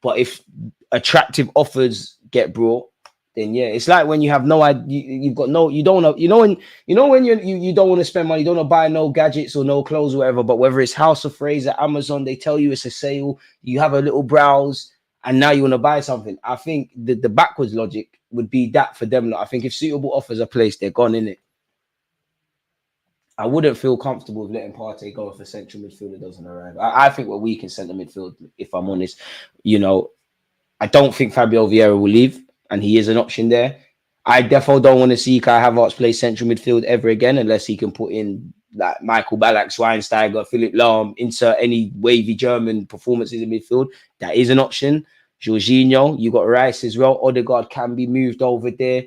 but if attractive offers get brought, then yeah, it's like when you have no idea, you don't know, when you don't want to spend money, you don't want to buy no gadgets or no clothes or whatever, but whether it's House of Fraser, Amazon, they tell you it's a sale, you have a little browse, and now you want to buy something. I think the backwards logic would be that for them. I think if suitable offers are placed, they're gone, in it. I wouldn't feel comfortable with letting Partey go if a central midfielder doesn't arrive. I think we're weak in centre midfield, if I'm honest. You know, I don't think Fabio Vieira will leave, and he is an option there. I definitely don't want to see Kai Havertz play central midfield ever again unless he can put in like Michael Ballack, Schweinsteiger, Philipp Lahm, insert any wavy German performances in midfield. That is an option. Jorginho, you got Rice as well. Odegaard can be moved over there.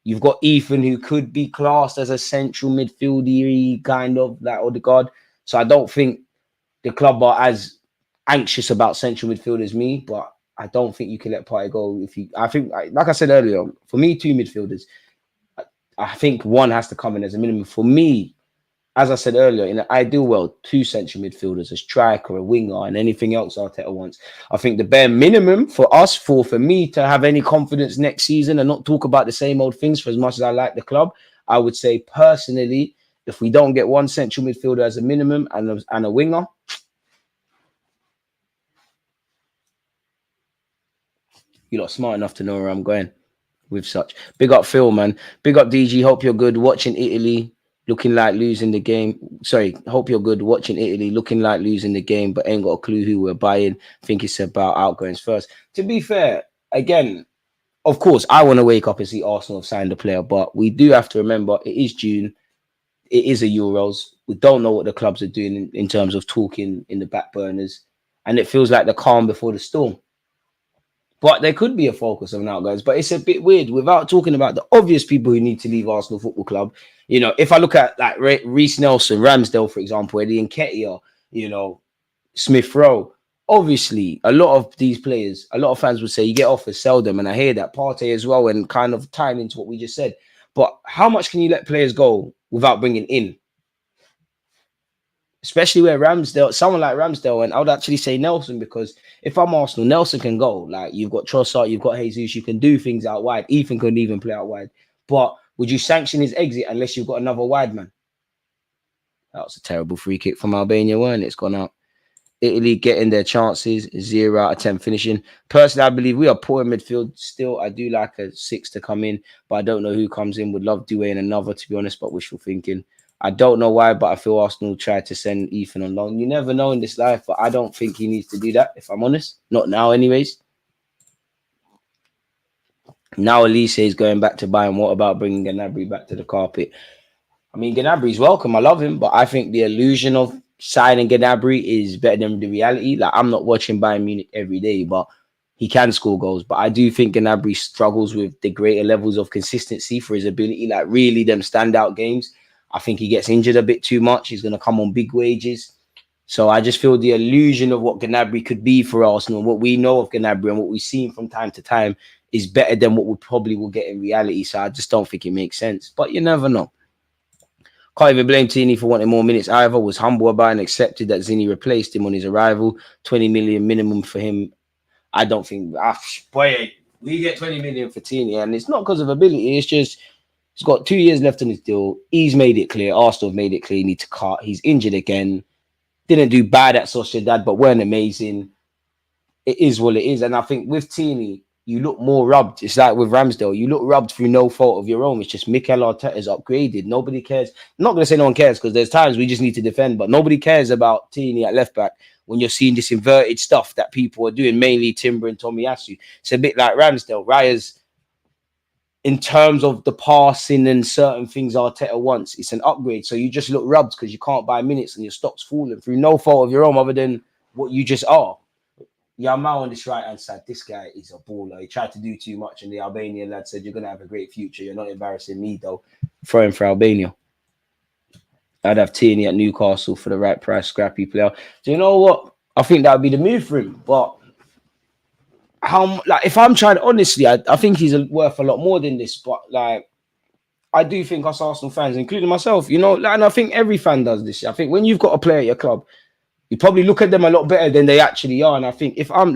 You've got Ethan, who could be classed as a central midfielder kind of like Odegaard. So I don't think the club are as anxious about central midfield as me, but I don't think you can let Partey go. I think, like I said earlier, for me, 2 midfielders. I think one has to come in as a minimum. For me, as I said earlier, in an ideal world, 2 central midfielders, a striker, a winger, and anything else Arteta wants. I think the bare minimum for us, for me to have any confidence next season and not talk about the same old things for as much as I like the club, I would say personally, if we don't get 1 central midfielder as a minimum and a winger, you're not smart enough to know where I'm going with such. Big up Phil, man. Big up DG. Hope you're good. Watching Italy, looking like losing the game. Sorry, hope you're good. Watching Italy, looking like losing the game, but ain't got a clue who we're buying. Think it's about outgoings first. To be fair, again, of course, I want to wake up and see Arsenal have signed a player, but we do have to remember it is June. It is a Euros. We don't know what the clubs are doing in terms of talking in the back burners, and it feels like the calm before the storm. But there could be a focus on outgoings. But it's a bit weird without talking about the obvious people who need to leave Arsenal Football Club. You know, if I look at like Reece Nelson, Ramsdale, for example, Eddie Nketiah, you know, Smith Rowe. Obviously, a lot of these players, a lot of fans would say you get offers, sell them. And I hear that Partey as well, and kind of tying into what we just said. But how much can you let players go without bringing in? especially where Ramsdale, someone like Ramsdale, and I would actually say Nelson, because if I'm Arsenal, Nelson can go. Like, you've got Trossard, you've got Jesus, you can do things out wide. Ethan couldn't even play out wide. But would you sanction his exit unless you've got another wide man? That was a terrible free kick from Albania, weren't it? It's gone out. Italy getting their chances, 0 out of 10 finishing. Personally, I believe we are poor in midfield still. I do like a 6 to come in, but I don't know who comes in. Would love Doué and another, to be honest, but wishful thinking. I don't know why, but I feel Arsenal tried to send Ethan on loan. You never know in this life, but I don't think he needs to do that, if I'm honest. Not now, anyways. Now Elise is going back to Bayern. What about bringing Gnabry back to the carpet? I mean, Gnabry's welcome. I love him, but I think the illusion of signing Gnabry is better than the reality. Like, I'm not watching Bayern Munich every day, but he can score goals. But I do think Gnabry struggles with the greater levels of consistency for his ability. Like, really, them standout games. I think he gets injured a bit too much. He's going to come on big wages. So I just feel the illusion of what Gnabry could be for Arsenal, what we know of Gnabry and what we've seen from time to time, is better than what we probably will get in reality. So I just don't think it makes sense. But you never know. Can't even blame Tini for wanting more minutes either. Was humble about and accepted that Zini replaced him on his arrival. 20 million minimum for him. I don't think... boy, we get 20 million for Tini, and it's not because of ability. It's just he's got 2 years left on his deal. He's made it clear. Arsenal have made it clear he needs to cut. He's injured again. Didn't do bad at Sociedad, but weren't amazing. It is what it is. And I think with Tini, you look more rubbed. It's like with Ramsdale. You look rubbed through no fault of your own. It's just Mikel Arteta's upgraded. Nobody cares. I'm not going to say no one cares, because there's times we just need to defend, but nobody cares about Tini at left back when you're seeing this inverted stuff that people are doing, mainly Timber and Tomiyasu. It's a bit like Ramsdale. Raya's, in terms of the passing and certain things Arteta wants, it's an upgrade. So you just look rubbed because you can't buy minutes and your stock's falling through no fault of your own other than what you just are. Yamal on this right-hand side, this guy is a baller. He tried to do too much, and the Albanian lad said, you're going to have a great future. You're not embarrassing me, though. Throw him for Albania. I'd have Tierney at Newcastle for the right price, scrappy player. Do you know what? I think that would be the move for him. But if I'm trying, honestly, I think he's worth a lot more than this. But I do think us Arsenal fans, including myself, and I think every fan does this. I think when you've got a player at your club, you probably look at them a lot better than they actually are. And I think if I'm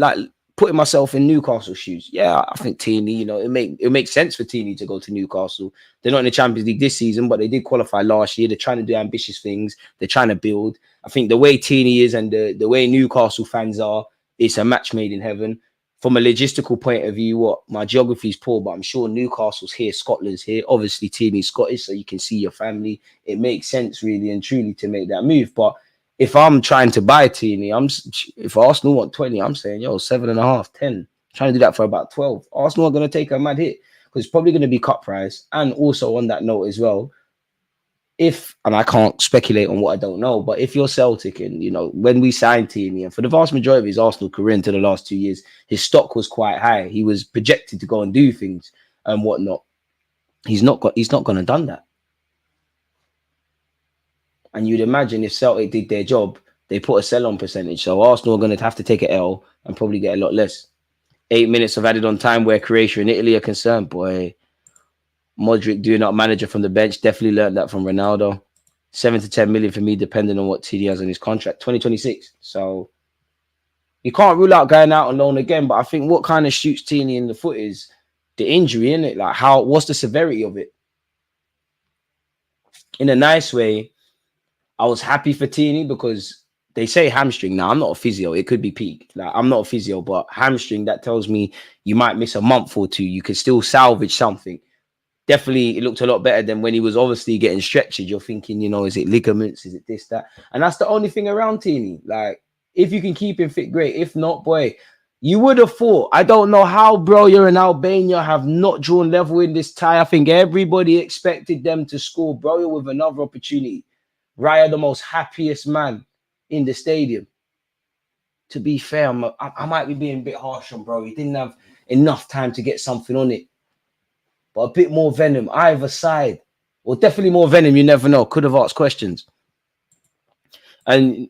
putting myself in Newcastle shoes, yeah, I think Tierney, it makes sense for Tierney to go to Newcastle. They're not in the Champions League this season, but they did qualify last year. They're trying to do ambitious things. They're trying to build. I think the way Tierney is and the way Newcastle fans are, it's a match made in heaven. From a logistical point of view, my geography is poor, but I'm sure Newcastle's here, Scotland's here. Obviously, Tierney's Scottish, so you can see your family. It makes sense, really and truly, to make that move. But if I'm trying to buy Tierney, if Arsenal want 20, I'm saying, 7.5, 10. Trying to do that for about 12. Arsenal are going to take a mad hit because it's probably going to be cut price. And also on that note as well, and I can't speculate on what I don't know, but if you're Celtic and, when we signed Tierney, and for the vast majority of his Arsenal career into the last 2 years, his stock was quite high. He was projected to go and do things and whatnot. He's not going to have done that. And you'd imagine if Celtic did their job, they put a sell-on percentage. So Arsenal are going to have to take an L and probably get a lot less. 8 minutes of added on time where Croatia and Italy are concerned. Boy, Modric doing up manager from the bench. Definitely learned that from Ronaldo. 7 to 10 million for me, depending on what TD has on his contract. 2026. So you can't rule out going out on loan again. But I think what kind of shoots Tierney in the foot is the injury, isn't it? What's the severity of it? In a nice way, I was happy for Tierney because they say hamstring. Now, I'm not a physio. It could be peak. I'm not a physio, but hamstring, that tells me you might miss a month or two. You could still salvage something. Definitely, it looked a lot better than when he was obviously getting stretched. You're thinking, is it ligaments? Is it this, that? And that's the only thing around Tierney. If you can keep him fit, great. If not, boy, you would have thought. I don't know how, bro, you're in Albania, have not drawn level in this tie. I think everybody expected them to score. Bro, you're with another opportunity. Raya, the most happiest man in the stadium. To be fair, I might be being a bit harsh on bro. He didn't have enough time to get something on it. But a bit more venom, either side. Or definitely more venom, you never know. Could have asked questions. And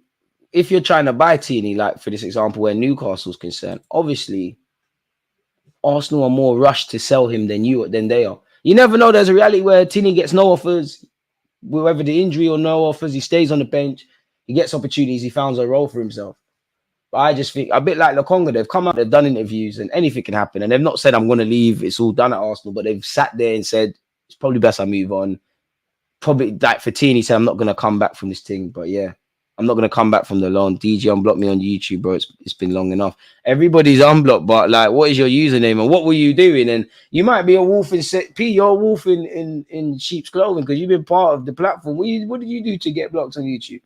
if you're trying to buy Tierney, for this example, where Newcastle's concerned, obviously, Arsenal are more rushed to sell him than they are. You never know. There's a reality where Tierney gets no offers. Whether the injury or no offers, he stays on the bench. He gets opportunities. He finds a role for himself. But I just think a bit like Lokonga, they've come out, they've done interviews, and anything can happen. And they've not said I'm going to leave. It's all done at Arsenal, but they've sat there and said it's probably best I move on. Probably like Fatini, he said I'm not going to come back from this thing. But yeah, I'm not going to come back from the loan. DJ unblocked me on YouTube, bro. It's been long enough. Everybody's unblocked, but like, what is your username and what were you doing? And you might be a wolf in P. You're a wolf in sheep's clothing because you've been part of the platform. What did you do to get blocked on YouTube?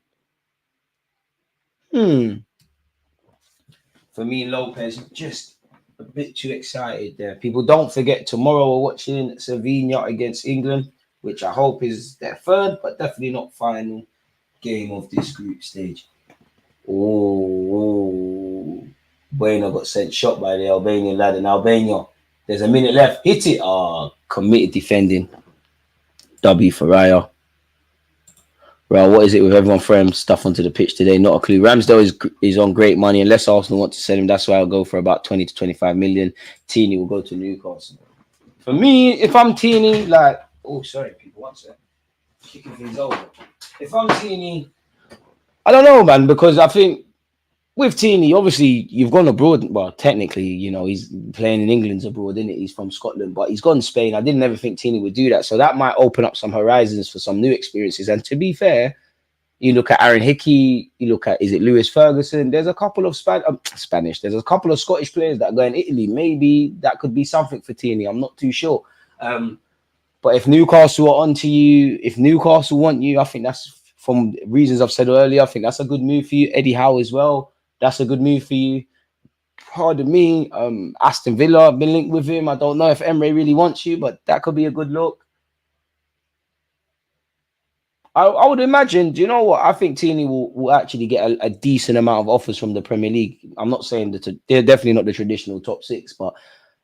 For me, Lopez, just a bit too excited there. People, don't forget, tomorrow we're watching Slovenia against England, which I hope is their third, but definitely not final game of this group stage. Oh, Bueno got sent shot by the Albanian lad in Albania. There's a minute left. Hit it. Committed defending. W for Raya. Well, what is it with everyone throwing stuff onto the pitch today? Not a clue. Ramsdale is on great money. Unless Arsenal want to sell him, that's why I'll go for about 20 to 25 million. Tini will go to Newcastle. For me, if I'm Tini, like, oh, sorry, people, one sec. Kicking things over. If I'm Tini, I don't know, man, because I think with Tini, obviously, you've gone abroad. Well, technically, you know, he's playing in England's abroad, isn't it? He's from Scotland, but he's gone to Spain. I didn't ever think Tini would do that. So that might open up some horizons for some new experiences. And to be fair, you look at Aaron Hickey, you look at, is it Lewis Ferguson? There's a couple of Spanish. There's a couple of Scottish players that go in Italy. Maybe that could be something for Tini. I'm not too sure. But if Newcastle are onto you, if Newcastle want you, I think that's, from reasons I've said earlier, I think that's a good move for you. Eddie Howe as well. That's a good move for you. Pardon me. Aston Villa, I've been linked with him. I don't know if Emre really wants you, but that could be a good look. I would imagine, do you know what? I think Tini will actually get a decent amount of offers from the Premier League. I'm not saying that they're definitely not the traditional top six, but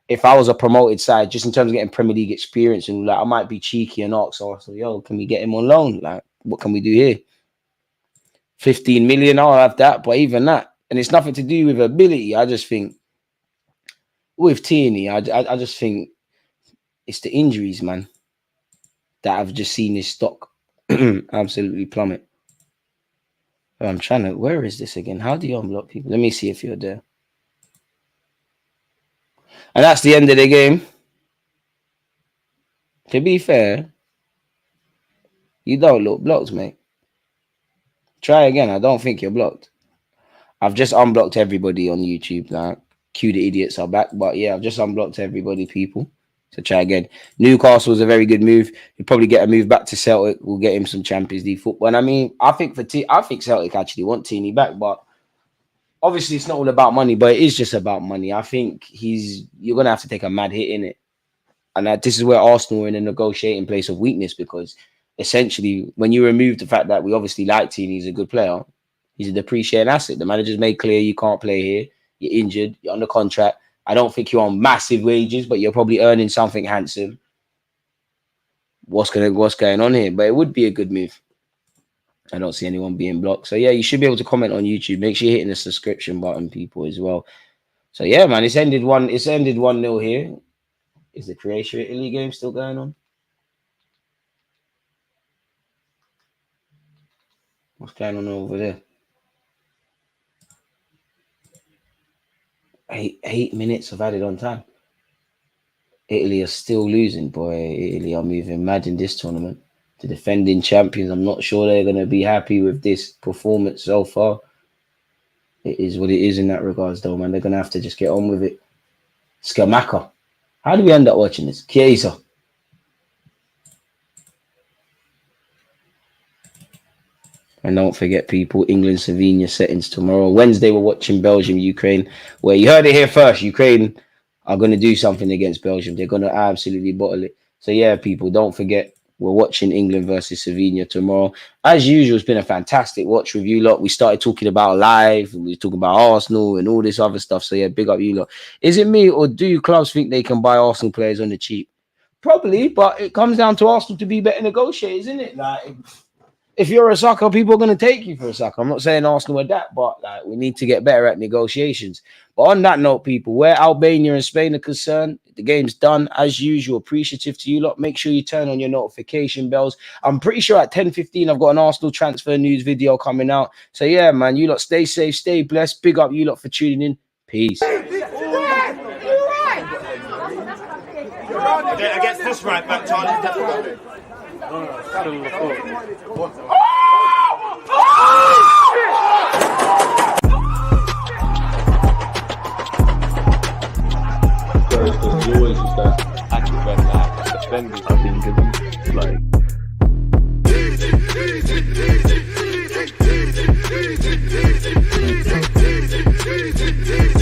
if I was a promoted side, just in terms of getting Premier League experience, and like I might be cheeky and ask Arsenal, yo, can we get him on loan? Like, what can we do here? 15 million, I'll have that, but even that, and it's nothing to do with ability. I just think with Tierney, I just think it's the injuries, man, that I've just seen his stock absolutely plummet. I'm trying to, where is this again? How do you unblock people? Let me see if you're there. And that's the end of the game. To be fair, you don't look blocked, mate. Try again. I don't think you're blocked. I've just unblocked everybody on YouTube now. Cue the idiots are back. But yeah, I've just unblocked everybody, people. So try again. Newcastle was a very good move. He'll probably get a move back to Celtic. We'll get him some Champions League football. And I mean, I think Celtic actually want Tini back, but obviously it's not all about money, but it is just about money. I think you're gonna have to take a mad hit in it. And this is where Arsenal are in a negotiating place of weakness, because essentially, when you remove the fact that we obviously like Tini, he's a good player, he's a depreciating asset. The manager's made clear you can't play here. You're injured. You're under contract. I don't think you're on massive wages, but you're probably earning something handsome. What's going on here? But it would be a good move. I don't see anyone being blocked. So yeah, you should be able to comment on YouTube. Make sure you're hitting the subscription button, people, as well. So yeah, man, it's ended 1-0 here. Is the Croatia Italy game still going on? What's going on over there? 8 minutes of added on time. Italy are still losing, boy. Italy are moving mad in this tournament. The defending champions, I'm not sure they're going to be happy with this performance so far. It is what it is in that regards, though, man. They're going to have to just get on with it. Skamaka. How do we end up watching this? Chiesa. And don't forget, people, England, Slovenia settings tomorrow. Wednesday, we're watching Belgium, Ukraine, where you heard it here first. Ukraine are going to do something against Belgium. They're going to absolutely bottle it. So, yeah, people, don't forget, we're watching England versus Slovenia tomorrow. As usual, it's been a fantastic watch with you lot. We started talking about live, and we were talking about Arsenal and all this other stuff. So, yeah, big up you lot. Is it me, or do clubs think they can buy Arsenal players on the cheap? Probably, but it comes down to Arsenal to be better negotiators, isn't it? Like, if you're a sucker, people are going to take you for a sucker. I'm not saying Arsenal are that, but we need to get better at negotiations. But on that note, people, where Albania and Spain are concerned, The game's done as usual. Appreciative to you lot. Make sure you turn on your notification bells. I'm pretty sure at 10:15 I've got an Arsenal transfer news video coming out. So yeah, man, you lot stay safe, stay blessed. Big up you lot for tuning in. Peace. Against this right back, Charlie. There's always just that active red line defending. I think it's like